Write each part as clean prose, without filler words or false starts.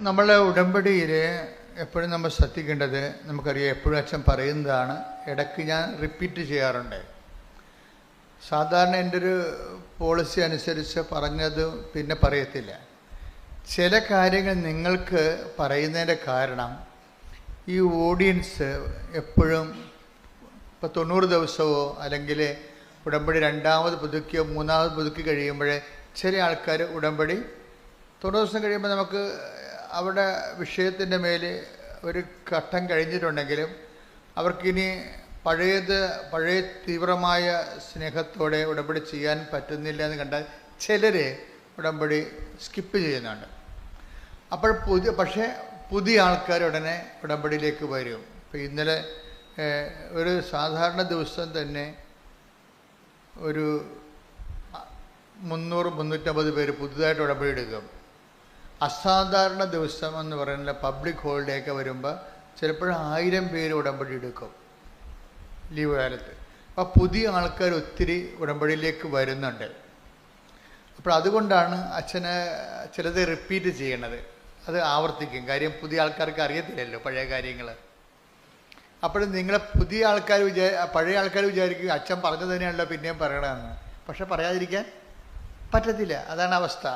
നമ്മളെ ഉടമ്പടിയിൽ എപ്പോഴും നമ്മൾ ശ്രദ്ധിക്കേണ്ടത്, നമുക്കറിയാം എപ്പോഴും അച്ഛൻ പറയുന്നതാണ്, ഇടയ്ക്ക് ഞാൻ റിപ്പീറ്റ് ചെയ്യാറുണ്ട്. സാധാരണ എൻ്റെ ഒരു പോളിസി അനുസരിച്ച് പറഞ്ഞത് പിന്നെ പറയത്തില്ല. ചില കാര്യങ്ങൾ നിങ്ങൾക്ക് പറയുന്നതിൻ്റെ കാരണം ഈ ഓഡിയൻസ് എപ്പോഴും ഇപ്പോൾ 90 ദിവസമോ അല്ലെങ്കിൽ ഉടമ്പടി രണ്ടാമത് പുതുക്കിയോ മൂന്നാമത് പുതുക്കി കഴിയുമ്പോഴേ ചില ആൾക്കാർ ഉടമ്പടി 90 ദിവസം കഴിയുമ്പോൾ നമുക്ക് അവിടെ വിഷയത്തിൻ്റെ മേൽ ഒരു ഘട്ടം കഴിഞ്ഞിട്ടുണ്ടെങ്കിലും അവർക്കിനി പഴയ തീവ്രമായ സ്നേഹത്തോടെ ഉടമ്പടി ചെയ്യാൻ പറ്റുന്നില്ല എന്ന് കണ്ടാൽ ചിലർ ഉടമ്പടി സ്കിപ്പ് ചെയ്യുന്നുണ്ട്. അപ്പോൾ പക്ഷേ പുതിയ ആൾക്കാർ ഉടനെ ഉടമ്പടിയിലേക്ക് വരും. ഇപ്പോൾ ഇന്നലെ ഒരു സാധാരണ ദിവസം തന്നെ ഒരു 300-350 പേര് പുതുതായിട്ട് ഉടമ്പടി എടുക്കും. അസാധാരണ ദിവസം എന്ന് പറയുന്ന പബ്ലിക് ഹോളിഡേ ഒക്കെ വരുമ്പോൾ ചിലപ്പോൾ 1000 പേര് ഉടമ്പടി എടുക്കും ലീവ് കാലത്ത്. അപ്പോൾ പുതിയ ആൾക്കാർ ഒത്തിരി ഉടമ്പടിയിലേക്ക് വരുന്നുണ്ട്. അപ്പോൾ അതുകൊണ്ടാണ് അച്ഛന് ചിലത് റിപ്പീറ്റ് ചെയ്യണത്, അത് ആവർത്തിക്കും. കാര്യം പുതിയ ആൾക്കാർക്ക് അറിയത്തില്ലല്ലോ പഴയ കാര്യങ്ങൾ. അപ്പോഴും നിങ്ങളെ പുതിയ ആൾക്കാർ പഴയ ആൾക്കാർ വിചാരിക്കും അച്ഛൻ പറഞ്ഞത് തന്നെയാണല്ലോ പിന്നെയും പറയണമെന്ന്. പക്ഷെ പറയാതിരിക്കാൻ പറ്റത്തില്ല, അതാണ് അവസ്ഥ.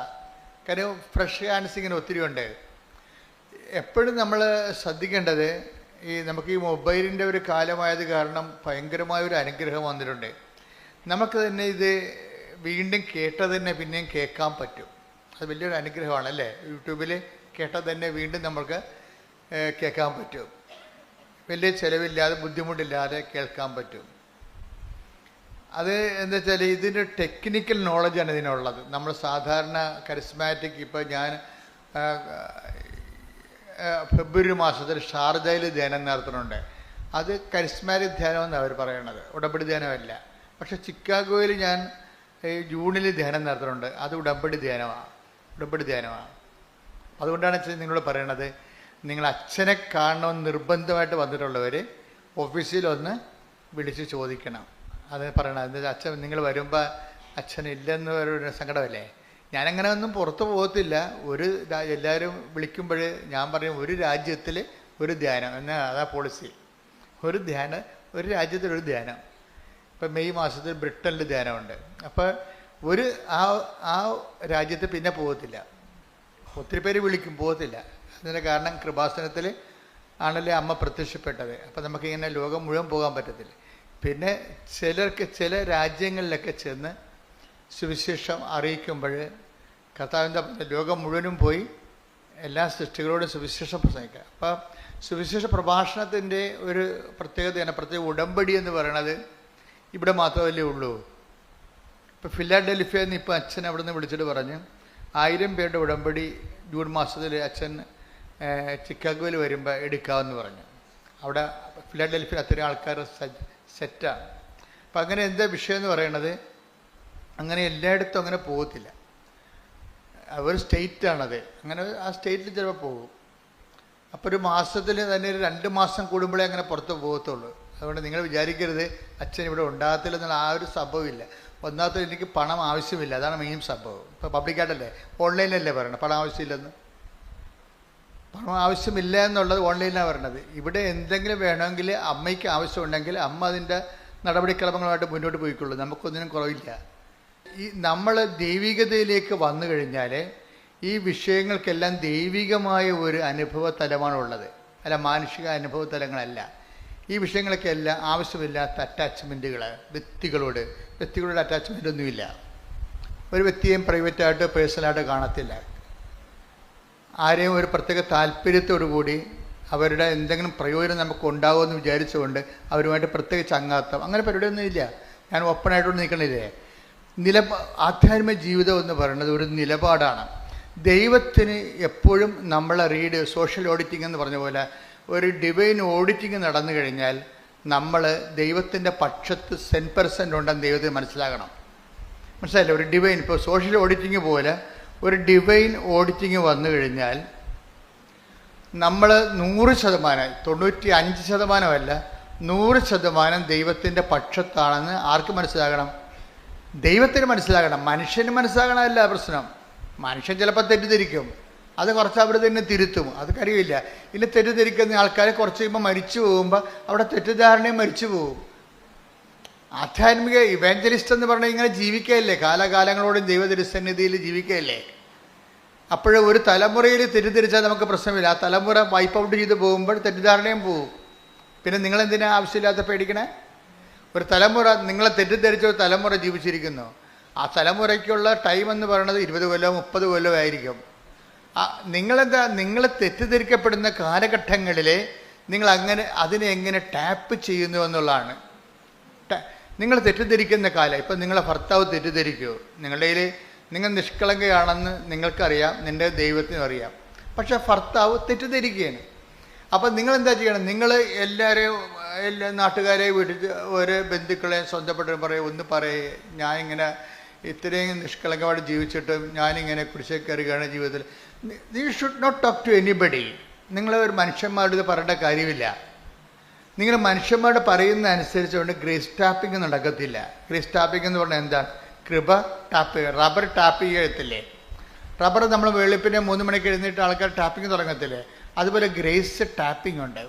കാര്യം ഫ്രഷ് ഹാൻഡ്സ് ഇങ്ങനെ ഒത്തിരി ഉണ്ട്. എപ്പോഴും നമ്മൾ ശ്രദ്ധിക്കേണ്ടത്, നമുക്ക് ഈ മൊബൈലിൻ്റെ ഒരു കാലമായത് കാരണം ഭയങ്കരമായൊരു അനുഗ്രഹം വന്നിട്ടുണ്ട്. നമുക്ക് തന്നെ ഇത് വീണ്ടും കേട്ടത് തന്നെ പിന്നെയും കേൾക്കാൻ പറ്റും. അത് വലിയൊരു അനുഗ്രഹമാണ് അല്ലേ? യൂട്യൂബിൽ കേട്ടത് തന്നെ വീണ്ടും നമുക്ക് കേൾക്കാൻ പറ്റും. വലിയ ചിലവില്ലാതെ ബുദ്ധിമുട്ടില്ലാതെ കേൾക്കാൻ പറ്റും. അത് എന്താ വെച്ചാൽ ഇതിൻ്റെ ടെക്നിക്കൽ നോളജാണ് ഇതിനുള്ളത്. നമ്മൾ സാധാരണ കരിസ്മാറ്റിക്, ഇപ്പോൾ ഞാൻ ഫെബ്രുവരി മാസത്തിൽ ഷാർജയിൽ ധ്യാനം നടത്തുന്നുണ്ട്. അത് കരിസ്മാറ്റിക് ധ്യാനമെന്നാണ് അവർ പറയണത്, ഉടമ്പടി ധ്യാനമല്ല. പക്ഷെ ചിക്കാഗോയിൽ ഞാൻ ജൂണിൽ ധ്യാനം നടത്തുന്നുണ്ട്, അത് ഉടമ്പടി ധ്യാനമാണ്. അതുകൊണ്ടാണ് നിങ്ങളോട് പറയണത്, നിങ്ങൾ അച്ഛനെ കാണണമെന്ന് നിർബന്ധമായിട്ട് വന്നിട്ടുള്ളവർ ഓഫീസിലൊന്ന് വിളിച്ച് ചോദിക്കണം. അത് പറയണം. എന്താ അച്ഛൻ നിങ്ങൾ വരുമ്പോൾ അച്ഛനില്ലെന്ന് ഒരു സങ്കടമല്ലേ? ഞാനങ്ങനെ ഒന്നും പുറത്ത് പോകത്തില്ല. എല്ലാവരും വിളിക്കുമ്പോൾ ഞാൻ പറയും ഒരു രാജ്യത്തിൽ ഒരു ധ്യാനം എന്നാൽ അതാ പോളിസി. ഒരു രാജ്യത്തിലൊരു ധ്യാനം. ഇപ്പം മെയ് മാസത്തിൽ ബ്രിട്ടനിൽ ധ്യാനമുണ്ട്. അപ്പോൾ ആ രാജ്യത്ത് പിന്നെ പോകത്തില്ല. ഒത്തിരി പേര് വിളിക്കും, പോകത്തില്ല. അതിൻ്റെ കാരണം കൃപാസനത്തിൽ ആണല്ലേ അമ്മ പ്രത്യക്ഷപ്പെട്ടത്. അപ്പം നമുക്കിങ്ങനെ ലോകം മുഴുവൻ പോകാൻ പറ്റത്തില്ല. പിന്നെ ചില രാജ്യങ്ങളിലൊക്കെ ചെന്ന് സുവിശേഷം അറിയിക്കുമ്പോൾ കർത്താവിൻ്റെ ലോകം മുഴുവനും പോയി എല്ലാ സൃഷ്ടികളോടും സുവിശേഷം പ്രസംഗിക്കുക. അപ്പം സുവിശേഷ പ്രഭാഷണത്തിൻ്റെ ഒരു പ്രത്യേകതയാണ്, പ്രത്യേക ഉടമ്പടി എന്ന് പറയണത് ഇവിടെ മാത്രമല്ലേ ഉള്ളൂ. ഇപ്പോൾ ഫിലാഡൽഫിയയിൽ നിന്ന് ഇപ്പോൾ അച്ഛൻ അവിടെ നിന്ന് വിളിച്ചിട്ട് പറഞ്ഞു 1000 പേരുടെ ഉടമ്പടി ജൂൺ മാസത്തിൽ അച്ഛൻ ചിക്കാഗോയിൽ വരുമ്പോൾ എടുക്കാമെന്ന് പറഞ്ഞു. അവിടെ ഫിലാഡൽഫിയ അത്രയും ആൾക്കാർ സെറ്റാണ്. അപ്പം അങ്ങനെ എന്താ വിഷയം എന്ന് പറയണത്, അങ്ങനെ എല്ലായിടത്തും അങ്ങനെ പോകത്തില്ല. ഒരു സ്റ്റേറ്റാണത്. അങ്ങനെ ആ സ്റ്റേറ്റിൽ ചിലപ്പോൾ പോകും. അപ്പോൾ ഒരു മാസത്തിൽ തന്നെ 2 മാസം കൂടുമ്പോഴേ അങ്ങനെ പുറത്ത് പോകത്തുള്ളൂ. അതുകൊണ്ട് നിങ്ങൾ വിചാരിക്കരുത് അച്ഛൻ ഇവിടെ ഉണ്ടാകത്തില്ല എന്നുള്ള ആ ഒരു സംഭവമില്ല. ഒന്നാമത്തെ എനിക്ക് പണം ആവശ്യമില്ല, അതാണ് മെയിൻ സംഭവം. ഇപ്പോൾ പബ്ലിക്കായിട്ടല്ലേ, ഓൺലൈനിലല്ലേ പറയണം പണം ആവശ്യമില്ലെന്ന്. പണം ആവശ്യമില്ല എന്നുള്ളത് ഓൺലൈനിലാണ് പറയണത്. ഇവിടെ എന്തെങ്കിലും വേണമെങ്കിൽ അമ്മയ്ക്ക് ആവശ്യമുണ്ടെങ്കിൽ അമ്മ അതിൻ്റെ നടപടിക്രമങ്ങളുമായിട്ട് മുന്നോട്ട് പോയിക്കൊള്ളൂ, നമുക്കൊന്നിനും കുറവില്ല. നമ്മൾ ദൈവികതയിലേക്ക് വന്നു കഴിഞ്ഞാൽ ഈ വിഷയങ്ങൾക്കെല്ലാം ദൈവികമായ ഒരു അനുഭവ തലമാണുള്ളത്, അല്ല മാനുഷിക അനുഭവ തലങ്ങളല്ല. ഈ വിഷയങ്ങളൊക്കെ എല്ലാം ആവശ്യമില്ലാത്ത അറ്റാച്ച്മെൻറ്റുകൾ, വ്യക്തികളോട് അറ്റാച്ച്മെൻ്റ് ഒന്നുമില്ല. ഒരു വ്യക്തിയെയും പ്രൈവറ്റായിട്ട് പേഴ്സണലായിട്ട് കാണത്തില്ല. ആരെയും ഒരു പ്രത്യേക താല്പര്യത്തോടു കൂടി അവരുടെ എന്തെങ്കിലും പ്രയോജനം നമുക്ക് ഉണ്ടാകുമെന്ന് വിചാരിച്ചുകൊണ്ട് അവരുമായിട്ട് പ്രത്യേകിച്ച് ചങ്ങാത്തം അങ്ങനെ പരിപാടിയൊന്നും ഇല്ല. ഞാൻ ഓപ്പണായിട്ടൊന്നും നിൽക്കണില്ലേ. ആധ്യാത്മിക ജീവിതം എന്ന് പറയുന്നത് ഒരു നിലപാടാണ്. ദൈവത്തിന് എപ്പോഴും നമ്മളെ സോഷ്യൽ ഓഡിറ്റിംഗ് എന്ന് പറഞ്ഞ പോലെ ഒരു ഡിവൈൻ ഓഡിറ്റിംഗ് നടന്നു കഴിഞ്ഞാൽ നമ്മൾ ദൈവത്തിൻ്റെ പക്ഷത്ത് 100% ഉണ്ടെന്ന് ദൈവത്തിന് മനസ്സിലാകണം. മനസ്സിലായില്ലേ? ഒരു ഡിവൈൻ, ഇപ്പോൾ സോഷ്യൽ ഓഡിറ്റിംഗ് പോലെ ഒരു ഡിവൈൻ ഓഡിറ്റിംഗ് വന്നു കഴിഞ്ഞാൽ നമ്മൾ 100%, 95% 100% ദൈവത്തിൻ്റെ പക്ഷത്താണെന്ന് ആർക്ക് മനസ്സിലാകണം? ദൈവത്തിന് മനസ്സിലാകണം. മനുഷ്യന് മനസ്സിലാകണമല്ല പ്രശ്നം. മനുഷ്യൻ ചിലപ്പോൾ തെറ്റിദ്ധരിക്കും. അത് കുറച്ച് അവർ തന്നെ തിരുത്തും, അത് കഴിയില്ല. ഇനി തെറ്റിദ്ധരിക്കുന്ന ആൾക്കാർ കുറച്ച് കഴിയുമ്പോൾ മരിച്ചു പോകുമ്പോൾ അവിടെ തെറ്റിദ്ധാരണയും മരിച്ചു പോകും. ആധ്യാത്മിക ഇവാഞ്ചലിസ്റ്റ് എന്ന് പറഞ്ഞാൽ ഇങ്ങനെ ജീവിക്കുകയല്ലേ, കാലകാലങ്ങളോടും ദൈവതിരുസന്നിധിയിൽ ജീവിക്കുകയല്ലേ. അപ്പോഴേ ഒരു തലമുറയിൽ തെറ്റിദ്ധരിച്ചാൽ നമുക്ക് പ്രശ്നമില്ല. ആ തലമുറ വൈപ്പ് ഔട്ട് ചെയ്ത് പോകുമ്പോൾ തെറ്റിദ്ധാരണയും പോകും. പിന്നെ നിങ്ങളെന്തിനാ ആവശ്യമില്ലാത്ത പേടിക്കണേ? ഒരു തലമുറ, നിങ്ങളെ തെറ്റിദ്ധരിച്ച ഒരു തലമുറ ജീവിച്ചിരിക്കുന്നു. ആ തലമുറയ്ക്കുള്ള ടൈം എന്ന് പറയുന്നത് 20 കൊല്ലമോ 30 കൊല്ലമോ ആയിരിക്കും. നിങ്ങൾ തെറ്റിദ്ധരിക്കപ്പെടുന്ന കാലഘട്ടങ്ങളിൽ നിങ്ങൾ അതിനെ എങ്ങനെ ടാപ്പ് ചെയ്യുന്നു എന്നുള്ളതാണ്. നിങ്ങൾ തെറ്റിദ്ധരിക്കുന്ന കാലം, ഇപ്പം നിങ്ങളെ ഭർത്താവ് തെറ്റിദ്ധരിക്കുമോ? നിങ്ങളുടെ കയ്യിൽ നിങ്ങൾ നിഷ്കളങ്കയാണെന്ന് നിങ്ങൾക്കറിയാം, നിൻ്റെ ദൈവത്തിനും അറിയാം. പക്ഷെ ഭർത്താവ് തെറ്റിദ്ധരിക്കുകയാണ്. അപ്പം നിങ്ങളെന്താ ചെയ്യണം? നിങ്ങൾ എല്ലാ നാട്ടുകാരെ വീട്ടിൽ ഓരോ ബന്ധുക്കളെ സ്വന്തപ്പെട്ട പറയും, ഒന്ന് പറയേ, ഞാൻ ഇങ്ങനെ ഇത്രയും നിഷ്കളങ്കമായിട്ട് ജീവിച്ചിട്ടും ഞാനിങ്ങനെ കുരിശിൽ കയറുകയാണ് ജീവിതത്തിൽ. You should not talk to anybody. നിങ്ങൾ ഒരു മനുഷ്യന്മാരോട് ഇത് പറയേണ്ട കാര്യമില്ല. നിങ്ങൾ മനുഷ്യന്മാരോട് പറയുന്ന അനുസരിച്ചുകൊണ്ട് ഗ്രേസ് ടാപ്പിംഗ് നടക്കത്തില്ല. ഗ്രേസ് ടാപ്പിംഗ് എന്ന് പറഞ്ഞാൽ എന്താണ്? കൃപ ടാപ്പ്, റബ്ബർ ടാപ്പ് ചെയ്യത്തില്ലേ? റബ്ബർ നമ്മൾ വെളുപ്പിനെ 3 മണിക്ക് എഴുന്നേറ്റ് ആൾക്കാർ ടാപ്പിംഗ് തുടങ്ങത്തില്ലേ? അതുപോലെ ഗ്രേസ് ടാപ്പിംഗ് ഉണ്ട്.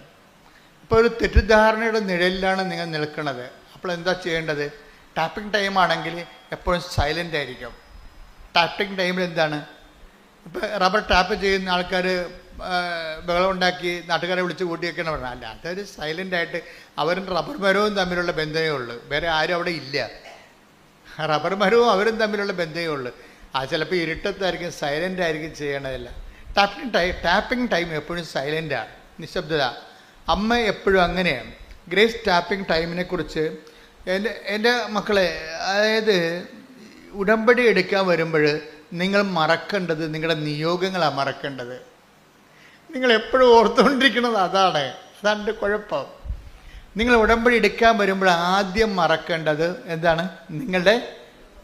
ഇപ്പോൾ ഒരു തെറ്റിദ്ധാരണയുടെ നിഴലിലാണ് നിങ്ങൾ നിൽക്കുന്നത്. അപ്പോൾ എന്താ ചെയ്യേണ്ടത്? ടാപ്പിംഗ് ടൈം ആണെങ്കിൽ എപ്പോഴും സൈലൻ്റ് ആയിരിക്കും. ടാപ്പിംഗ് ടൈമിൽ എന്താണ്? ഇപ്പോൾ റബ്ബർ ടാപ്പ് ചെയ്യുന്ന ആൾക്കാർ ബഹളം ഉണ്ടാക്കി നാട്ടുകാരെ വിളിച്ച് കൂട്ടിയൊക്കെയാണ് പറഞ്ഞത്. അല്ല, അതൊരു സൈലൻ്റായിട്ട് അവരും റബ്ബർ മരവും തമ്മിലുള്ള ബന്ധമേ ഉള്ളൂ, വേറെ ആരും അവിടെ ഇല്ല. റബ്ബർ മരവും അവരും തമ്മിലുള്ള ബന്ധമേ ഉള്ളൂ. അത് ചിലപ്പോൾ ഇരുട്ടത്തായിരിക്കും, സൈലൻ്റ് ആയിരിക്കും ചെയ്യണതല്ല. ടാപ്പിംഗ് ടൈം എപ്പോഴും സൈലൻ്റാണ്, നിശബ്ദത. അമ്മ എപ്പോഴും അങ്ങനെയാണ്. ഗ്രേസ് ടാപ്പിംഗ് ടൈമിനെ കുറിച്ച് എൻ്റെ മക്കളെ, അതായത് ഉടമ്പടി എടുക്കാൻ വരുമ്പോൾ നിങ്ങൾ മറക്കേണ്ടത് നിങ്ങളുടെ നിയോഗങ്ങളാണ് മറക്കേണ്ടത്. നിങ്ങൾ എപ്പോഴും ഓർത്തുകൊണ്ടിരിക്കുന്നത് അതാണ് എൻ്റെ കുഴപ്പം. നിങ്ങൾ ഉടമ്പടി എടുക്കാൻ വരുമ്പോൾ ആദ്യം മറക്കേണ്ടത് എന്താണ്? നിങ്ങളുടെ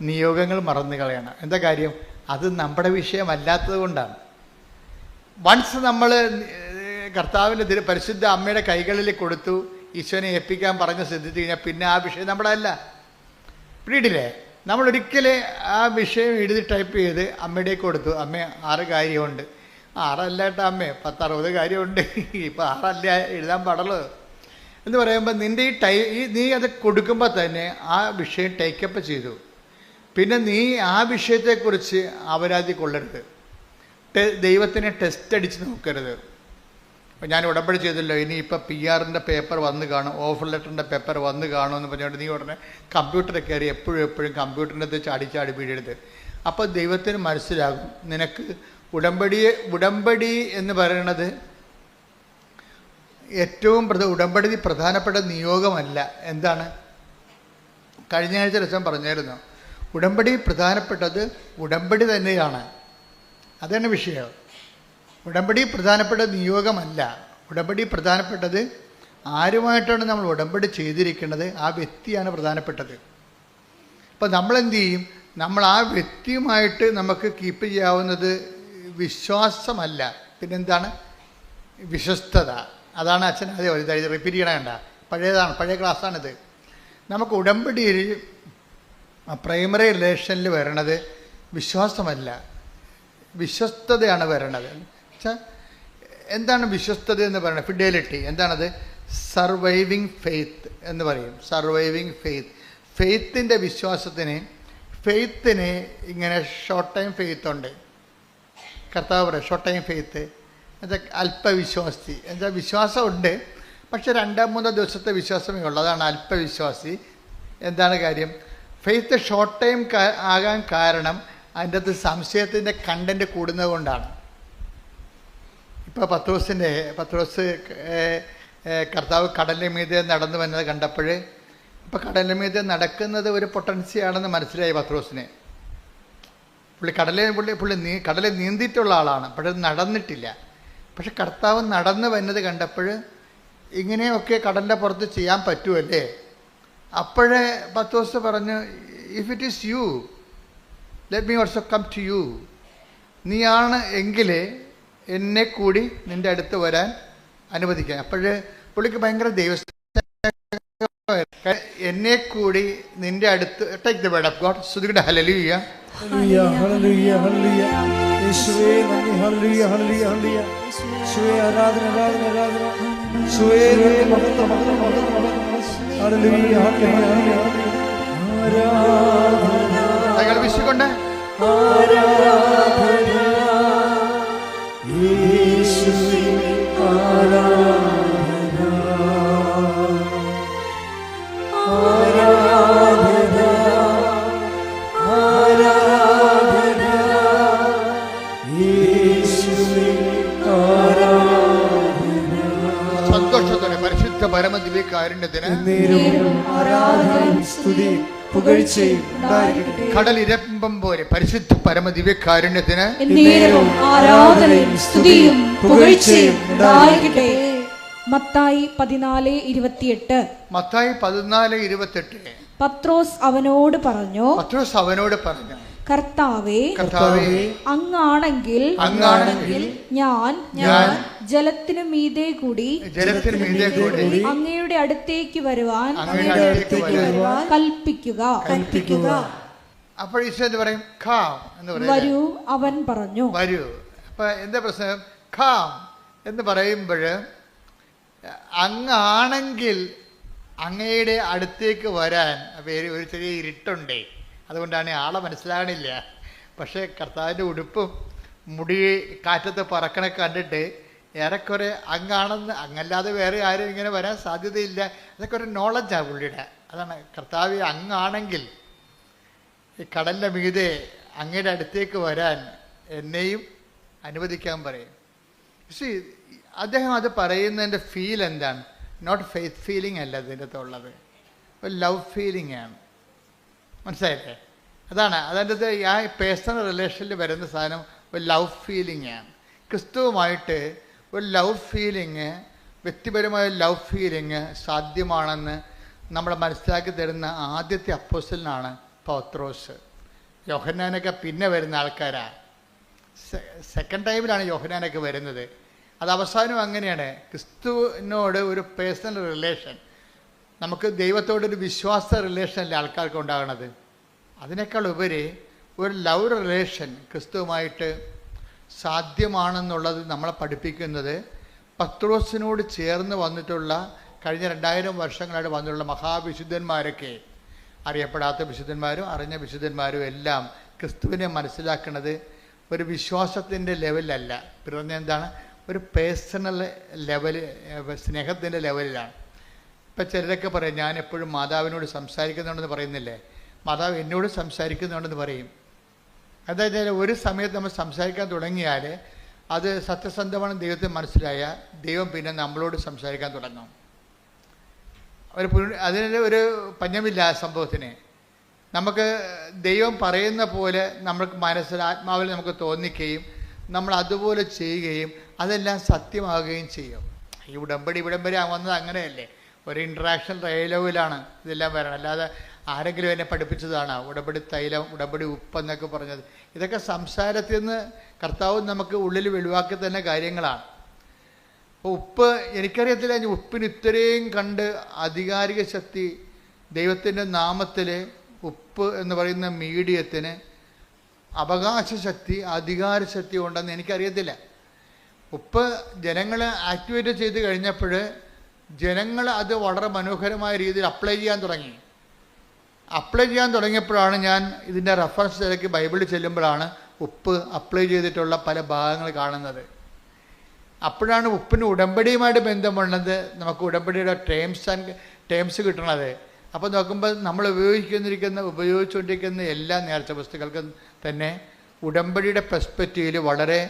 നിയോഗങ്ങൾ മറന്നു കളയണം. എന്താ കാര്യം? അത് നമ്മുടെ വിഷയമല്ലാത്തത് കൊണ്ടാണ്. വൺസ് നമ്മൾ കർത്താവിൻ്റെ പരിശുദ്ധ അമ്മയുടെ കൈകളിൽ കൊടുത്തു, ഈശോനെ ഏൽപ്പിക്കാൻ പറഞ്ഞ് ശ്രദ്ധിച്ചു കഴിഞ്ഞാൽ പിന്നെ ആ വിഷയം നമ്മുടെ അല്ല. പിടിയില്ലേ? നമ്മളൊരിക്കലും ആ വിഷയം എഴുതി ടൈപ്പ് ചെയ്ത് അമ്മയുടെ കൊടുത്തു, അമ്മ 6 കാര്യമുണ്ട്. 6 അല്ല കേട്ടോ അമ്മേ, 10-60 കാര്യമുണ്ട്, ഇപ്പം 6 അല്ല എഴുതാൻ പാടുള്ളൂ എന്ന് പറയുമ്പോൾ നിൻ്റെ നീ അത് കൊടുക്കുമ്പോൾ തന്നെ ആ വിഷയം ടേക്കപ്പ് ചെയ്തു. പിന്നെ നീ ആ വിഷയത്തെക്കുറിച്ച് അപരാധി കൊള്ളരുത്. ദൈവത്തിനെ ടെസ്റ്റ് അടിച്ച് നോക്കരുത്. അപ്പോൾ ഞാൻ ഉടമ്പടി ചെയ്തല്ലോ, ഇനി ഇപ്പം PR-ൻ്റെ പേപ്പർ വന്ന് കാണും, ഓഫർ ലെറ്ററിൻ്റെ പേപ്പർ വന്ന് കാണുമെന്ന് പറഞ്ഞുകൊണ്ട് നീ ഉടനെ കമ്പ്യൂട്ടറിൽ കയറി എപ്പോഴും കമ്പ്യൂട്ടറിൻ്റെ അത് ചാടി വീഴരുത്. അപ്പോൾ ദൈവത്തിന് മനസ്സിലാകും നിനക്ക് ഉടമ്പടി എന്ന് പറയുന്നത് ഏറ്റവും ഉടമ്പടി പ്രധാനപ്പെട്ട നിയോഗമല്ല. എന്താണ്? കഴിഞ്ഞ ആഴ്ച രസം പറഞ്ഞായിരുന്നു, ഉടമ്പടി പ്രധാനപ്പെട്ടത് ഉടമ്പടി തന്നെയാണ്. അതാണ് വിഷയം. ഉടമ്പടി പ്രധാനപ്പെട്ട നിയോഗമല്ല. ഉടമ്പടി പ്രധാനപ്പെട്ടത് ആരുമായിട്ടാണ് നമ്മൾ ഉടമ്പടി ചെയ്തിരിക്കുന്നത്, ആ വ്യക്തിയാണ് പ്രധാനപ്പെട്ടത്. അപ്പോൾ നമ്മളെന്ത് ചെയ്യും? നമ്മൾ ആ വ്യക്തിയുമായിട്ട് നമുക്ക് കീപ്പ് ചെയ്യാവുന്നത് വിശ്വാസമല്ല, പിന്നെന്താണ്? വിശ്വസ്തത. അതാണ് അച്ഛൻ അതേ റിപ്പീറ്റ് ചെയ്യണേണ്ട, പഴയ ക്ലാസ്സാണിത്. നമുക്ക് ഉടമ്പടിയിൽ പ്രൈമറി റിലേഷനിൽ വരണത് വിശ്വാസമല്ല, വിശ്വസ്തതയാണ് വരണത്. എന്താണ് വിശ്വസ്തത എന്ന് പറയുന്നത്? ഫിഡലിറ്റി. എന്താണത്? സർവൈവിങ് ഫെയ്ത്ത് എന്ന് പറയും. സർവൈവിങ് ഫെയ്ത്തിൻ്റെ ഫെയ്ത്തിന് ഇങ്ങനെ ഷോർട്ട് ടൈം ഫെയ്ത്ത് ഉണ്ട്. കർത്താവ് പറയും ഷോർട്ട് ടൈം ഫെയ്ത്ത് എന്നുവെച്ചാൽ അല്പവിശ്വാസി. എന്താ? വിശ്വാസമുണ്ട്, പക്ഷെ 2-3 ദിവസത്തെ വിശ്വാസമേ ഉള്ളൂ. അതാണ് അല്പവിശ്വാസി. എന്താണ് കാര്യം? ഫെയ്ത്ത് ഷോർട്ട് ടൈം ആകാൻ കാരണം അതിൻ്റെ അകത്ത് സംശയത്തിൻ്റെ കണ്ടൻറ്റ് കൂടുന്നത് കൊണ്ടാണ്. ഇപ്പോൾ പത്രോസ് കർത്താവ് കടലിൻ്റെ മീതെ നടന്നു വന്നത് കണ്ടപ്പോൾ, ഇപ്പോൾ കടലിൻ്റെ മീതെ നടക്കുന്നത് ഒരു പൊട്ടൻസിയാണെന്ന് മനസ്സിലായി പത്രോസിന്. കടലിൽ നീന്തിയിട്ടുള്ള ആളാണ്, പക്ഷെ നടന്നിട്ടില്ല. പക്ഷെ കർത്താവ് നടന്നു വരുന്നത് കണ്ടപ്പോൾ ഇങ്ങനെയൊക്കെ കടലിൻ്റെ പുറത്ത് ചെയ്യാൻ പറ്റുമല്ലേ? അപ്പോഴേ പത്രോസ് പറഞ്ഞു, if it is you, let me also come to you. നീയാണ് എങ്കിൽ എന്നെ കൂടി നിൻ്റെ അടുത്ത് വരാൻ അനുവദിക്കാം. അപ്പോഴേ പുള്ളിക്ക് ഭയങ്കര എന്നെ കൂടി നിൻ്റെ അടുത്ത്. Take the word of God. സ്തുതിക്കട്ടെ. ഹല്ലേലൂയ. യേശുവേ നന്ദി. ഹല്ലേലൂയ ഹല്ലേലൂയ ഹല്ലേലൂയ. യേശുവേ ആരാധന ആരാധന ആരാധന. യേശുവേ മഹത്വം മഹത്വം മഹത്വം. ഹല്ലേലൂയ ഹല്ലേലൂയ ഹല്ലേലൂയ. ആരാധന കൈകൾ വീശിക്കൊണ്ട് ആരാധന യേശുവേ ആരാധന ആരാധന ആരാധന യേശുവേ ആരാധന. സന്തോഷത്തോടെ പരിശുദ്ധ പരമദിവ്യകാരുണ്യത്തിന് ആരാധനയും സ്തുതിയും പുകഴ്ചയും ഉണ്ടായിരിക്കട്ടെ. കടലിരമ്പം പോലെ പരിശുദ്ധ പരമദിവ്യകാരുണ്യത്തിന് ആരാധനയും സ്തുതിയും പുകഴ്ചയും ഉണ്ടായിരിക്കട്ടെ. മത്തായി 14:28. മത്തായി 14:28. പത്രോസ് അവനോട് പറഞ്ഞു, കർത്താവേ, അങ്ങാണെങ്കിൽ ഞാൻ ജലത്തിനു മീതെ കൂടി അങ്ങയുടെ അടുത്തേക്ക് വരുവാൻ കൽപ്പിക്കുക. അപ്പോൾ ഈശോ എന്ത് പറയും? ഖാം എന്ന് പറയും. വരൂ, അവൻ പറഞ്ഞു. വരൂ. അപ്പൊ എന്താ പ്രശ്നം? ഖാം എന്ന് പറയുമ്പോൾ അങ്ങാണെങ്കിൽ അങ്ങയുടെ അടുത്തേക്ക് വരാൻ ഒരു ചെറിയ ഇരുട്ടുണ്ടേ, അതുകൊണ്ടാണ് ആളെ മനസ്സിലാകണില്ല. പക്ഷേ കർത്താവിൻ്റെ ഉടുപ്പും മുടി കാറ്റത്ത് പറക്കണ കണ്ടിട്ട് ഏറെക്കുറെ അങ്ങാണെന്ന്, അങ്ങല്ലാതെ വേറെ ആരും ഇങ്ങനെ വരാൻ സാധ്യതയില്ല. അതൊക്കെ ഒരു നോളജാണ് പുള്ളിയുടെ. അതാണ് കർത്താവ് അങ്ങാണെങ്കിൽ ഈ കടലിൻ്റെ മീതെ അങ്ങയുടെ അടുത്തേക്ക് വരാൻ എന്നെയും അനുവദിക്കാൻ പറയും. പക്ഷേ അദ്ദേഹം അത് പറയുന്നതിൻ്റെ ഫീൽ എന്താണ്? നോട്ട് ഫെയ്ത്ത് ഫീലിംഗ് അല്ല അതിൻ്റെ അകത്തുള്ളത്, ഒരു ലവ് ഫീലിംഗ് ആണ്. മനസ്സിലായില്ലേ? അതാണ് അതിൻ്റെ ആ പേഴ്സണൽ റിലേഷനിൽ വരുന്ന സാധനം ഒരു ലവ് ഫീലിംഗ് ആണ്. ക്രിസ്തുവുമായിട്ട് ഒരു ലവ് ഫീലിംഗ്, വ്യക്തിപരമായ ലവ് ഫീലിംഗ് സാധ്യമാണെന്ന് നമ്മൾ മനസ്സിലാക്കി തരുന്ന ആദ്യത്തെ അപ്പോസ്തലനാണ് പത്രോസ്. യോഹന്നാനൊക്കെ പിന്നെ വരുന്ന ആൾക്കാരാണ്. സെക്കൻഡ് ടൈമിലാണ് യോഹന്നാനൊക്കെ വരുന്നത്. അത് അവസാനം അങ്ങനെയാണ്. ക്രിസ്തുവിനോട് ഒരു പേഴ്സണൽ റിലേഷൻ, നമുക്ക് ദൈവത്തോടൊരു വിശ്വാസ റിലേഷനല്ലേ ആൾക്കാർക്ക് ഉണ്ടാകണത്. അതിനേക്കാൾ ഉപരി ഒരു ലവ് റിലേഷൻ ക്രിസ്തുവുമായിട്ട് സാധ്യമാണെന്നുള്ളത് നമ്മളെ പഠിപ്പിക്കുന്നത് പത്രോസിനോട് ചേർന്ന് വന്നിട്ടുള്ള കഴിഞ്ഞ 2000 വർഷങ്ങളായിട്ട് വന്നിട്ടുള്ള മഹാവിശുദ്ധന്മാരൊക്കെ, അറിയപ്പെടാത്ത വിശുദ്ധന്മാരും അറിഞ്ഞ വിശുദ്ധന്മാരും എല്ലാം ക്രിസ്തുവിനെ മനസ്സിലാക്കുന്നത് ഒരു വിശ്വാസത്തിൻ്റെ ലെവലിലല്ല, പിന്നെ എന്താണ്, ഒരു പേഴ്സണൽ ലെവല്, സ്നേഹത്തിൻ്റെ ലെവലിലാണ്. ഇപ്പം ചിലരൊക്കെ പറയും, ഞാൻ എപ്പോഴും മാതാവിനോട് സംസാരിക്കുന്നുണ്ടെന്ന് പറയുന്നില്ലേ, മാതാവ് എന്നോട് സംസാരിക്കുന്നുണ്ടെന്ന് പറയും. അതായത് ഒരു സമയത്ത് നമ്മൾ സംസാരിക്കാൻ തുടങ്ങിയാൽ അത് സത്യസന്ധമാണ് ദൈവത്തെ മനസ്സിലായ ദൈവം പിന്നെ നമ്മളോട് സംസാരിക്കാൻ തുടങ്ങും. അതിന് ഒരു പഞ്ഞമില്ല ആ സംഭവത്തിന്. നമുക്ക് ദൈവം പറയുന്ന പോലെ നമ്മൾക്ക് മനസ്സിൽ ആത്മാവിൽ നമുക്ക് തോന്നിക്കുകയും നമ്മൾ അതുപോലെ ചെയ്യുകയും അതെല്ലാം സത്യമാകുകയും ചെയ്യും. ഈ ഉടമ്പടി വന്നത് അങ്ങനെയല്ലേ, ഒരു ഇൻട്രാക്ഷൻ ഡയലോഗിലാണ് ഇതെല്ലാം വരണം. അല്ലാതെ ആരെങ്കിലും എന്നെ പഠിപ്പിച്ചതാണ് ഉടമ്പടി തൈലം, ഉടമ്പടി ഉപ്പെന്നൊക്കെ പറഞ്ഞത്. ഇതൊക്കെ സംസാരത്തിൽ നിന്ന് കർത്താവ് നമുക്ക് ഉള്ളിൽ വെളിവാക്കി തന്നെ കാര്യങ്ങളാണ്. അപ്പോൾ ഉപ്പ് എനിക്കറിയത്തില്ല, ഉപ്പിന് ഇത്രയും കണ്ട് ആധികാരിക ശക്തി ദൈവത്തിൻ്റെ നാമത്തിൽ ഉപ്പ് എന്ന് പറയുന്ന മീഡിയത്തിന് അവകാശ ശക്തി, അധികാര ശക്തി ഉണ്ടെന്ന് എനിക്കറിയത്തില്ല. ഉപ്പ് ജനങ്ങൾ ആക്ടിവേറ്റ് ചെയ്ത് കഴിഞ്ഞപ്പോൾ ജനങ്ങൾ അത് വളരെ മനോഹരമായ രീതിയിൽ അപ്ലൈ ചെയ്യാൻ തുടങ്ങിയപ്പോഴാണ് ഞാൻ ഇതിൻ്റെ റെഫറൻസിലേക്ക് ബൈബിളിൽ ചെല്ലുമ്പോഴാണ് ഉപ്പ് അപ്ലൈ ചെയ്തിട്ടുള്ള പല ഭാഗങ്ങൾ കാണുന്നത്. അപ്പോഴാണ് ഉപ്പിന് ഉടമ്പടിയുമായിട്ട് ബന്ധമുള്ളത് നമുക്ക് ഉടമ്പടിയുടെ ടേംസ് കിട്ടണത്. അപ്പോൾ നോക്കുമ്പോൾ നമ്മൾ ഉപയോഗിച്ചുകൊണ്ടിരിക്കുന്ന എല്ലാ നേർച്ച വസ്തുക്കൾക്കും തന്നെ ഉടമ്പടിയുടെ പെർസ്പെക്റ്റീവിൽ വളരെ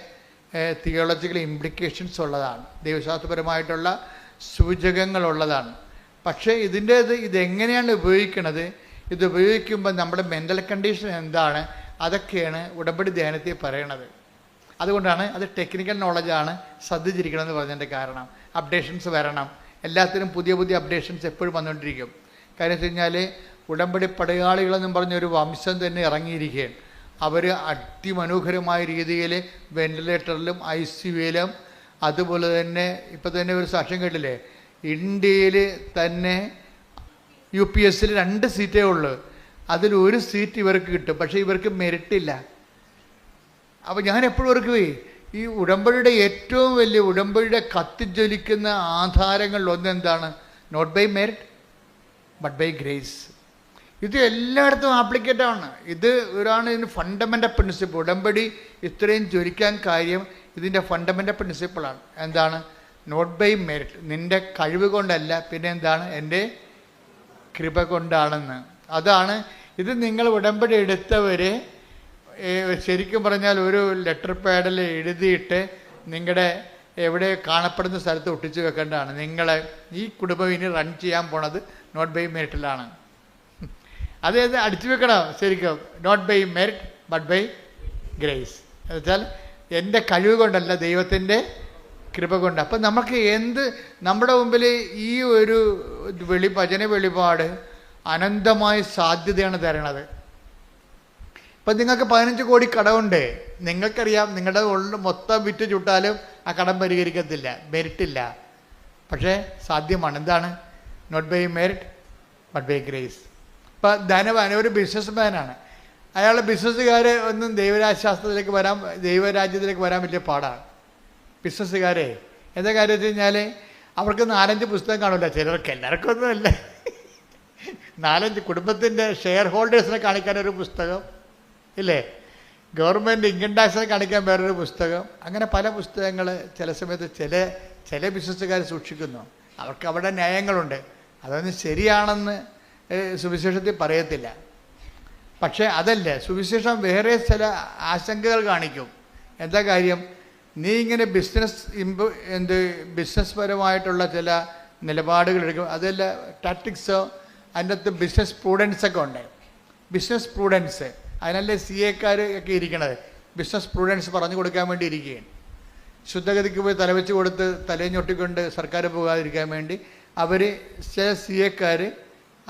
തിയോളജിക്കൽ ഇംപ്ലിക്കേഷൻസ് ഉള്ളതാണ്, ദൈവശാസ്ത്രപരമായിട്ടുള്ള സൂചകങ്ങളുള്ളതാണ്. പക്ഷേ ഇതെങ്ങനെയാണ് ഉപയോഗിക്കുന്നത്, ഇത് ഉപയോഗിക്കുമ്പോൾ നമ്മുടെ മെൻ്റൽ കണ്ടീഷൻ എന്താണ്, അതൊക്കെയാണ് ഉടമ്പടി ധ്യാനത്തിൽ പറയണത്. അതുകൊണ്ടാണ് അത് ടെക്നിക്കൽ നോളജാണ്, ശ്രദ്ധിച്ചിരിക്കണമെന്ന് പറഞ്ഞതിൻ്റെ കാരണം. അപ്ഡേഷൻസ് വരണം, എല്ലാത്തിനും പുതിയ പുതിയ അപ്ഡേഷൻസ് എപ്പോഴും വന്നുകൊണ്ടിരിക്കും. കാര്യം വെച്ച് കഴിഞ്ഞാൽ ഉടമ്പടി പടയാളികളെന്നും പറഞ്ഞൊരു വംശം തന്നെ ഇറങ്ങിയിരിക്കുകയാണ്. അവർ അതിമനോഹരമായ രീതിയിൽ വെന്റിലേറ്ററിലും ICUവിലും, അതുപോലെ തന്നെ ഇപ്പം തന്നെ ഒരു സാക്ഷ്യം കേട്ടില്ലേ, ഇന്ത്യയിൽ തന്നെ UPSൽ 2 സീറ്റേ ഉള്ളൂ, അതിൽ 1 സീറ്റ് ഇവർക്ക് കിട്ടും. പക്ഷേ ഇവർക്ക് മെറിറ്റില്ല. അപ്പോൾ ഞാൻ എപ്പോഴും ഓർക്കുവേ, ഈ ഉടമ്പടിയുടെ ഏറ്റവും വലിയ ഉടമ്പടിയുടെ കത്തിജ്വലിക്കുന്ന ആധാരങ്ങളിൽ ഒന്നെന്താണ്? Not by merit but by grace. ഇത് എല്ലായിടത്തും ആപ്ലിക്കേറ്റാണ്. ഇത് ഇതിന് ഫണ്ടമെൻ്റൽ പ്രിൻസിപ്പിൾ. ഉടമ്പടി ഇത്രയും ജ്വലിക്കാൻ കാര്യം ഇതിൻ്റെ ഫണ്ടമെൻ്റൽ പ്രിൻസിപ്പിളാണ്. എന്താണ്? നോട്ട് ബൈ മെറിറ്റ്, നിൻ്റെ കഴിവ് കൊണ്ടല്ല, പിന്നെ എന്താണ്? എൻ്റെ കൃപ കൊണ്ടാണെന്ന്. അതാണ് ഇത്. നിങ്ങൾ ഉടമ്പടി എടുത്തവരെ ശരിക്കും പറഞ്ഞാൽ ഒരു ലെറ്റർ പാഡിൽ എഴുതിയിട്ട് നിങ്ങളുടെ എവിടെ കാണപ്പെടുന്ന സ്ഥലത്ത് ഒട്ടിച്ച് വെക്കേണ്ടതാണ്. നിങ്ങളെ ഈ കുടുംബം ഇനി റൺ ചെയ്യാൻ പോണത് നോട്ട് ബൈ മെറിറ്റിലാണ്. അതായത് അടിച്ചു വെക്കണം ശരിക്കും. Not by merit but by grace. എന്നുവെച്ചാൽ എൻ്റെ കഴിവ് കൊണ്ടല്ല, ദൈവത്തിൻ്റെ കൃപ കൊണ്ട്. അപ്പം നമുക്ക് നമ്മുടെ മുമ്പിൽ ഈ ഒരു വചന വെളിപാട് അനന്തമായ സാധ്യതയാണ് തരണത്. ഇപ്പം നിങ്ങൾക്ക് 15 കോടി കടമുണ്ട്. നിങ്ങൾക്കറിയാം നിങ്ങളുടെ മൊത്തം വിറ്റ് ചുട്ടാലും ആ കടം പരിഹരിക്കത്തില്ല, മെറിറ്റില്ല. പക്ഷേ സാധ്യമാണ്. എന്താണ്? Not by merit but by grace. ഇപ്പം ധനവാൻ ഒരു ബിസിനസ് മാനാണ്. അയാൾ ബിസിനസ്സുകാർ ഒന്നും ദൈവരാജ്യത്തിലേക്ക് വരാൻ വലിയ പാടാണ്. ബിസിനസ്സുകാരെ എന്താ കാര്യം വെച്ച് കഴിഞ്ഞാൽ അവർക്ക് 4-5 പുസ്തകം കാണില്ല. ചിലർക്ക്, എല്ലാവർക്കും ഒന്നുമല്ല, 4-5 കുടുംബത്തിൻ്റെ ഷെയർ ഹോൾഡേഴ്സിനെ കാണിക്കാനൊരു പുസ്തകം ഇല്ലേ, ഗവൺമെൻറ് ഇൻകം ടാക്സിനെ കാണിക്കാൻ വേറൊരു പുസ്തകം. അങ്ങനെ പല പുസ്തകങ്ങൾ ചില സമയത്ത് ചില ബിസിനസ്സുകാർ സൂക്ഷിക്കുന്നു. അവർക്ക് അവിടെ ന്യായങ്ങളുണ്ട്. അതൊന്നും ശരിയാണെന്ന് സുവിശേഷത്തിൽ പറയത്തില്ല. പക്ഷേ അതല്ല, സുവിശേഷം വേറെ ചില ആശങ്കകൾ കാണിക്കും. എന്താ കാര്യം? നീ ഇങ്ങനെ ബിസിനസ് പരമായിട്ടുള്ള ചില നിലപാടുകൾ എടുക്കും. അതല്ല ടാക്ടിക്സോ, അതിൻ്റെ അകത്ത് ബിസിനസ് പ്രൂഡൻസൊക്കെ ഉണ്ട്. ബിസിനസ് പ്രൂഡൻസ്, അതിനല്ലേ CA ഒക്കെ ഇരിക്കണത്. ബിസിനസ് പ്രൂഡൻസ് പറഞ്ഞു കൊടുക്കാൻ വേണ്ടി ഇരിക്കുകയാണ്. ശുദ്ധഗതിക്ക് പോയി തലവെച്ച് കൊടുത്ത് തലഞ്ഞൊട്ടിക്കൊണ്ട് സർക്കാർ പോകാതിരിക്കാൻ വേണ്ടി അവർ ചില CA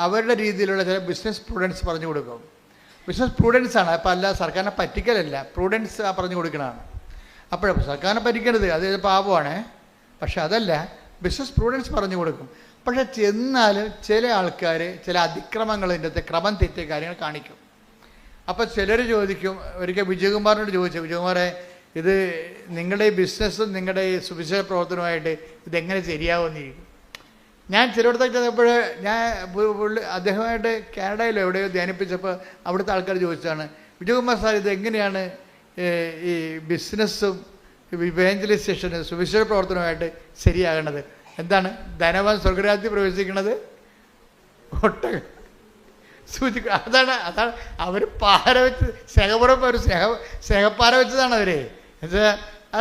അവരുടെ രീതിയിലുള്ള ചില ബിസിനസ് പ്രൂഡൻസ് പറഞ്ഞു കൊടുക്കും. ബിസിനസ് പ്രൂഡൻസാണ്. അപ്പം അല്ല സർക്കാരിനെ പറ്റിക്കലല്ല, പ്രൂഡൻസ് പറഞ്ഞു കൊടുക്കണതാണ്. അപ്പോൾ സർക്കാരിനെ പറ്റിക്കരുത്, അത് പാപമാണ്. പക്ഷെ അതല്ല, ബിസിനസ് പ്രൂഡൻസ് പറഞ്ഞു കൊടുക്കും. പക്ഷെ ചെന്നാൽ ചില ആൾക്കാർ ചില അതിക്രമങ്ങൾ ഇതിൻ്റെ ക്രമം തെറ്റിയ കാര്യങ്ങൾ കാണിക്കും. അപ്പോൾ ചിലർ ചോദിക്കും, ഒരിക്കൽ വിജയകുമാറിനോട് ചോദിച്ചു, വിജയകുമാറെ ഇത് നിങ്ങളുടെ ഈ ബിസിനസ്സും നിങ്ങളുടെ ഈ സുവിശേഷ പ്രവർത്തനവുമായിട്ട് ഇതെങ്ങനെ ശരിയാവുമെന്നിരിക്കും. ഞാൻ ചിലയിടത്തൊക്കെ ചെന്നപ്പോൾ അദ്ദേഹമായിട്ട് കാനഡയിലോ എവിടെയോ ധ്യാനിപ്പിച്ചപ്പോൾ അവിടുത്തെ ആൾക്കാർ ചോദിച്ചാണ്, വിജയകുമാർ സാർ ഇതെങ്ങനെയാണ് ഈ ബിസിനസ്സും ഇവാഞ്ചലൈസേഷനും സുവിശേഷ പ്രവർത്തനവുമായിട്ട് ശരിയാകണത്? എന്താണ്? ധനവാൻ സ്വർഗരാജ്യത്തിൽ പ്രവേശിക്കുന്നത് ഒട്ടകം സൂചിക്കുക. അതാണ് അവർ പാര വെച്ച് സ്നേഹപൂർവ്വം ഒരു സ്നേഹപ്പാര വെച്ചതാണ് അവരെ.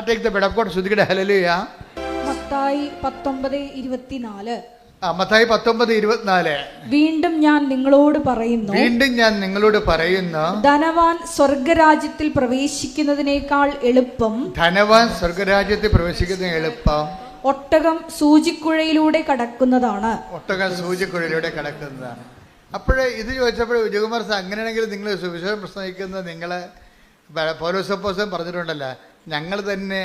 ടേക്ക് ദ ബെഡക്കോട്ട് ശ്രുതിക്കട്ടെ. ഹല്ലേലൂയ. മത്തായി 19:24. മത്തായി 19:24. വീണ്ടും ഞാൻ നിങ്ങളോട് പറയുന്നു, ധനവാൻ സ്വർഗരാജ്യത്തിൽ പ്രവേശിക്കുന്നതിനേക്കാൾ എളുപ്പം ഒട്ടകം സൂചിക്കുഴയിലൂടെ കടക്കുന്നതാണ്. അപ്പോഴേ ഇത് ചോദിച്ചപ്പോൾ വിജയകുമാർ സാർ, അങ്ങനെയാണെങ്കിൽ നിങ്ങൾ സുവിശേഷം പ്രസംഗിക്കുന്ന നിങ്ങളെ പൗലോസപ്പോസ്തലൻ പറഞ്ഞിട്ടുണ്ടല്ലോ, ഞങ്ങൾ തന്നെ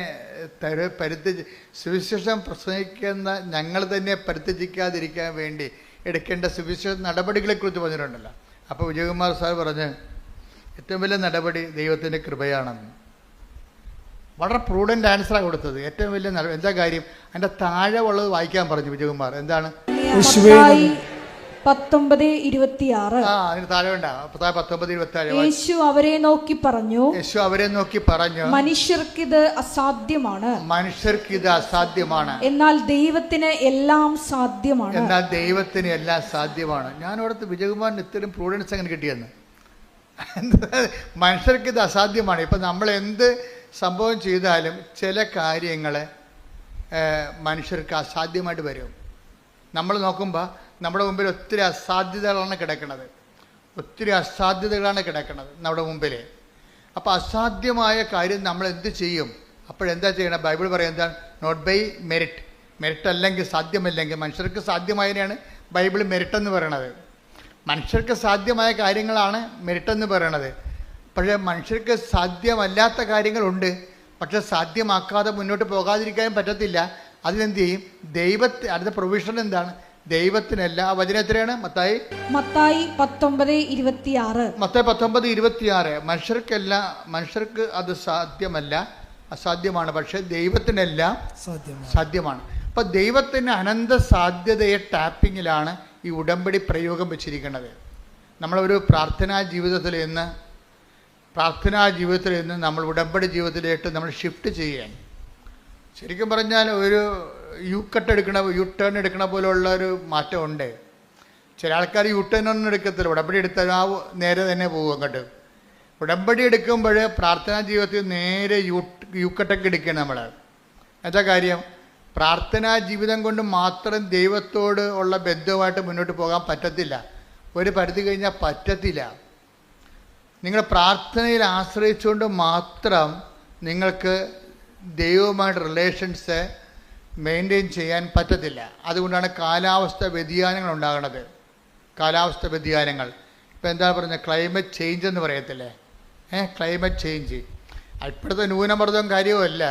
സുവിശേഷം പ്രസംഗിക്കുന്ന ഞങ്ങൾ തന്നെ പരിത്യജിക്കാതിരിക്കാൻ വേണ്ടി എടുക്കേണ്ട സുവിശേഷ നടപടികളെക്കുറിച്ച് പറഞ്ഞിട്ടുണ്ടല്ലോ. അപ്പോൾ വിജയകുമാർ സാർ പറഞ്ഞ് ഏറ്റവും വലിയ നടപടി ദൈവത്തിൻ്റെ കൃപയാണെന്ന്. വളരെ പ്രൂഡൻ്റ് ആൻസറാണ് കൊടുത്തത്. ഏറ്റവും വലിയ എന്താ കാര്യം? അതിൻ്റെ താഴെ ഉള്ളത് വായിക്കാൻ പറഞ്ഞു വിജയകുമാർ. എന്താണ്? 19:26. അതിന് താഴെ ഉണ്ടാകും. 19:26. യേശു അവരെ നോക്കി പറഞ്ഞു, മനുഷ്യർക്കിത് അസാധ്യമാണ്, എന്നാൽ ദൈവത്തിന് എല്ലാം സാധ്യമാണ്. ഞാൻ അവിടുത്തെ വിജയകുമാറിന് ഇത്തരം പ്രൂഡൻസ് അങ്ങനെ കിട്ടിയെന്ന്. മനുഷ്യർക്ക് ഇത് അസാധ്യമാണ്. ഇപ്പം നമ്മൾ എന്ത് സംഭവം ചെയ്താലും ചില കാര്യങ്ങൾ മനുഷ്യർക്ക് അസാധ്യമായിട്ട് വരും. നമ്മൾ നോക്കുമ്പോൾ നമ്മുടെ മുമ്പിൽ ഒത്തിരി അസാധ്യതകളാണ് കിടക്കുന്നത് നമ്മുടെ മുമ്പിൽ. അപ്പോൾ അസാധ്യമായ കാര്യം നമ്മൾ എന്ത് ചെയ്യും? അപ്പോഴെന്താ ചെയ്യണം? ബൈബിൾ പറയും എന്താണ്? നോട്ട് ബൈ മെറിറ്റ് അല്ലെങ്കിൽ സാധ്യമല്ലെങ്കിൽ. മനുഷ്യർക്ക് സാധ്യമായതിനെയാണ് ബൈബിൾ മെറിറ്റ് എന്ന് പറയണത്. മനുഷ്യർക്ക് സാധ്യമായ കാര്യങ്ങളാണ് മെറിറ്റ് എന്ന് പറയണത്. പക്ഷേ മനുഷ്യർക്ക് സാധ്യമല്ലാത്ത കാര്യങ്ങളുണ്ട്. പക്ഷെ സാധ്യമാക്കാതെ മുന്നോട്ട് പോകാതിരിക്കാനും പറ്റത്തില്ല. അതിനെന്ത് ചെയ്യും? അടുത്ത പ്രൊവിഷൻ എന്താണ്? ദൈവത്തിനല്ല. ആ വചനം എത്രയാണ്? മത്തായി 19:26. മത്തായി 19:26. മനുഷ്യർക്ക് അത് സാധ്യമല്ല, അസാധ്യമാണ്, പക്ഷെ ദൈവത്തിനെല്ലാം സാധ്യമാണ്. അപ്പൊ ദൈവത്തിന് അനന്ത സാധ്യതയെ ടാപ്പിങ്ങിലാണ് ഈ ഉടമ്പടി പ്രയോഗം വെച്ചിരിക്കുന്നത്. നമ്മളൊരു പ്രാർത്ഥനാ ജീവിതത്തിൽ നിന്ന് നമ്മൾ ഉടമ്പടി ജീവിതത്തിലേക്ക് നമ്മൾ ഷിഫ്റ്റ് ചെയ്യാൻ, ശരിക്കും പറഞ്ഞാൽ ഒരു യു ടേൺ എടുക്കണ പോലെയുള്ള ഒരു മാറ്റമുണ്ട്. ചില ആൾക്കാർ യു ടേൺ ഒന്നും എടുക്കത്തില്ല, ഉടമ്പടി എടുത്താൽ ആ നേരെ തന്നെ പോകും അങ്ങോട്ട്. ഉടമ്പടി എടുക്കുമ്പോൾ പ്രാർത്ഥനാ ജീവിതത്തിൽ നേരെ യൂക്കട്ടൊക്കെ എടുക്കുകയാണ് നമ്മൾ. എന്താ കാര്യം? പ്രാർത്ഥനാ ജീവിതം കൊണ്ട് മാത്രം ദൈവത്തോട് ഉള്ള ബന്ധവുമായിട്ട് മുന്നോട്ട് പോകാൻ പറ്റത്തില്ല. ഒരു പരിധി കഴിഞ്ഞാൽ പറ്റത്തില്ല. നിങ്ങൾ പ്രാർത്ഥനയിൽ ആശ്രയിച്ചുകൊണ്ട് മാത്രം നിങ്ങൾക്ക് ദൈവവുമായിട്ട് റിലേഷൻസ് മെയിൻറ്റെയിൻ ചെയ്യാൻ പറ്റത്തില്ല. അതുകൊണ്ടാണ് കാലാവസ്ഥ വ്യതിയാനങ്ങൾ ഉണ്ടാകുന്നത്. കാലാവസ്ഥ വ്യതിയാനങ്ങൾ ഇപ്പം എന്താ പറയുന്നത്? ക്ലൈമറ്റ് ചേഞ്ച് എന്ന് പറയത്തില്ലേ? ക്ലൈമറ്റ് ചേഞ്ച് ഇപ്പോഴത്തെ ന്യൂനമർദ്ദവും കാര്യവുമല്ല,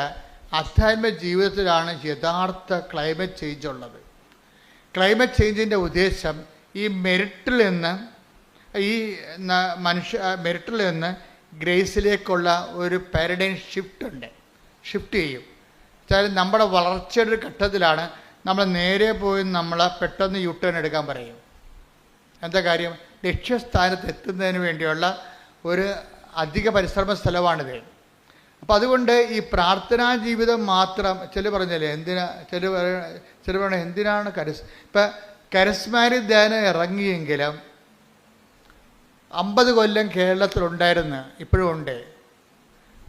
ആധ്യാത്മിക ജീവിതത്തിലാണ് യഥാർത്ഥ ക്ലൈമറ്റ് ചേഞ്ച് ഉള്ളത്. ക്ലൈമറ്റ് ചേഞ്ചിൻ്റെ ഉദ്ദേശം ഈ മെരിറ്റിൽ നിന്ന് ഗ്രേസിലേക്കുള്ള ഒരു പാരഡൈം ഷിഫ്റ്റ് ചെയ്യും. വെച്ചാൽ നമ്മുടെ വളർച്ചയുടെ ഒരു ഘട്ടത്തിലാണ് നമ്മൾ നേരെ പോയി നമ്മളെ പെട്ടെന്ന് യു ടേൺ എടുക്കാൻ പറയും. എന്താ കാര്യം? ലക്ഷ്യസ്ഥാനത്ത് എത്തുന്നതിന് വേണ്ടിയുള്ള ഒരു അധിക പരിശ്രമ സ്ഥലമാണിത്. അപ്പം അതുകൊണ്ട് ഈ പ്രാർത്ഥനാ ജീവിതം മാത്രം ചില പറഞ്ഞല്ലേ എന്തിനാണ് ഇപ്പം കരസ്മാരിക് ധ്യാനം ഇറങ്ങിയെങ്കിലും 50 കൊല്ലം കേരളത്തിലുണ്ടായിരുന്നു, ഇപ്പോഴും ഉണ്ട്.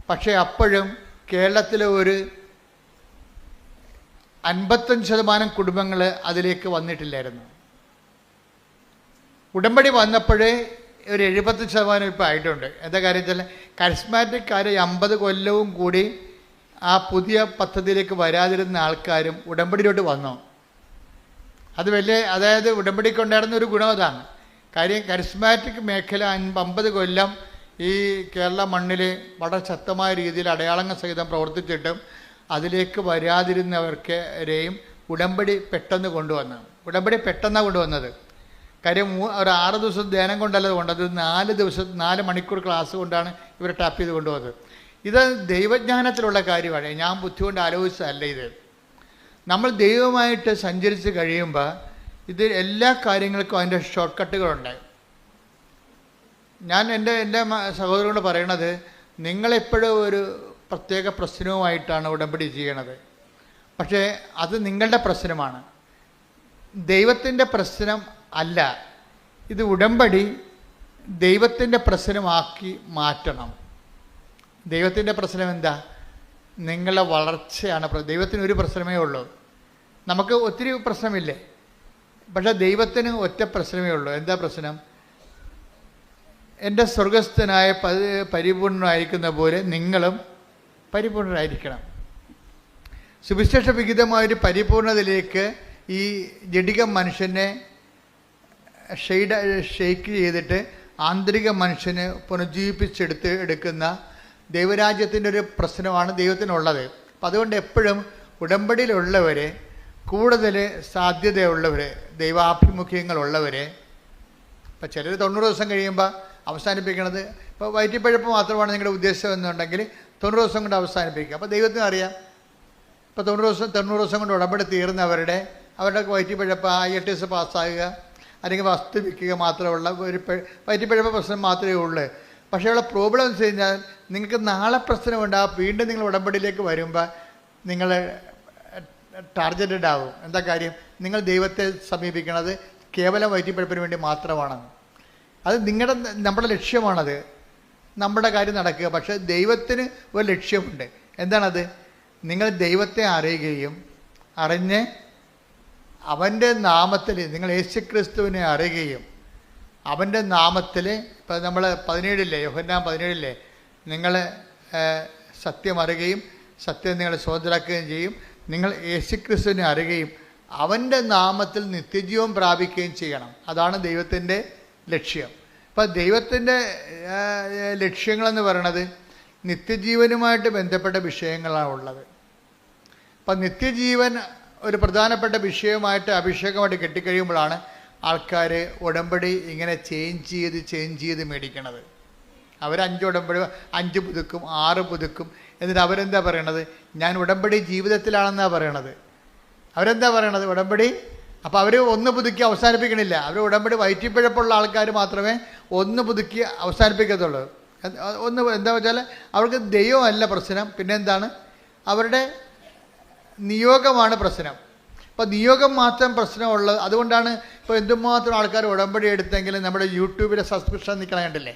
പക്ഷേ അപ്പോഴും കേരളത്തിലെ ഒരു 55% കുടുംബങ്ങൾ അതിലേക്ക് വന്നിട്ടില്ലായിരുന്നു. ഉടമ്പടി വന്നപ്പോഴേ ഒരു 70% ഇപ്പോൾ ആയിട്ടുണ്ട്. എന്താ കാര്യം വെച്ചാൽ കരിസ്മാറ്റിക്കാർ 50 കൊല്ലവും കൂടി ആ പുതിയ പദ്ധതിയിലേക്ക് വരാതിരുന്ന ആൾക്കാരും ഉടമ്പടിയിലോട്ട് വന്നു. അത് അതായത് ഉടമ്പടിക്കുണ്ടായിരുന്ന ഒരു ഗുണം അതാണ്. കാര്യം കരിസ്മാറ്റിക് മേഖല 50 കൊല്ലം ഈ കേരള മണ്ണിൽ വളരെ ശക്തമായ രീതിയിൽ അടയാളങ്ങൾ സഹിതം പ്രവർത്തിച്ചിട്ടും അതിലേക്ക് വരാതിരുന്നവർക്കെയും ഉടമ്പടി പെട്ടെന്ന് കൊണ്ടുവന്നത്. കാര്യം ഒരു 6 ദിവസം ധ്യാനം കൊണ്ടല്ല കൊണ്ടത്, 4 മണിക്കൂർ ക്ലാസ് കൊണ്ടാണ് ഇവർ ടാപ്പ് ചെയ്ത് കൊണ്ടുപോകുന്നത്. ഇത് ദൈവജ്ഞാനത്തിലുള്ള കാര്യമാണ്, ഞാൻ ബുദ്ധി കൊണ്ട് ആലോചിച്ചതല്ല. ഇത് നമ്മൾ ദൈവമായിട്ട് സഞ്ചരിച്ച് കഴിയുമ്പോൾ ഇത് എല്ലാ കാര്യങ്ങൾക്കും അതിൻ്റെ ഷോർട്ട് കട്ടുകളുണ്ട്. ഞാൻ എൻ്റെ സഹോദരനോട് പറയണത്, നിങ്ങളെപ്പോഴും ഒരു പ്രത്യേക പ്രശ്നവുമായിട്ടാണ് ഉടമ്പടി ചെയ്യണത്. പക്ഷേ അത് നിങ്ങളുടെ പ്രശ്നമാണ്, ദൈവത്തിൻ്റെ പ്രശ്നം അല്ല. ഇത് ഉടമ്പടി ദൈവത്തിൻ്റെ പ്രശ്നമാക്കി മാറ്റണം. ദൈവത്തിൻ്റെ പ്രശ്നം എന്താ? നിങ്ങളുടെ വളർച്ചയാണ്. ദൈവത്തിന് ഒരു പ്രശ്നമേ ഉള്ളൂ. നമുക്ക് ഒത്തിരി പ്രശ്നമില്ലേ, പക്ഷേ ദൈവത്തിന് ഒറ്റ പ്രശ്നമേ ഉള്ളൂ. എന്താ പ്രശ്നം? എൻ്റെ സ്വർഗസ്ഥനായ പരിപൂർണനായിരിക്കുന്ന പോലെ നിങ്ങളും പരിപൂർണരായിരിക്കണം. സുവിശേഷ വിഹിതമായൊരു പരിപൂർണതയിലേക്ക് ഈ ജഡിക മനുഷ്യനെ ഷെയ്ക്ക് ചെയ്തിട്ട് ആന്തരിക മനുഷ്യനെ പുനർജീവിപ്പിച്ചെടുക്കുന്ന ദൈവരാജ്യത്തിൻ്റെ ഒരു പ്രശ്നമാണ് ദൈവത്തിനുള്ളത്. അപ്പം അതുകൊണ്ട് എപ്പോഴും ഉടമ്പടിയിലുള്ളവർ, കൂടുതൽ സാധ്യതയുള്ളവർ, ദൈവാഭിമുഖ്യങ്ങളുള്ളവർ, ഇപ്പം ചിലർ 90 ദിവസം കഴിയുമ്പോൾ അവസാനിപ്പിക്കണത്, ഇപ്പോൾ വയറ്റിപ്പഴപ്പ് മാത്രമാണ് നിങ്ങളുടെ ഉദ്ദേശം എന്നുണ്ടെങ്കിൽ 90 ദിവസം കൊണ്ട് അവസാനിപ്പിക്കുക. അപ്പോൾ ദൈവത്തിന് അറിയാം, ഇപ്പോൾ 90 ദിവസം കൊണ്ട് ഉടമ്പടി തീർന്നവരുടെ വയറ്റിപ്പഴപ്പ് IELTS പാസ്സാകുക അല്ലെങ്കിൽ വസ്തു വിൽക്കുക മാത്രമുള്ള ഒരു വയറ്റിപ്പഴപ്പ് പ്രശ്നം മാത്രമേ ഉള്ളൂ. പക്ഷേ ഉള്ള പ്രോബ്ലം എന്ന് വെച്ച് കഴിഞ്ഞാൽ നിങ്ങൾക്ക് നാളെ പ്രശ്നമുണ്ടാകും. വീണ്ടും നിങ്ങൾ ഉടമ്പടിയിലേക്ക് വരുമ്പോൾ നിങ്ങൾ ടാർഗറ്റഡ് ആവും. എന്താ കാര്യം? നിങ്ങൾ ദൈവത്തെ സമീപിക്കുന്നത് കേവലം വയറ്റിപ്പഴപ്പിന് വേണ്ടി മാത്രമാണെന്ന്. അത് നമ്മുടെ ലക്ഷ്യമാണത്, നമ്മുടെ കാര്യം നടക്കുക. പക്ഷേ ദൈവത്തിന് ഒരു ലക്ഷ്യമുണ്ട്. എന്താണത്? നിങ്ങൾ ദൈവത്തെ അറിഞ്ഞ് അവൻ്റെ നാമത്തിൽ, നിങ്ങൾ യേശുക്രിസ്തുവിനെ അറിയുകയും അവൻ്റെ നാമത്തിൽ, ഇപ്പം നമ്മൾ 17 യോഹന്നാൻ 17 നിങ്ങൾ സത്യം അറിയുകയും സത്യം നിങ്ങൾ സ്വതന്ത്രരാക്കുകയും ചെയ്യും. നിങ്ങൾ യേശുക്രിസ്തുവിനെ അറിയുകയും അവൻ്റെ നാമത്തിൽ നിത്യജീവൻ പ്രാപിക്കുകയും ചെയ്യണം. അതാണ് ദൈവത്തിൻ്റെ ലക്ഷ്യം. അപ്പം ദൈവത്തിൻ്റെ ലക്ഷ്യങ്ങളെന്ന് പറയണത് നിത്യജീവനുമായിട്ട് ബന്ധപ്പെട്ട വിഷയങ്ങളാണ് ഉള്ളത്. അപ്പം നിത്യജീവൻ ഒരു പ്രധാനപ്പെട്ട വിഷയമായിട്ട് അഭിഷേകമായിട്ട് കെട്ടിക്കഴിയുമ്പോഴാണ് ആൾക്കാർ ഉടമ്പടി ഇങ്ങനെ ചേഞ്ച് ചെയ്ത് മേടിക്കണത്. അവർ 5 ഉടമ്പടി 5 പുതുക്കും 6 പുതുക്കും. എന്നിട്ട് അവരെന്താ പറയണത്? ഞാൻ ഉടമ്പടി ജീവിതത്തിലാണെന്നാണ് പറയണത്. അവരെന്താ പറയണത്? ഉടമ്പടി. അപ്പോൾ അവർ 1 പുതുക്കി അവസാനിപ്പിക്കണില്ല. അവർ ഉടമ്പടി വയറ്റിപ്പിഴപ്പുള്ള ആൾക്കാർ മാത്രമേ 1 പുതുക്കി അവസാനിപ്പിക്കത്തുള്ളൂ. എന്താ വെച്ചാൽ അവർക്ക് ദൈവമല്ല പ്രശ്നം, പിന്നെ എന്താണ്? അവരുടെ നിയോഗമാണ് പ്രശ്നം. അപ്പോൾ നിയോഗം മാത്രം പ്രശ്നമുള്ളത്. അതുകൊണ്ടാണ് ഇപ്പോൾ എന്തുമാത്രം ആൾക്കാർ ഉടമ്പടി എടുത്തെങ്കിലും നമ്മുടെ യൂട്യൂബിലെ സബ്സ്ക്രിപ്ഷൻ നിൽക്കണ കണ്ടില്ലേ?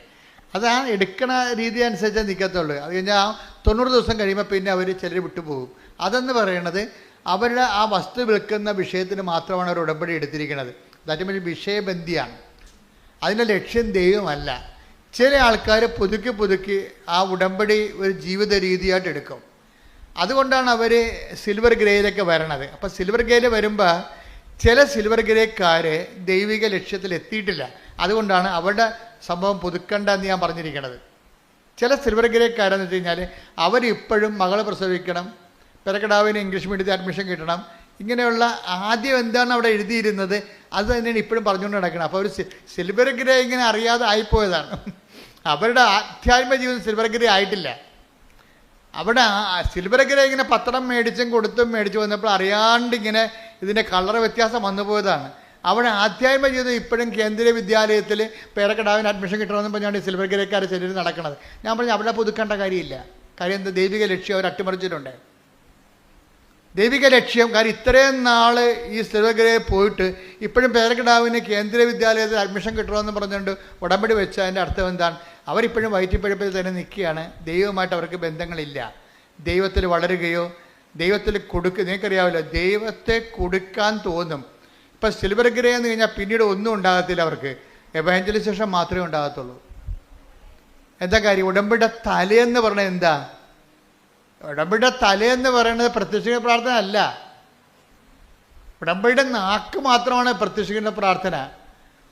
അതാ എടുക്കണ രീതി അനുസരിച്ചേ നിൽക്കത്തുള്ളൂ. അത് കഴിഞ്ഞാൽ 90 ദിവസം കഴിയുമ്പോൾ പിന്നെ അവർ ചിലർ വിട്ടുപോകും. അതെന്ന് പറയണത് അവരുടെ ആ വസ്തു വിൽക്കുന്ന വിഷയത്തിന് മാത്രമാണ് അവർ ഉടമ്പടി എടുത്തിരിക്കുന്നത്. ദാറ്റ് മീൻസ് വിഷയബന്ധിയാണ്. അതിൻ്റെ ലക്ഷ്യം ദൈവമല്ല. ചില ആൾക്കാർ പുതുക്കി ആ ഉടമ്പടി ഒരു ജീവിത രീതിയായിട്ട് എടുക്കും. അതുകൊണ്ടാണ് അവർ സിൽവർ ഗ്രേയിലൊക്കെ വരണത്. അപ്പോൾ സിൽവർ ഗ്രേയിൽ വരുമ്പോൾ ചില സിൽവർ ഗ്രേക്കാർ ദൈവിക ലക്ഷ്യത്തിൽ എത്തിയിട്ടില്ല. അതുകൊണ്ടാണ് അവരുടെ സംഭവം പുതുക്കണ്ടെന്ന് ഞാൻ പറഞ്ഞിരിക്കുന്നത്. ചില സിൽവർ ഗ്രേക്കാരെന്ന് വെച്ച് കഴിഞ്ഞാൽ അവരിപ്പോഴും മകളെ പ്രസവിക്കണം, പെരക്കടാവിന് ഇംഗ്ലീഷ് മീഡിയത്തിൽ അഡ്മിഷൻ കിട്ടണം, ഇങ്ങനെയുള്ള ആദ്യം എന്താണ് അവിടെ എഴുതിയിരുന്നത് അത് തന്നെയാണ് ഇപ്പോഴും പറഞ്ഞുകൊണ്ട് നടക്കണം. അപ്പോൾ അവർ സിൽവർ ഗ്രേ ഇങ്ങനെ അറിയാതെ ആയിപ്പോയതാണ്. അവരുടെ ആധ്യാത്മിക ജീവിതം സിൽവർ ഗ്രേ ആയിട്ടില്ല. അവിടെ സിൽവർ ഗ്രേ ഇങ്ങനെ പത്രം മേടിച്ചും മേടിച്ചു വന്നപ്പോൾ അറിയാണ്ട് ഇങ്ങനെ ഇതിൻ്റെ കളർ വ്യത്യാസം വന്നു പോയതാണ്. അവിടെ ആധ്യാത്മിക ജീവിതം ഇപ്പോഴും കേന്ദ്രീയ വിദ്യാലയത്തിൽ പേരക്കടാവിന് അഡ്മിഷൻ കിട്ടണമെന്ന് പറഞ്ഞാണ് സിൽവർ ഗ്രേക്കാർ ചിലർ നടക്കുന്നത്. ഞാൻ പറഞ്ഞു അവിടെ പുതുക്കേണ്ട കാര്യമില്ല. കാര്യം എന്താ? ദൈവിക ലക്ഷ്യം അവർ അട്ടിമറിച്ചിട്ടുണ്ട്. ദൈവിക ലക്ഷ്യം. കാര്യം ഇത്രയും നാൾ ഈ സിൽവർ ഗ്രേയിൽ പോയിട്ട് ഇപ്പോഴും പേരക്കടാവിന് കേന്ദ്രീയ വിദ്യാലയത്തിൽ അഡ്മിഷൻ കിട്ടണമെന്ന് പറഞ്ഞുകൊണ്ട് ഉടമ്പടി വെച്ച അതിൻ്റെ അർത്ഥം എന്താണ്? അവരിപ്പോഴും വയറ്റിപ്പഴപ്പിൽ തന്നെ നിൽക്കുകയാണ്. ദൈവമായിട്ട് അവർക്ക് ബന്ധങ്ങളില്ല. ദൈവത്തിൽ വളരുകയോ ദൈവത്തിൽ നിങ്ങൾക്കറിയാമല്ലോ, ദൈവത്തെ കൊടുക്കാൻ തോന്നും. ഇപ്പം സിൽവർ ഗ്രേ എന്ന് കഴിഞ്ഞാൽ പിന്നീട് ഒന്നും ഉണ്ടാകത്തില്ല. അവർക്ക് എവാഞ്ചലൈസേഷൻ മാത്രമേ ഉണ്ടാകത്തുള്ളൂ. എന്താ കാര്യം? ഉടമ്പടിയുടെ തലയെന്ന് പറഞ്ഞത് എന്താ? ഉടമ്പടിയുടെ തലയെന്ന് പറയുന്നത് പ്രത്യക്ഷിക്കുന്ന പ്രാർത്ഥന അല്ല. ഉടമ്പടിയുടെ നാക്ക് മാത്രമാണ് പ്രത്യക്ഷിക്കുന്ന പ്രാർത്ഥന.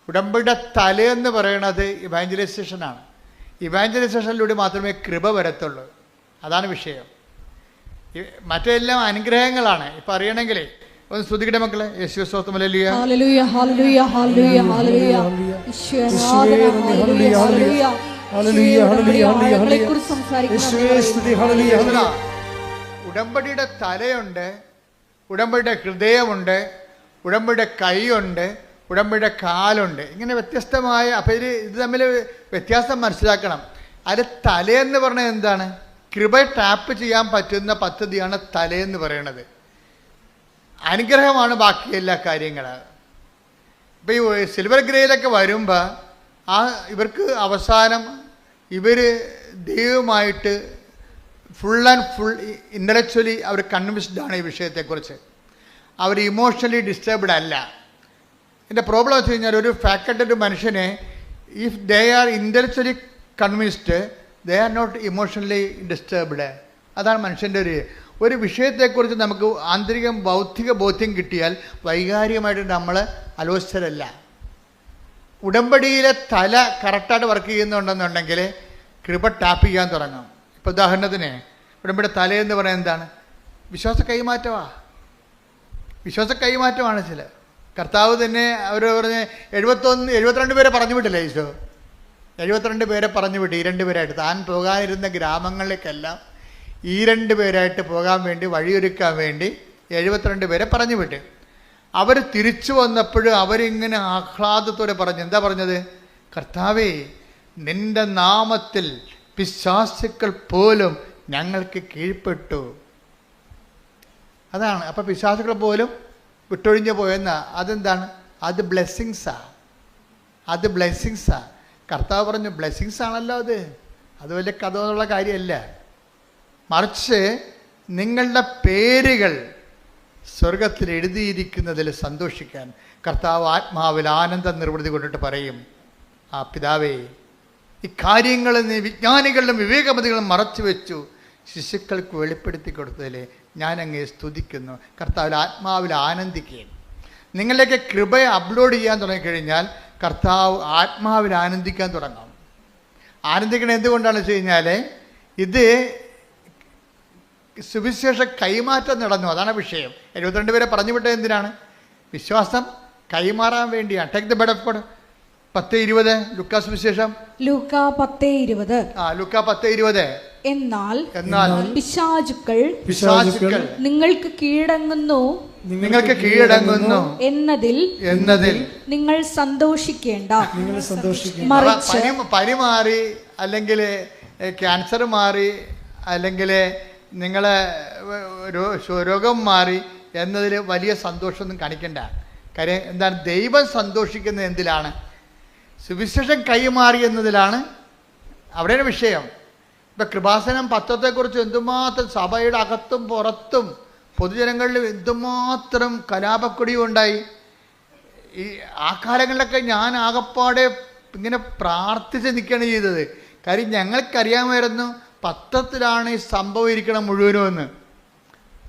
ഉടമ്പടിയുടെ തലയെന്ന് പറയുന്നത് ഇവാഞ്ചലൈസേഷനാണ്. ഇവാഞ്ചലൈസേഷനിലൂടെ മാത്രമേ കൃപ വരത്തുള്ളൂ. അതാണ് വിഷയം. മറ്റെല്ലാം അനുഗ്രഹങ്ങളാണ്. ഇപ്പം അറിയണമെങ്കിലേ ഒന്ന് സ്തുതിക്കട്ടെ മക്കളെ. യേശുവേ സ്തോത്രം. ഹല്ലേലൂയ ഹല്ലേലൂയ ഹല്ലേലൂയ ഹല്ലേലൂയ ഹല്ലേലൂയ. ഈശോയെ ആരാധന. ഹല്ലേലൂയ ഹല്ലേലൂയ ഹല്ലേലൂയ ഹല്ലേലൂയ. ഞങ്ങളെക്കുറിച്ച് സംസാരിക്കുന്നു. ഉടമ്പടിയുടെ തലയുണ്ട്, ഉടമ്പടിയുടെ ഹൃദയമുണ്ട്, ഉടമ്പടിയുടെ കൈയുണ്ട്, ഉടമ്പടിയുടെ കാലുണ്ട്. ഇങ്ങനെ വ്യത്യസ്തമായ. അപ്പം ഇത് തമ്മിൽ വ്യത്യാസം മനസ്സിലാക്കണം. അത് തലയെന്ന് പറഞ്ഞത് എന്താണ്? കൃപ ടാപ്പ് ചെയ്യാൻ പറ്റുന്ന പദ്ധതിയാണ് തലയെന്ന് പറയണത്. അനുഗ്രഹമാണ് ബാക്കി എല്ലാ കാര്യങ്ങളും. ഇപ്പം ഈ സിൽവർ ഗ്രേയിലൊക്കെ വരുമ്പോൾ ഇവർക്ക് അവസാനം ഇവർ ദൈവമായിട്ട് ഫുൾ ഇൻ്റലക്ച്വലി അവർ കൺവിൻസ്ഡ് ആണ് ഈ വിഷയത്തെക്കുറിച്ച്. അവർ ഇമോഷണലി ഡിസ്റ്റർബ്ഡ് അല്ല. എൻ്റെ പ്രോബ്ലം വെച്ച് കഴിഞ്ഞാൽ ഒരു ഫാക്കൽറ്റഡ് മനുഷ്യനെ if they are intellectually convinced they are not emotionally disturbed. അതാണ് മനുഷ്യൻ്റെ ഒരു വിഷയത്തെക്കുറിച്ച് നമുക്ക് ആന്തരിക ബൗദ്ധിക ബോധ്യം കിട്ടിയാൽ വൈകാരികമായിട്ട് നമ്മൾ അലോസരല്ല. ഉടമ്പടിയിലെ തല കറക്റ്റായിട്ട് വർക്ക് ചെയ്യുന്നുണ്ടെന്നുണ്ടെങ്കിൽ കൃപ ടാപ്പ് ചെയ്യാൻ തുടങ്ങും. ഇപ്പോൾ ഉദാഹരണത്തിന് ഉടമ്പടി തലയെന്ന് പറയുന്നത് എന്താണ്? വിശ്വാസ കൈമാറ്റമാണ്. ചില കർത്താവ് തന്നെ അവർ പറഞ്ഞ് 72 പേരെ പറഞ്ഞു വിട്ടില്ലേ ഈശോ? 72 പേരെ പറഞ്ഞു വിട്ട് ഈ 2 പേരായിട്ട് താൻ പോകാനിരുന്ന ഗ്രാമങ്ങളിലേക്കെല്ലാം ഈ 2 പേരായിട്ട് പോകാൻ വേണ്ടി വഴിയൊരുക്കാൻ വേണ്ടി 72 പേരെ പറഞ്ഞു വിട്ട്. അവർ തിരിച്ചു വന്നപ്പോഴും അവരിങ്ങനെ ആഹ്ലാദത്തോടെ പറഞ്ഞു. എന്താ പറഞ്ഞത്? കർത്താവേ, നിന്റെ നാമത്തിൽ പിശാചുക്കൾ പോലും ഞങ്ങൾക്ക് കീഴ്പ്പെട്ടു. അതാണ്. അപ്പം പിശാചുക്കൾ പോലും വിട്ടൊഴിഞ്ഞു പോയെന്ന അതെന്താണ്? അത് ബ്ലെസ്സിങ്സാ. കർത്താവ് പറഞ്ഞു ബ്ലെസ്സിങ്സ് ആണല്ലോ അത് വലിയ കഥ എന്നുള്ള കാര്യമല്ല. മറിച്ച് നിങ്ങളുടെ പേരുകൾ സ്വർഗത്തിൽ എഴുതിയിരിക്കുന്നതിൽ സന്തോഷിക്കാൻ കർത്താവ് ആത്മാവിൽ ആനന്ദ നിർവൃതി കൊണ്ടിട്ട് പറയും, ആ പിതാവേ, ഇക്കാര്യങ്ങൾ നീ വിജ്ഞാനികളിലും വിവേകമതികളും മറച്ചു വെച്ചു ശിശുക്കൾക്ക് വെളിപ്പെടുത്തി കൊടുത്തതിൽ ഞാൻ അങ്ങേ സ്തുതിക്കുന്നു. കർത്താവിൽ ആത്മാവിൽ ആനന്ദിക്കുകയും. നിങ്ങളിലേക്ക് കൃപയെ അപ്ലോഡ് ചെയ്യാൻ തുടങ്ങിക്കഴിഞ്ഞാൽ കർത്താവ് ആത്മാവിൽ ആനന്ദിക്കാൻ തുടങ്ങും. ആനന്ദിക്കണം എന്തുകൊണ്ടാണെന്ന് വെച്ച് കഴിഞ്ഞാൽ ഇത് സുവിശേഷ കൈമാറ്റം നടന്നു. അതാണ് വിഷയം. 72 പേരെ പറഞ്ഞു വിട്ടത് എന്തിനാണ്? വിശ്വാസം കൈമാറാൻ വേണ്ടിയാണ്. Take the bed of God. 10:20 ലൂക്കാ സുവിശേഷം. ലൂക്കാ 10:20. ലൂക്കാ 10:20. എന്നാൽ പിശാചുക്കൾ നിങ്ങൾക്ക് കീഴടങ്ങുന്നു എന്നതിൽ നിങ്ങൾ സന്തോഷിക്കേണ്ട. മറിച്ച് പനി മാറി, അല്ലെങ്കിൽ ക്യാൻസർ മാറി, അല്ലെങ്കിൽ നിങ്ങളെ രോഗം മാറി എന്നതിൽ വലിയ സന്തോഷമൊന്നും കാണിക്കണ്ട. കാര്യം എന്താണ്? ദൈവം സന്തോഷിക്കുന്നത് എന്തിലാണ്? സുവിശേഷം കൈമാറി എന്നതിലാണ്. അവിടെയാണ് വിഷയം. ഇപ്പം കൃപാസനം പത്രത്തെക്കുറിച്ച് എന്തുമാത്രം സഭയുടെ അകത്തും പുറത്തും പൊതുജനങ്ങളിൽ എന്തുമാത്രം കലാപക്കൊടിയും ഉണ്ടായി. ആ കാലങ്ങളിലൊക്കെ ഞാൻ ആകപ്പാടെ ഇങ്ങനെ പ്രാർത്ഥിച്ച് നിൽക്കുകയാണ് ചെയ്തത്. കാര്യം ഞങ്ങൾക്കറിയാമായിരുന്നു പത്രത്തിലാണ് ഈ സംഭവം ഇരിക്കണം മുഴുവനും എന്ന്.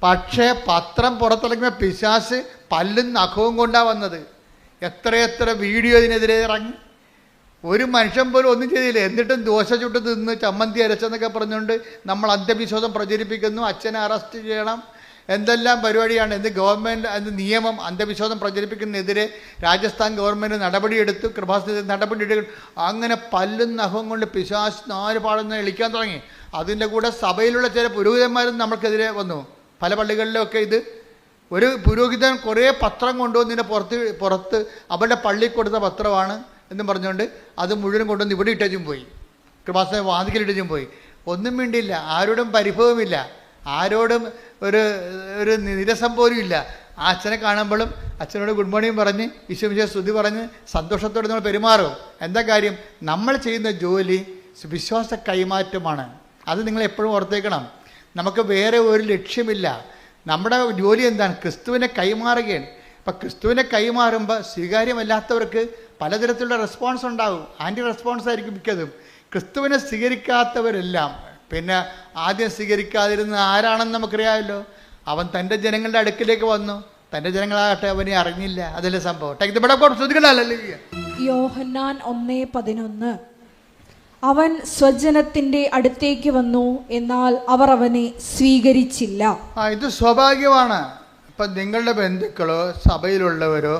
പക്ഷേ പത്രം പുറത്തിറങ്ങുമ്പോൾ പിശാച് പല്ലും നഖവും കൊണ്ടാണ് വന്നത്. എത്രയെത്ര വീഡിയോ ഇതിനെതിരെ ഇറങ്ങി. ഒരു മനുഷ്യൻ പോലും ഒന്നും ചെയ്തില്ല. എന്നിട്ടും ദോശ ചുട്ട് തിന്ന് ചമ്മന്തി അരച്ചെന്നൊക്കെ പറഞ്ഞുകൊണ്ട് നമ്മൾ അന്ധവിശ്വാസം പ്രചരിപ്പിക്കുന്നു. അച്ഛനെ അറസ്റ്റ് ചെയ്യണം, എന്തെല്ലാം പരിപാടിയാണ്. ഗവൺമെൻറ് നിയമം അന്ധവിശ്വാസം പ്രചരിപ്പിക്കുന്നതിനെതിരെ രാജസ്ഥാൻ ഗവൺമെൻറ് നടപടിയെടുത്തു. കൃപാസനത്തിൽ നടപടിയെടുക്കും. അങ്ങനെ പല്ലും നഖവും കൊണ്ട് പിശാച് 4 പാടുന്ന എളിക്കാൻ തുടങ്ങി. അതിൻ്റെ കൂടെ സഭയിലുള്ള ചില പുരോഹിതന്മാരും നമ്മൾക്കെതിരെ വന്നു. പല പള്ളികളിലൊക്കെ ഇത് ഒരു പുരോഹിതൻ കുറേ പത്രം കൊണ്ടുവന്നതിൻ്റെ പുറത്ത് അവരുടെ പള്ളി കൊടുത്ത പത്രമാണ് എന്നും പറഞ്ഞുകൊണ്ട് അത് മുഴുവൻ കൊണ്ടുവന്ന് ഇവിടെ ഇട്ടും പോയി. കൃപാസന വാതിക്കലിട്ടും പോയി. ഒന്നും വേണ്ടിയില്ല. ആരോടും പരിഭവമില്ല. ആരോടും ഒരു നിരസം പോലും ഇല്ല. ആ അച്ഛനെ കാണുമ്പോഴും അച്ഛനോട് ഗുഡ് മോർണിംഗ് പറഞ്ഞ് ഈശോമിശിഹായെ സ്തുതി പറഞ്ഞ് സന്തോഷത്തോടെ നമ്മൾ പെരുമാറും. എന്താ കാര്യം? നമ്മൾ ചെയ്യുന്ന ജോലി വിശ്വാസ കൈമാറ്റമാണ്. അത് നിങ്ങൾ എപ്പോഴും ഓർത്തേക്കണം. നമുക്ക് വേറെ ഒരു ലക്ഷ്യമില്ല. നമ്മുടെ ജോലി എന്താണ്? ക്രിസ്തുവിനെ കൈമാറുകയാണ്. അപ്പം ക്രിസ്തുവിനെ കൈമാറുമ്പോൾ സ്വീകാര്യമല്ലാത്തവർക്ക് പലതരത്തിലുള്ള റെസ്പോൺസ് ഉണ്ടാകും. ആൻറ്റി റെസ്പോൺസ് ആയിരിക്കും മിക്കതും. ക്രിസ്തുവിനെ സ്വീകരിക്കാത്തവരെല്ലാം പിന്നെ ആദ്യം സ്വീകരിക്കാതിരുന്ന ആരാണെന്ന് നമുക്കറിയാമല്ലോ. അവൻ തൻ്റെ ജനങ്ങളുടെ അടുക്കിലേക്ക് വന്നു. തൻ്റെ ജനങ്ങളാകട്ടെ അവനെ അറിഞ്ഞില്ല. അതല്ലേ സംഭവം. യോഹന്നാൻ 1:11. അവൻ സ്വജനത്തിന്റെ അടുത്തേക്ക് വന്നു, എന്നാൽ അവർ അവനെ സ്വീകരിച്ചില്ല. ഇത് സ്വാഭാവികമാണ്. ഇപ്പം നിങ്ങളുടെ ബന്ധുക്കളോ സഭയിലുള്ളവരോ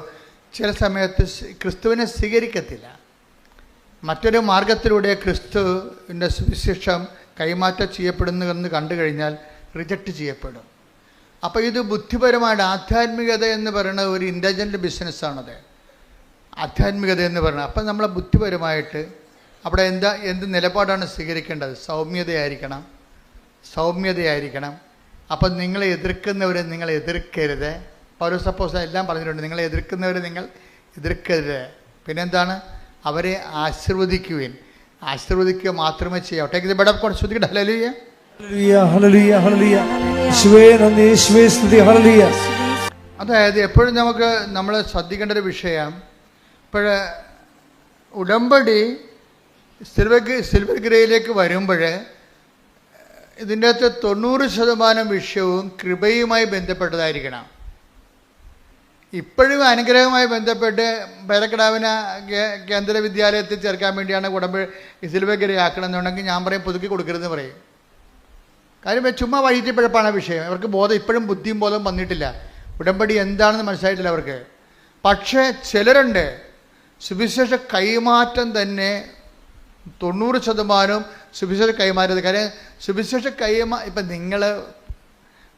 ചില സമയത്ത് ക്രിസ്തുവിനെ സ്വീകരിക്കത്തില്ല. മറ്റൊരു മാർഗത്തിലൂടെ ക്രിസ്തുവിൻ്റെ സുവിശേഷം കൈമാറ്റം ചെയ്യപ്പെടുന്നുവെന്ന് കണ്ടു കഴിഞ്ഞാൽ റിജക്റ്റ് ചെയ്യപ്പെടും. അപ്പോൾ ഇത് ബുദ്ധിപരമായിട്ട് ആധ്യാത്മികത എന്ന് പറയുന്നത് ഒരു ഇൻ്റലിജൻ്റ് ബിസിനസ്സാണത്. ആധ്യാത്മികത എന്ന് പറയുന്നത്. അപ്പം നമ്മളെ ബുദ്ധിപരമായിട്ട് അവിടെ എന്ത് നിലപാടാണ് സ്വീകരിക്കേണ്ടത്? സൗമ്യതയായിരിക്കണം. അപ്പം നിങ്ങളെ എതിർക്കുന്നവരെ നിങ്ങൾ എതിർക്കരുത്. പൗലോസ് അപ്പോസ്തലൻ എല്ലാം പറഞ്ഞിട്ടുണ്ട്. നിങ്ങളെ എതിർക്കുന്നവരെ നിങ്ങൾ എതിർക്കരുത്. പിന്നെന്താണ്? അവരെ ആശീർവദിക്കുവിൻ. ആശീർവദിക്കുക മാത്രമേ ചെയ്യാവൂ. Take the word of God. ശ്രദ്ധിക്കട്ടെ. ഹല്ലേലൂയ, ഹല്ലേലൂയ, ഹല്ലേലൂയ. യേശുവേ നന്ദി, യേശുവേ സ്തുതി. ഹല്ലേലൂയ. അതായത് എപ്പോഴും നമ്മൾ ശ്രദ്ധിക്കേണ്ട ഒരു വിഷയം, ഇപ്പോൾ ഉടമ്പടി സിൽവർ ഗ്രേയിലേക്ക് വരുമ്പോൾ ഇതിൻ്റെ അകത്ത് 90% വിഷയവും കൃപയുമായി ബന്ധപ്പെട്ടതായിരിക്കണം. ഇപ്പോഴും അനുഗ്രഹവുമായി ബന്ധപ്പെട്ട് പേരക്കിടാവിനെ കേന്ദ്ര വിദ്യാലയത്തിൽ ചേർക്കാൻ വേണ്ടിയാണ് ഉടമ്പടി സിൽവർ ഗ്രേ ആക്കണമെന്നുണ്ടെങ്കിൽ ഞാൻ പറയും പുതുക്കി കൊടുക്കരുതെന്ന് പറയും. കാര്യം ചുമ്മാ വഴിയിട്ടപ്പോഴാണ് വിഷയം. അവർക്ക് ഇപ്പോഴും ബുദ്ധിയും ബോധവും വന്നിട്ടില്ല. ഉടമ്പടി എന്താണെന്ന് മനസ്സിലായിട്ടില്ല അവർക്ക്. പക്ഷേ ചിലരുണ്ട് സുവിശേഷ കൈമാറ്റം തന്നെ 90% സുവിശേഷ കൈമാറ്റത്. കാര്യം സുവിശേഷ ഇപ്പം നിങ്ങൾ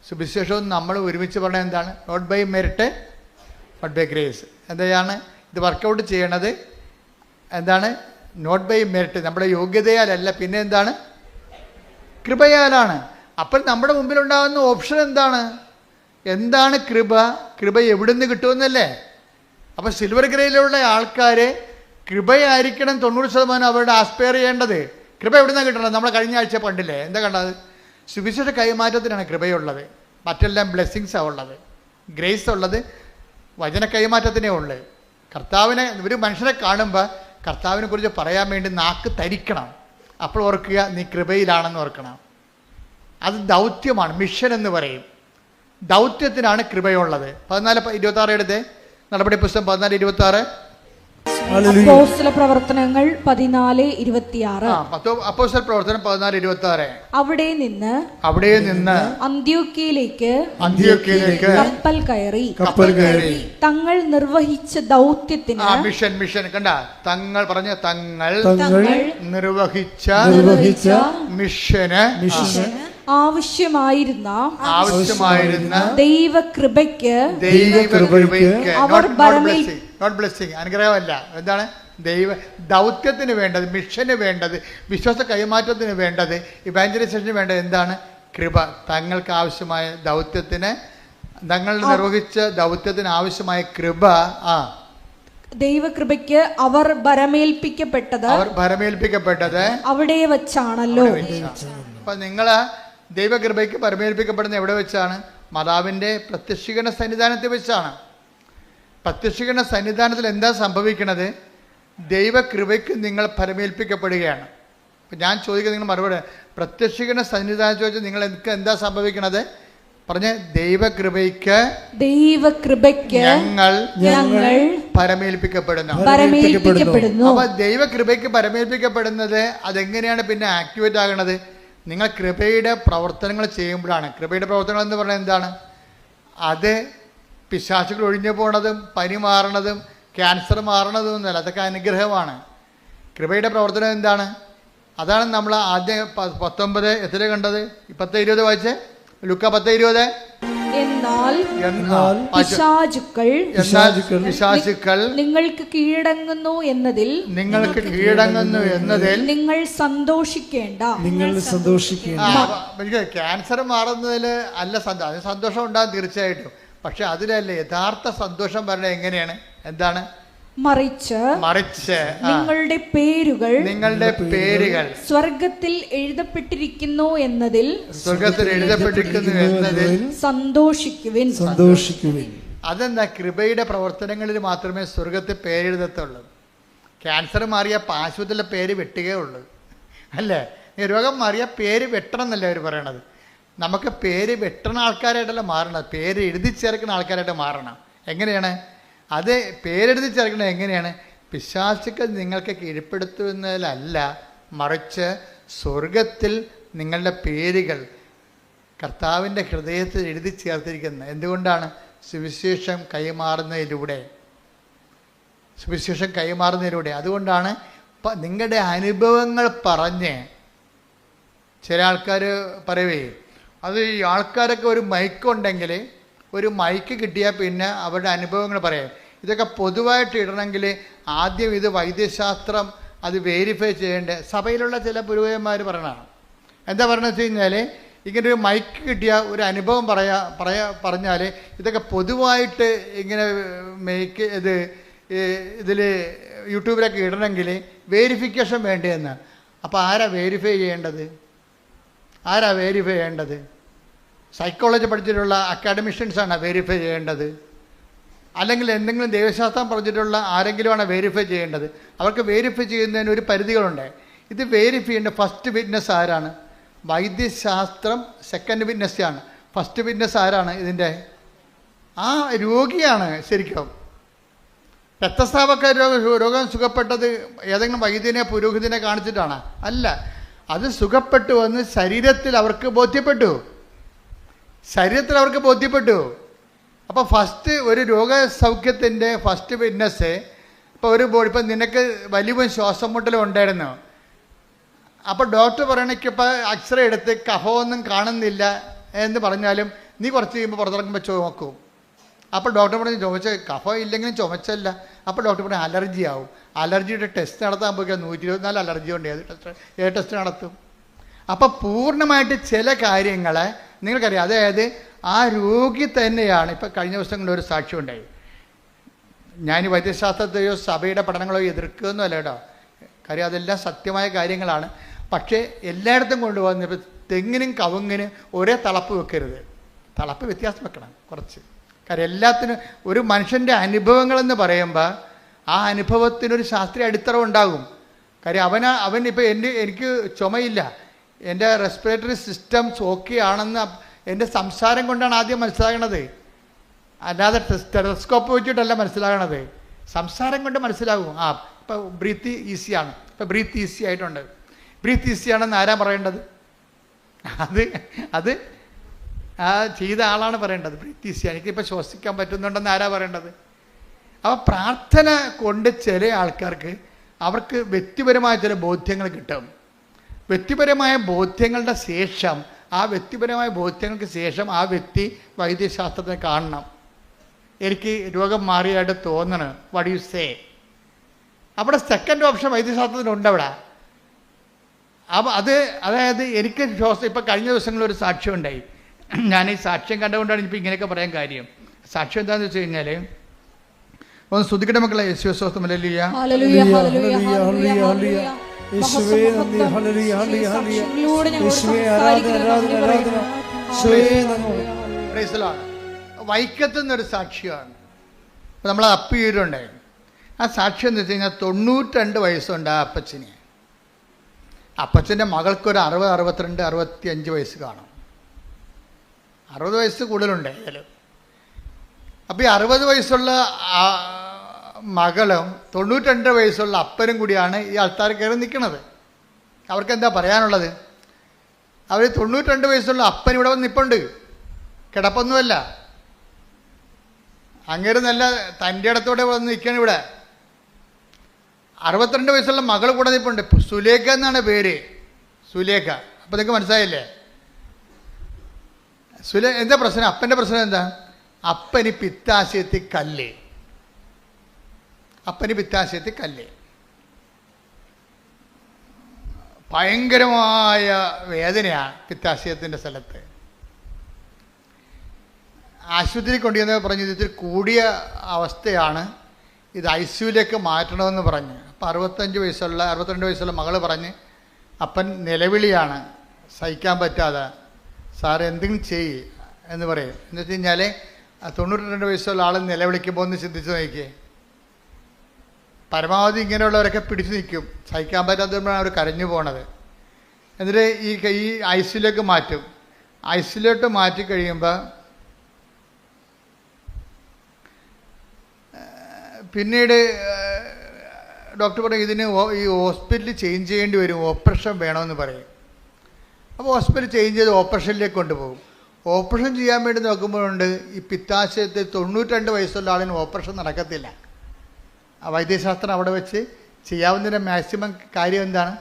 സുവിശേഷവും നമ്മൾ ഒരുമിച്ച് പറഞ്ഞാൽ എന്താണ്? Not by merit but by grace. എന്താണ് ഇത് വർക്കൗട്ട് ചെയ്യണത്? എന്താണ്? നോട്ട് ബൈ മെറിറ്റ്, നമ്മുടെ യോഗ്യതയാലല്ല, പിന്നെ എന്താണ്? കൃപയാലാണ്. അപ്പോൾ നമ്മുടെ മുമ്പിലുണ്ടാകുന്ന ഓപ്ഷൻ എന്താണ് കൃപ? കൃപ എവിടെ നിന്ന് കിട്ടുമെന്നല്ലേ? അപ്പോൾ സിൽവർ ഗ്രേയിലുള്ള ആൾക്കാർ കൃപയായിരിക്കണം 90% അവരുടെ ആസ്പയർ ചെയ്യേണ്ടത്. കൃപ എവിടെ നിന്നാണ് കിട്ടണത്? നമ്മൾ കഴിഞ്ഞ ആഴ്ച കണ്ടില്ലേ? എന്താ കണ്ടത്? സുവിശേഷ കൈമാറ്റത്തിനാണ് കൃപയുള്ളത്. മറ്റെല്ലാം ബ്ലെസ്സിങ്സാണ് ഉള്ളത്. ഗ്രേസ് ഉള്ളത് വചന കൈമാറ്റത്തിനേ ഉള്ളു. കർത്താവിനെ ഒരു മനുഷ്യനെ കാണുമ്പോൾ കർത്താവിനെ കുറിച്ച് പറയാൻ വേണ്ടി നാക്ക് തരിക്കണം. അപ്പോൾ ഓർക്കുക, നീ കൃപയിലാണെന്ന് ഓർക്കണം. അത് ദൗത്യമാണ്, മിഷൻ എന്ന് പറയും. ദൗത്യത്തിനാണ് കൃപയുള്ളത്. 14:26 എടുത്തേ. നടപടി പുസ്തകം 14:26. അപ്പോസ്തല പ്രവർത്തനങ്ങൾ 14:26. അപ്പോസ്തല പ്രവർത്തനം 14:26. അവിടെ നിന്ന് അന്ത്യോക്യയിലേക്ക് കപ്പൽ കയറി തങ്ങൾ നിർവഹിച്ച ദൗത്യത്തിന് മിഷൻ കണ്ട, തങ്ങൾ നിർവഹിച്ച മിഷന് ആവശ്യമായിരുന്ന ദൈവകൃപയ്ക്ക് അവർ അനുഗ്രഹമല്ല, എന്താണ് ദൗത്യത്തിന് വേണ്ടത്, മിഷന് വേണ്ടത്, വിശ്വാസ കൈമാറ്റത്തിന് വേണ്ടത്, ഇവാഞ്ചലൈസേഷന് വേണ്ടത് എന്താണ്? കൃപ. തങ്ങൾക്ക് ആവശ്യമായ ദൗത്യത്തിന്, തങ്ങൾ നിർവഹിച്ച ദൗത്യത്തിന് ആവശ്യമായ കൃപ, ദൈവകൃപയ്ക്ക് അവർ ഭരമേൽപ്പിക്കപ്പെട്ടത് അവിടെ വച്ചാണല്ലോ. അപ്പൊ നിങ്ങള് ദൈവകൃപയ്ക്ക് പരമേൽപ്പിക്കപ്പെടുന്ന എവിടെ വെച്ചാണ്? മാതാവിൻ്റെ പ്രത്യക്ഷീകരണ സന്നിധാനത്തിൽ വെച്ചാണ്. പ്രത്യക്ഷീകരണ സന്നിധാനത്തിൽ എന്താ സംഭവിക്കുന്നത്? ദൈവകൃപയ്ക്ക് നിങ്ങൾ പരമേൽപ്പിക്കപ്പെടുകയാണ്. അപ്പം ഞാൻ ചോദിക്കുന്നത്, നിങ്ങൾ മറുപടി, പ്രത്യക്ഷീകരണ സന്നിധാനത്തിൽ വെച്ച് നിങ്ങൾ എന്താ സംഭവിക്കണത്? പറഞ്ഞ്, ദൈവകൃപയ്ക്ക് ഞങ്ങൾ പരമേൽപ്പിക്കപ്പെടുന്നു. അപ്പൊ ദൈവകൃപയ്ക്ക് പരമേൽപ്പിക്കപ്പെടുന്നത് അതെങ്ങനെയാണ് പിന്നെ ആക്ടിവേറ്റ് ആകണത്? നിങ്ങൾ കൃപയുടെ പ്രവർത്തനങ്ങൾ ചെയ്യുമ്പോഴാണ്. കൃപയുടെ പ്രവർത്തനങ്ങൾ എന്ന് പറഞ്ഞാൽ എന്താണ്? അത് പിശാചുകൾ ഒഴിഞ്ഞു പോണതും പനി മാറണതും ക്യാൻസർ മാറണതും ഒന്നുമല്ല, അതൊക്കെ അനുഗ്രഹമാണ്. കൃപയുടെ പ്രവർത്തനം എന്താണ്? അതാണ് നമ്മൾ ആദ്യം 19 എത്ര കണ്ടത്? 10:20 വായിച്ചേ. ലുക്ക 10:20. എന്നാൽ പിശാചുക്കൾ നിങ്ങൾക്ക് കീഴടങ്ങുന്നു എന്നതിൽ നിങ്ങൾ സന്തോഷിക്കേണ്ട. ക്യാൻസർ മാറുന്നതിൽ അല്ല സന്തോഷം ഉണ്ടാകും തീർച്ചയായിട്ടും. പക്ഷെ അതിലല്ല യഥാർത്ഥ സന്തോഷം പറയുന്നത് എങ്ങനെയാണ്? എന്താണ്? മറിച്ച് നിങ്ങളുടെ പേരുകൾ സ്വർഗത്തിൽ എഴുതപ്പെട്ടിരിക്കുന്നു എന്നതിൽ സന്തോഷിക്കുവിൻ. അതെന്താ? കൃപയുടെ പ്രവർത്തനങ്ങളിൽ മാത്രമേ സ്വർഗത്തിൽ പേരെഴുതത്തുള്ളൂ. ക്യാൻസർ മാറിയ ആശുപത്രിയിലെ പേര് വെട്ടുകയുള്ളൂ, അല്ലേ? രോഗം മാറിയ പേര് വെട്ടണം എന്നല്ലേ അവർ പറയണത്. നമുക്ക് പേര് വെട്ടണ ആൾക്കാരായിട്ടല്ല മാറണം, പേര് എഴുതി ചേർക്കുന്ന ആൾക്കാരായിട്ട് മാറണം. എങ്ങനെയാണ് അത് പേരെഴുതി ചേർക്കുന്നത്? എങ്ങനെയാണ്? പിശാചുക്കൾ നിങ്ങൾക്ക് കീഴ്പ്പെടുത്തുന്നതിലല്ല, മറിച്ച് സ്വർഗത്തിൽ നിങ്ങളുടെ പേരുകൾ കർത്താവിൻ്റെ ഹൃദയത്തിൽ എഴുതി ചേർത്തിരിക്കുന്നത്. എന്തുകൊണ്ടാണ്? സുവിശേഷം കൈമാറുന്നതിലൂടെ. അതുകൊണ്ടാണ് നിങ്ങളുടെ അനുഭവങ്ങൾ പറഞ്ഞ് ചില ആൾക്കാർ പറയവേ, അത് ഈ ആൾക്കാരൊക്കെ ഒരു മൈക്കുണ്ടെങ്കിൽ, ഒരു മൈക്ക് കിട്ടിയാൽ പിന്നെ അവരുടെ അനുഭവങ്ങൾ പറയാം. ഇതൊക്കെ പൊതുവായിട്ട് ഇടണമെങ്കിൽ ആദ്യം ഇത് വൈദ്യശാസ്ത്രം അത് വെരിഫൈ ചെയ്യേണ്ട സഭയിലുള്ള ചില പുരോഹിതന്മാർ പറയണതാണ്. എന്താ പറയണമെന്ന് വെച്ച് കഴിഞ്ഞാൽ, ഇങ്ങനെ ഒരു മൈക്ക് കിട്ടിയ ഒരു അനുഭവം പറഞ്ഞാൽ ഇതൊക്കെ പൊതുവായിട്ട് ഇങ്ങനെ ഇതിൽ യൂട്യൂബിലൊക്കെ ഇടണമെങ്കിൽ വെരിഫിക്കേഷൻ വേണ്ടതെന്ന്. അപ്പോൾ ആരാ വെരിഫൈ ചെയ്യേണ്ടത്? സൈക്കോളജി പഠിച്ചിട്ടുള്ള അക്കാഡമിഷ്യൻസാണ് വെരിഫൈ ചെയ്യേണ്ടത്, അല്ലെങ്കിൽ എന്തെങ്കിലും ദൈവശാസ്ത്രം പറഞ്ഞിട്ടുള്ള ആരെങ്കിലുമാണ് വെരിഫൈ ചെയ്യേണ്ടത്. അവർക്ക് വെരിഫൈ ചെയ്യുന്നതിന് ഒരു പരിധികളുണ്ട്. ഇത് വെരിഫൈ ചെയ്യേണ്ട ഫസ്റ്റ് വിറ്റ്നസ് ആരാണ്? വൈദ്യശാസ്ത്രം സെക്കൻഡ് വിറ്റ്നസ് ആണ്. ഫസ്റ്റ് വിറ്റ്നസ് ആരാണ്? ഇതിൻ്റെ രോഗിയാണ്. ശരിക്കും രക്തസ്രാവൊക്കെ രോഗം സുഖപ്പെട്ടത് ഏതെങ്കിലും വൈദ്യനെ പുരോഹിതനെ കാണിച്ചിട്ടാണ്? അല്ല, അത് സുഖപ്പെട്ടു വന്ന് ശരീരത്തിൽ അവർക്ക് ബോധ്യപ്പെട്ടു. അപ്പോൾ ഫസ്റ്റ് ഒരു രോഗസൗഖ്യത്തിൻ്റെ ഫസ്റ്റ് വിറ്റ്നസ്, ഇപ്പോൾ ഇപ്പം നിനക്ക് വലിയ ശ്വാസം മുട്ടലും ഉണ്ടായിരുന്നു, അപ്പോൾ ഡോക്ടർ പറയണക്കിപ്പോൾ എക്സ്റേ എടുത്ത് കഫമൊന്നും കാണുന്നില്ല എന്ന് പറഞ്ഞാലും നീ കുറച്ച് കഴിയുമ്പോൾ പുറത്തിറങ്ങുമ്പോൾ ചുമക്കും. അപ്പോൾ ഡോക്ടർ പറഞ്ഞ് കഫം ഇല്ലെങ്കിലും ചുമച്ചല്ല. അപ്പോൾ ഡോക്ടർ പറഞ്ഞാൽ അലർജി ആവും. അലർജിയുടെ ടെസ്റ്റ് നടത്താൻ പോയി 124 അലർജി ഉണ്ട്. ഏത് ടെസ്റ്റ് നടത്തും? അപ്പോൾ പൂർണ്ണമായിട്ട് ചില കാര്യങ്ങൾ നിങ്ങൾക്കറിയാം. അതായത് ആ രോഗി തന്നെയാണ്. ഇപ്പം കഴിഞ്ഞ ദിവസങ്ങളിൽ ഒരു സാക്ഷ്യം ഉണ്ടായി. ഞാൻ വൈദ്യശാസ്ത്രത്തെയോ സഭയുടെ പഠനങ്ങളോ എതിർക്കുകയൊന്നുമല്ല കേട്ടോ, കാര്യം അതെല്ലാം സത്യമായ കാര്യങ്ങളാണ്. പക്ഷേ എല്ലായിടത്തും കൊണ്ടുപോകുന്ന ഇപ്പം തെങ്ങിനും കവുങ്ങിനും ഒരേ തളപ്പ് വെക്കരുത്, തളപ്പ് വ്യത്യാസം വെക്കണം കുറച്ച്. കാര്യം എല്ലാത്തിനും ഒരു മനുഷ്യൻ്റെ അനുഭവങ്ങളെന്ന് പറയുമ്പോൾ ആ അനുഭവത്തിനൊരു ശാസ്ത്രീയ അടിത്തറ ഉണ്ടാകും. കാര്യം അവനിപ്പോൾ എനിക്ക് ചുമയില്ല, എൻ്റെ റെസ്പിറേറ്ററി സിസ്റ്റംസ് ഓക്കെ ആണെന്ന് എൻ്റെ സംസാരം കൊണ്ടാണ് ആദ്യം മനസ്സിലാകണത്, അല്ലാതെ ടെലസ്കോപ്പ് വെച്ചിട്ടല്ല മനസ്സിലാകണത്. സംസാരം കൊണ്ട് മനസ്സിലാകും. ഇപ്പോൾ ബ്രീത്ത് ഈസിയാണ്, ഇപ്പോൾ ബ്രീത്ത് ഈസി ആയിട്ടുണ്ട്. ബ്രീത്ത് ഈസിയാണെന്ന് ആരാ പറയേണ്ടത്? അത് ചെയ്ത ആളാണ് പറയേണ്ടത്. ബ്രീത്ത് ഈസിയാണ്, എനിക്കിപ്പോൾ ശ്വസിക്കാൻ പറ്റുന്നുണ്ടെന്ന് ആരാ പറയേണ്ടത്? അപ്പോൾ പ്രാർത്ഥന കൊണ്ട് ചില ആൾക്കാർക്ക് അവർക്ക് വ്യക്തിപരമായ ചില ബോധ്യങ്ങൾ കിട്ടും. വ്യക്തിപരമായ ബോധ്യങ്ങളുടെ ശേഷം ആ വ്യക്തി വൈദ്യശാസ്ത്രത്തെ കാണണം. എനിക്ക് രോഗം മാറിയായിട്ട് തോന്നണം, വാട്ട് യു സേ? അവിടെ സെക്കൻഡ് ഓപ്ഷൻ വൈദ്യശാസ്ത്രത്തിനുണ്ട് അവിടെ. അപ്പോൾ അതായത് എനിക്ക് ഇപ്പം കഴിഞ്ഞ ദിവസങ്ങളിൽ ഒരു സാക്ഷ്യം ഉണ്ടായി. ഞാൻ ഈ സാക്ഷ്യം കണ്ടുകൊണ്ടാണ് ഇപ്പോൾ ഇങ്ങനെയൊക്കെ പറയാൻ കാര്യം. സാക്ഷ്യം എന്താണെന്ന് വെച്ച് കഴിഞ്ഞാൽ, ഒന്ന് സ്തുതിക്കട്ടെ മക്കളെ. യേശുസ്വസ്ഥം. ഹല്ലേലൂയ. വൈക്കത്തുനിന്നൊരു സാക്ഷിയാണ് നമ്മൾ അപ്പീരുണ്ടായിരുന്നു. ആ സാക്ഷ്യം എന്ന് വെച്ച് കഴിഞ്ഞാൽ 92 വയസ്സുണ്ട് ആ അപ്പച്ചന്. അപ്പച്ചൻ്റെ മകൾക്കൊരു 60, 62, 65 വയസ്സ് കാണും. 60 വയസ്സ് കൂടുതലുണ്ട് ഏതായാലും. അപ്പോൾ ഈ 60 വയസ്സുള്ള മകളും 92 വയസ്സുള്ള അപ്പനും കൂടിയാണ് ഈ ആൾക്കാർ കയറി നിൽക്കുന്നത്. അവർക്കെന്താ പറയാനുള്ളത്? അവർ 92 വയസ്സുള്ള അപ്പൻ ഇവിടെ വന്ന് നിൽപ്പുണ്ട്, കിടപ്പൊന്നുമല്ല. അങ്ങേര് നല്ല തൻ്റെ ഇടത്തോടെ വന്ന് നിൽക്കണം ഇവിടെ. 62 വയസ്സുള്ള മകൾ കൂടെ നിൽപ്പുണ്ട്. സുലേഖ എന്നാണ് പേര്, സുലേഖ. അപ്പോൾ നിങ്ങൾക്ക് മനസ്സിലായില്ലേ എന്താ പ്രശ്നം? അപ്പൻ്റെ പ്രശ്നം എന്താ? അപ്പന് പിത്താശയത്തിൽ കല്ല്. ഭയങ്കരമായ വേദനയാണ് പിത്താശയത്തിൻ്റെ സ്ഥലത്ത്. ആശുപത്രി കൊണ്ടുവന്ന് പറഞ്ഞു ഇതിൽ കൂടിയ അവസ്ഥയാണ്, ഇത് ICUലേക്ക് മാറ്റണമെന്ന് പറഞ്ഞ്. അപ്പോൾ 62 വയസ്സുള്ള മകൾ പറഞ്ഞ് അപ്പൻ നിലവിളിയാണ്, സഹിക്കാൻ പറ്റാതെ, സാർ എന്തെങ്കിലും ചെയ്യ് എന്ന് പറയും. എന്ന് വെച്ച് കഴിഞ്ഞാൽ 92 വയസ്സുള്ള ആൾ നിലവിളിക്കുമ്പോൾ ഒന്ന് ചിന്തിച്ച് നോക്കിയേ. പരമാവധി ഇങ്ങനെയുള്ളവരൊക്കെ പിടിച്ചു നിൽക്കും, സഹിക്കാൻ പറ്റാത്തതുകൊണ്ടാണ് അവർ കരഞ്ഞു പോണത്. എന്നിട്ട് ഈ ICUലേക്ക് മാറ്റും. ICUലോട്ട് മാറ്റി കഴിയുമ്പോൾ പിന്നീട് ഡോക്ടർ പറയും ഇതിന് ഈ ഹോസ്പിറ്റലിൽ ചേഞ്ച് ചെയ്യേണ്ടി വരും, ഓപ്പറേഷൻ വേണമെന്ന് പറയും. അപ്പോൾ ഹോസ്പിറ്റൽ ചേഞ്ച് ചെയ്ത് ഓപ്പറേഷനിലേക്ക് കൊണ്ടുപോകും. ഓപ്പറേഷൻ ചെയ്യാൻ വേണ്ടി നോക്കുമ്പോഴുണ്ട് ഈ പിത്താശയത്തിൽ 92 വയസ്സുള്ള ആളിന് ഓപ്പറേഷൻ നടക്കത്തില്ല. വൈദ്യശാസ്ത്രം അവിടെ വെച്ച് ചെയ്യാവുന്നതിൻ്റെ മാക്സിമം കാര്യം എന്താണ്?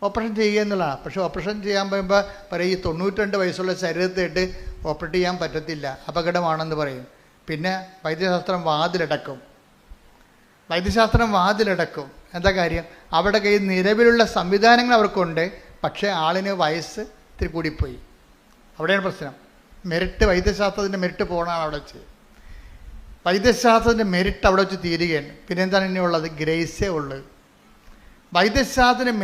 ഓപ്പറേഷൻ ചെയ്യുക എന്നുള്ളതാണ്. പക്ഷേ ഓപ്പറേഷൻ ചെയ്യാൻ പറയുമ്പോൾ പറയും ഈ 92 വയസ്സുള്ള ശരീരത്തിട്ട് ഓപ്പറേറ്റ് ചെയ്യാൻ പറ്റത്തില്ല, അപകടമാണെന്ന് പറയും. പിന്നെ വൈദ്യശാസ്ത്രം വാതിലടക്കും. എന്താ കാര്യം? അവിടെ കയ്യിൽ നിലവിലുള്ള സംവിധാനങ്ങൾ അവർക്കുണ്ട്, പക്ഷേ ആളിന് വയസ്സ് ഇത്തിരി കൂടിപ്പോയി. അവിടെയാണ് പ്രശ്നം. വൈദ്യശാസ്ത്രത്തിൻ്റെ മെറിറ്റ് പോകണമാണ് അവിടെ വെച്ച്. വൈദ്യശാസ്ത്രത്തിൻ്റെ മെറിറ്റ് അവിടെ വെച്ച് തീരുകയാണ്. പിന്നെ എന്താണ് ഇനി ഉള്ളത്? ഗ്രേസേ ഉള്ളു. വൈദ്യശാസ്ത്രത്തിൻ്റെ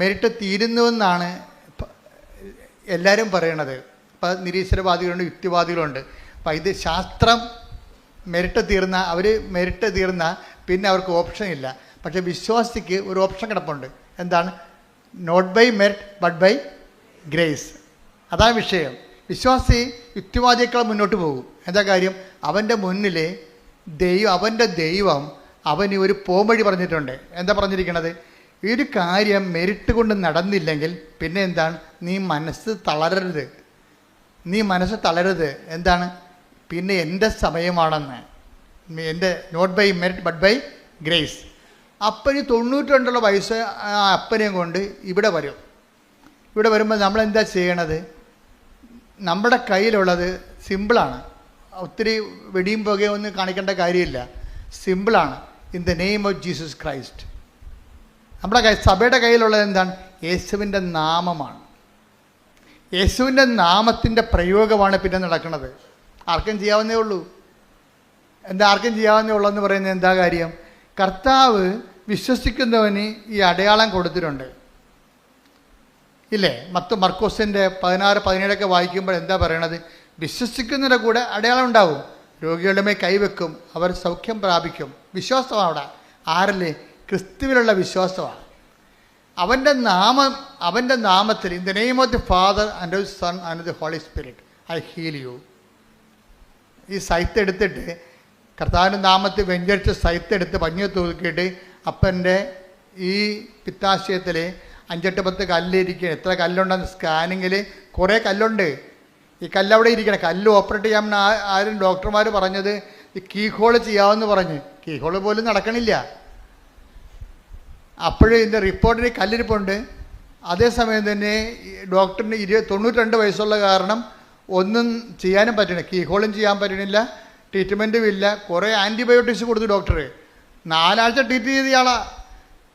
മെറിറ്റ് തീരുന്നുവെന്നാണ് എല്ലാവരും പറയണത്. ഇപ്പം നിരീശ്വരവാദികളുണ്ട്, യുക്തിവാദികളുണ്ട്. വൈദ്യശാസ്ത്രം മെറിറ്റ് തീർന്ന പിന്നെ അവർക്ക് ഓപ്ഷൻ ഇല്ല. പക്ഷേ വിശ്വാസിക്ക് ഒരു ഓപ്ഷൻ കിടപ്പുണ്ട്. എന്താണ്? Not by merit but by grace. അതാണ് വിഷയം. വിശ്വാസി യുക്തിവാദിയേക്കാൾ മുന്നോട്ട് പോകും. എന്താ കാര്യം? അവൻ്റെ മുന്നിൽ അവൻ്റെ ദൈവം അവന് ഒരു പോംവഴി പറഞ്ഞിട്ടുണ്ട്. എന്താ പറഞ്ഞിരിക്കണത്? ഈ ഒരു കാര്യം മെറിറ്റ് കൊണ്ട് നടന്നില്ലെങ്കിൽ പിന്നെ എന്താണ്? നീ മനസ്സ് തളരരുത്. എന്താണ്? പിന്നെ എൻ്റെ സമയമാണെന്ന്. എൻ്റെ not by merit but by grace. അപ്പന് 92 വയസ്സ് ആ അപ്പനെയും കൊണ്ട് ഇവിടെ വരുമ്പോൾ നമ്മളെന്താ ചെയ്യണത്? നമ്മുടെ കയ്യിലുള്ളത് സിമ്പിളാണ്. ഒത്തിരി വെടിയും പുകയും ഒന്നും കാണിക്കേണ്ട കാര്യമില്ല. സിമ്പിളാണ്. In the name of Jesus Christ. നമ്മുടെ സഭയുടെ കയ്യിലുള്ളത് എന്താണ്? യേശുവിൻ്റെ നാമമാണ്. യേശുവിൻ്റെ നാമത്തിൻ്റെ പ്രയോഗമാണ് പിന്നെ നടക്കുന്നത്. ആർക്കും ചെയ്യാവുന്നേ ഉള്ളൂ എന്ന് പറയുന്നത് എന്താ കാര്യം? കർത്താവ് വിശ്വസിക്കുന്നവന് ഈ അടയാളം കൊടുത്തിട്ടുണ്ട് ഇല്ലേ? മർക്കോസിൻ്റെ 16-17 വായിക്കുമ്പോൾ എന്താ പറയണത്? വിശ്വസിക്കുന്നതിൻ്റെ കൂടെ അടയാളം ഉണ്ടാവും. രോഗികളുടെ മേൽ കൈവെക്കും, അവർ സൗഖ്യം പ്രാപിക്കും. വിശ്വാസമാണ് അവിടെ. ആരല്ലേ? ക്രിസ്തുവിലുള്ള വിശ്വാസമാണ്. അവൻ്റെ നാമത്തിൽ in the name of the Father and of Son and the Holy Spirit I heal you. ഈ സൈത്ത് എടുത്തിട്ട് കർത്താവിൻ്റെ നാമത്തിൽ വെഞ്ചരിച്ച് സൈത്തെടുത്ത് പഞ്ഞി തൂക്കിയിട്ട് അപ്പൻ്റെ ഈ പിത്താശയത്തിൽ 5-8 കല്ലിരിക്കുക. എത്ര കല്ലുണ്ടെന്ന് സ്കാനിങ്ങിൽ കുറേ കല്ലുണ്ട്. ഈ കല്ലവിടെ ഇരിക്കണം. കല്ല് ഓപ്പറേറ്റ് ചെയ്യാമെന്ന് ആരും ഡോക്ടർമാർ പറഞ്ഞത് ഈ കീഹോള് ചെയ്യാമെന്ന് പറഞ്ഞ്. കീഹോള് പോലും നടക്കണില്ല. അപ്പോഴും ഇതിൻ്റെ റിപ്പോർട്ടിന് കല്ലിരിപ്പുണ്ട്. അതേസമയം തന്നെ ഡോക്ടറിന് 92 വയസ്സുള്ള കാരണം ഒന്നും ചെയ്യാനും പറ്റണില്ല. കീഹോളും ചെയ്യാൻ പറ്റണില്ല, ട്രീറ്റ്മെൻറ്റും ഇല്ല. കുറേ ആൻറ്റിബയോട്ടിക്സ് കൊടുത്തു ഡോക്ടർ. 4 ആഴ്ച ട്രീറ്റ് ചെയ്ത ആളാണ്.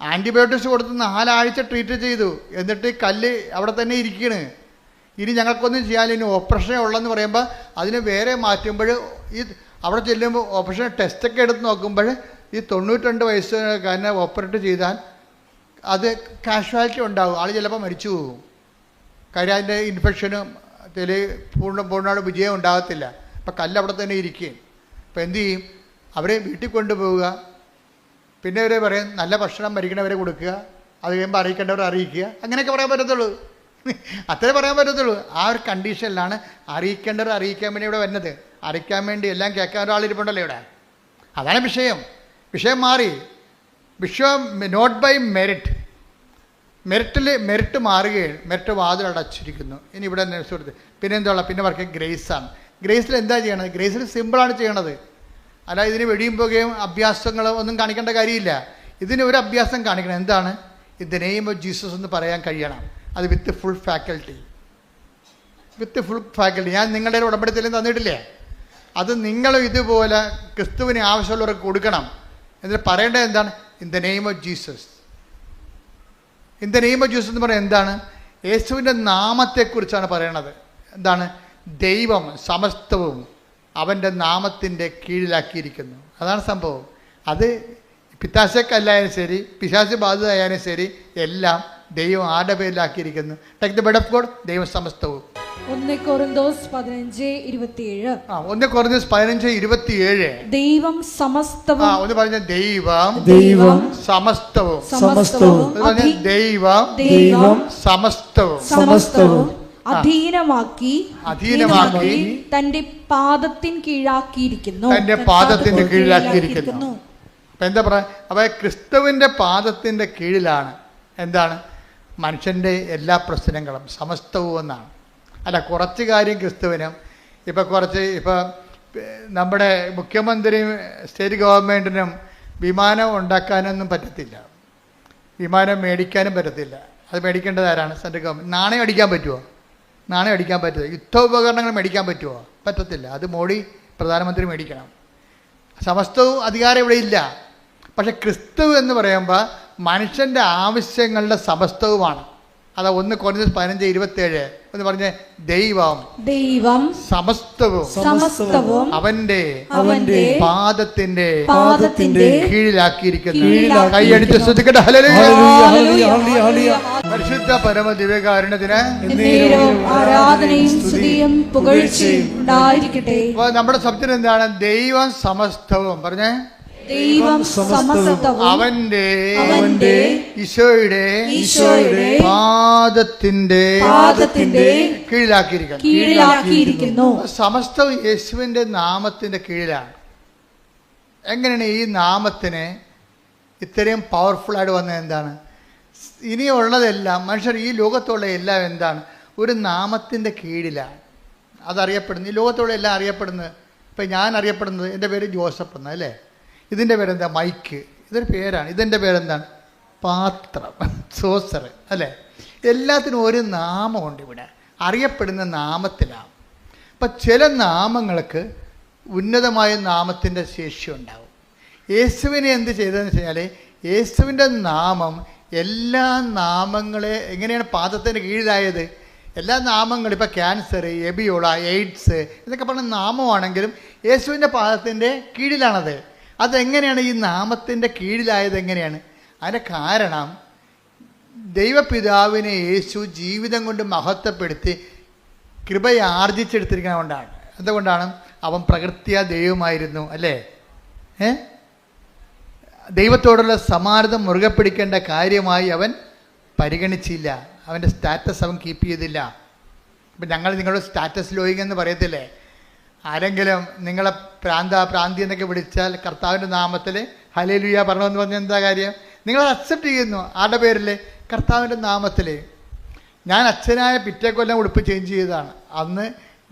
ആൻറ്റിബയോട്ടിക്സ് കൊടുത്ത് 4 ആഴ്ച ട്രീറ്റ് ചെയ്തു. എന്നിട്ട് കല്ല് അവിടെ തന്നെ ഇരിക്കണ്. ഇനി ഞങ്ങൾക്കൊന്നും ചെയ്യാനില്ല, ഇനി ഓപ്പറേഷൻ ഉള്ളതെന്ന് പറയുമ്പോൾ അതിന് വേറെ മാറ്റുമ്പോൾ ഈ അവിടെ ചെല്ലുമ്പോൾ ഓപ്പറേഷൻ ടെസ്റ്റൊക്കെ എടുത്ത് നോക്കുമ്പോൾ ഈ 92 വയസ്സുകാരനെ ഓപ്പറേറ്റ് ചെയ്താൽ അത് കാഷ്വാലിറ്റി ഉണ്ടാകും. ആൾ ചിലപ്പോൾ മരിച്ചു പോകും. കാര്യം അതിൻ്റെ ഇൻഫെക്ഷനും പൂർണ്ണമായിട്ട് വിജയം ഉണ്ടാകത്തില്ല. അപ്പം കല്ല് അവിടെ തന്നെ ഇരിക്കുകയും. അപ്പം എന്തു ചെയ്യും? അവരെ വീട്ടിൽ കൊണ്ടുപോവുക. പിന്നെ അവരെ പറയും നല്ല ഭക്ഷണം മരിക്കണവരെ കൊടുക്കുക. അത് കഴിയുമ്പോൾ അറിയിക്കേണ്ടവരെ അറിയിക്കുക. അങ്ങനെയൊക്കെ പറയാൻ പറ്റത്തുള്ളൂ. അത്രേ പറയാൻ പറ്റത്തുള്ളൂ. ആ ഒരു കണ്ടീഷനിലാണ് അറിയിക്കേണ്ടവർ അറിയിക്കാൻ വേണ്ടി ഇവിടെ വരുന്നത്. അറിയിക്കാൻ വേണ്ടി എല്ലാം കേൾക്കാൻ ഒരാളിരിപ്പുണ്ടല്ലോ ഇവിടെ. അതാണ് വിഷയം. വിഷയം മാറി. വിഷയം നോട്ട് ബൈ മെറിറ്റ്. മെറിറ്റ് മാറുകയാണ്. മെറിറ്റ് വാതിലടച്ചിരിക്കുന്നു. ഇനി ഇവിടെ സുഹൃത്ത് പിന്നെ എന്താ ഉള്ളത്? പിന്നെ വർക്ക് ഗ്രേസാണ്. ഗ്രേസിൽ എന്താ ചെയ്യണത്? ഗ്രേസിൽ സിമ്പിളാണ് ചെയ്യണത്. അല്ല ഇതിന് വെടിയും പോകുകയും അഭ്യാസങ്ങളും ഒന്നും കാണിക്കേണ്ട കാര്യമില്ല. ഇതിന് ഒരു അഭ്യാസം കാണിക്കണം. എന്താണ്? In the name of Jesus എന്ന് പറയാൻ കഴിയണം. അത് വിത്ത് ഫുൾ ഫാക്കൽറ്റി. ഞാൻ നിങ്ങളുടെ ഉടമ്പടിത്തിൽ തന്നിട്ടില്ലേ? അത് നിങ്ങൾ ഇതുപോലെ ക്രിസ്തുവിന് ആവശ്യമുള്ളവർക്ക് കൊടുക്കണം. എന്നിട്ട് പറയേണ്ടത് എന്താണ്? In the name of Jesus. In the name of Jesus എന്ന് പറയുന്നത് എന്താണ്? യേശുവിൻ്റെ നാമത്തെക്കുറിച്ചാണ് പറയണത്. എന്താണ്? ദൈവം സമസ്തവും അവൻ്റെ നാമത്തിൻ്റെ കീഴിലാക്കിയിരിക്കുന്നു. അതാണ് സംഭവം. അത് പിത്താശക്കല്ലായാലും ശരി, പിശാച് ബാധിതയായാലും ശരി, എല്ലാം ദൈവം ആരുടെ പേരിലാക്കിയിരിക്കുന്നു. Take the bed of God. ദൈവം സമസ്തവും. 1 കൊരിന്തോസ് 15:27. 1 കൊരിന്തോസ് 15:27. ദൈവം സമസ്തവും. ഒന്ന് പറഞ്ഞ ദൈവം സമസ്തവും. ദൈവം സമസ്തവും അധീനമാക്കി തന്റെ പാദത്തിന് കീഴാക്കിയിരിക്കുന്നു. അപ്പൊ എന്താ പറയാ? അപ്പൊ ക്രിസ്തുവിന്റെ പാദത്തിന്റെ കീഴിലാണ് എന്താണ്? മനുഷ്യന്റെ എല്ലാ പ്രശ്നങ്ങളും സമസ്തവും എന്നാണ്. അല്ല, കുറച്ച് കാര്യം ക്രിസ്തുവിനും ഇപ്പം നമ്മുടെ മുഖ്യമന്ത്രിയും സ്റ്റേറ്റ് ഗവൺമെൻറ്റിനും വിമാനം ഉണ്ടാക്കാനൊന്നും പറ്റത്തില്ല, വിമാനം മേടിക്കാനും പറ്റത്തില്ല. അത് മേടിക്കേണ്ടത് ആരാണ്? Central government. നാണയം അടിക്കാൻ പറ്റുമോ? നാണയം അടിക്കാൻ പറ്റുമോ? യുദ്ധോപകരണങ്ങൾ മേടിക്കാൻ പറ്റുമോ? പറ്റത്തില്ല. അത് മോഡി പ്രധാനമന്ത്രി മേടിക്കണം. സമസ്തവും അധികാരം ഇവിടെ ഇല്ല. പക്ഷെ ക്രിസ്തു എന്ന് പറയുമ്പോൾ മനുഷ്യൻ്റെ ആവശ്യങ്ങളുടെ സമസ്തവുമാണ്. അതാ 1 കൊരിന്തോസ് 15:27 എന്ന് പറഞ്ഞ ദൈവം സമസ്തവും അവന്റെ പാദത്തിന്റെ കീഴിലാക്കിയിരിക്കുന്നു. കൈയടിച്ച് ശ്രദ്ധിക്കട്ടെ. പരിശുദ്ധ പരമ ദിവ്യകാരുണ്യത്തിന് ആരാധനയും സ്തുതിയും പുകഴ്ചയും ഉണ്ടായിരിക്കട്ടെ. നമ്മുടെ സബ്ജക്ട് എന്താണ്? ദൈവം സമസ്തവും. പറഞ്ഞേ, ദൈവം സമസ്തവും അവന്റെ ഈശോയുടെ പാദത്തിന്റെ കീഴിലാക്കിയിരിക്കുന്നു. സമസ്തവും യേശുവിന്റെ നാമത്തിന്റെ കീഴിലാണ്. എങ്ങനെയാണ് ഈ നാമത്തിന് ഇത്രയും പവർഫുൾ ആയിട്ട് വന്നത്? എന്താണ്? ഇനിയുള്ളതെല്ലാം മനുഷ്യർ ഈ ലോകത്തുള്ള എല്ലാം എന്താണ്? ഒരു നാമത്തിന്റെ കീഴിലാണ് അതറിയപ്പെടുന്നത്. ഈ ലോകത്തുള്ള എല്ലാം അറിയപ്പെടുന്നത്. ഇപ്പം ഞാൻ അറിയപ്പെടുന്നത്, എൻ്റെ പേര് ജോസഫ് എന്ന്, അല്ലേ? ഇതിൻ്റെ പേരെന്താ? മൈക്ക്. ഇതൊരു പേരാണ്. ഇതിൻ്റെ പേരെന്താണ്? പാത്രം, സോസർ, അല്ലേ? എല്ലാത്തിനും ഒരു നാമമുണ്ട്. ഇവിടെ അറിയപ്പെടുന്ന നാമത്തിലാണ്. അപ്പം ചില നാമങ്ങൾക്ക് ഉന്നതമായ നാമത്തിൻ്റെ ശേഷി ഉണ്ടാവും. യേശുവിനെ എന്ത് ചെയ്തതെന്ന് വെച്ച് കഴിഞ്ഞാൽ, യേശുവിൻ്റെ നാമം എല്ലാ നാമങ്ങളെ എങ്ങനെയാണ് പാദത്തിൻ്റെ കീഴിലായത്? എല്ലാ നാമങ്ങളും, ഇപ്പോൾ ക്യാൻസർ, എബിയോള, എയ്ഡ്സ് ഇതൊക്കെ പറഞ്ഞ നാമമാണെങ്കിലും യേശുവിൻ്റെ പാദത്തിൻ്റെ കീഴിലാണത്. അതെങ്ങനെയാണ് ഈ നാമത്തിൻ്റെ കീഴിലായത്? എങ്ങനെയാണ്? അതിൻ്റെ കാരണം ദൈവപിതാവിനെ യേശു ജീവിതം കൊണ്ട് മഹത്വപ്പെടുത്തി കൃപയെ ആർജിച്ചെടുത്തിരിക്കുന്നത് കൊണ്ടാണ്. അതുകൊണ്ടാണ് അവൻ പ്രകൃത്യാ ദൈവമായിരുന്നു, അല്ലേ? ദൈവത്തോടുള്ള സമാനത മുറുകെ പിടിക്കേണ്ട കാര്യമായി അവൻ പരിഗണിച്ചില്ല. അവൻ്റെ സ്റ്റാറ്റസ് അവൻ കീപ്പ് ചെയ്തില്ല. ഇപ്പം ഞങ്ങൾ നിങ്ങളുടെ സ്റ്റാറ്റസ് ലോയിങ് എന്ന് പറയത്തില്ലേ? ആരെങ്കിലും നിങ്ങളെ പ്രാന്തി എന്നൊക്കെ വിളിച്ചാൽ കർത്താവിൻ്റെ നാമത്തിൽ ഹല്ലേലൂയ പറഞ്ഞതെന്ന് പറഞ്ഞാൽ എന്താ കാര്യം? നിങ്ങളത് അക്സെപ്റ്റ് ചെയ്യുന്നു. ആരുടെ പേരിൽ? കർത്താവിൻ്റെ നാമത്തിൽ. ഞാൻ അച്ഛനായ പിറ്റേ കൊല്ലം ഉടുപ്പ് ചേഞ്ച് ചെയ്തതാണ്. അന്ന്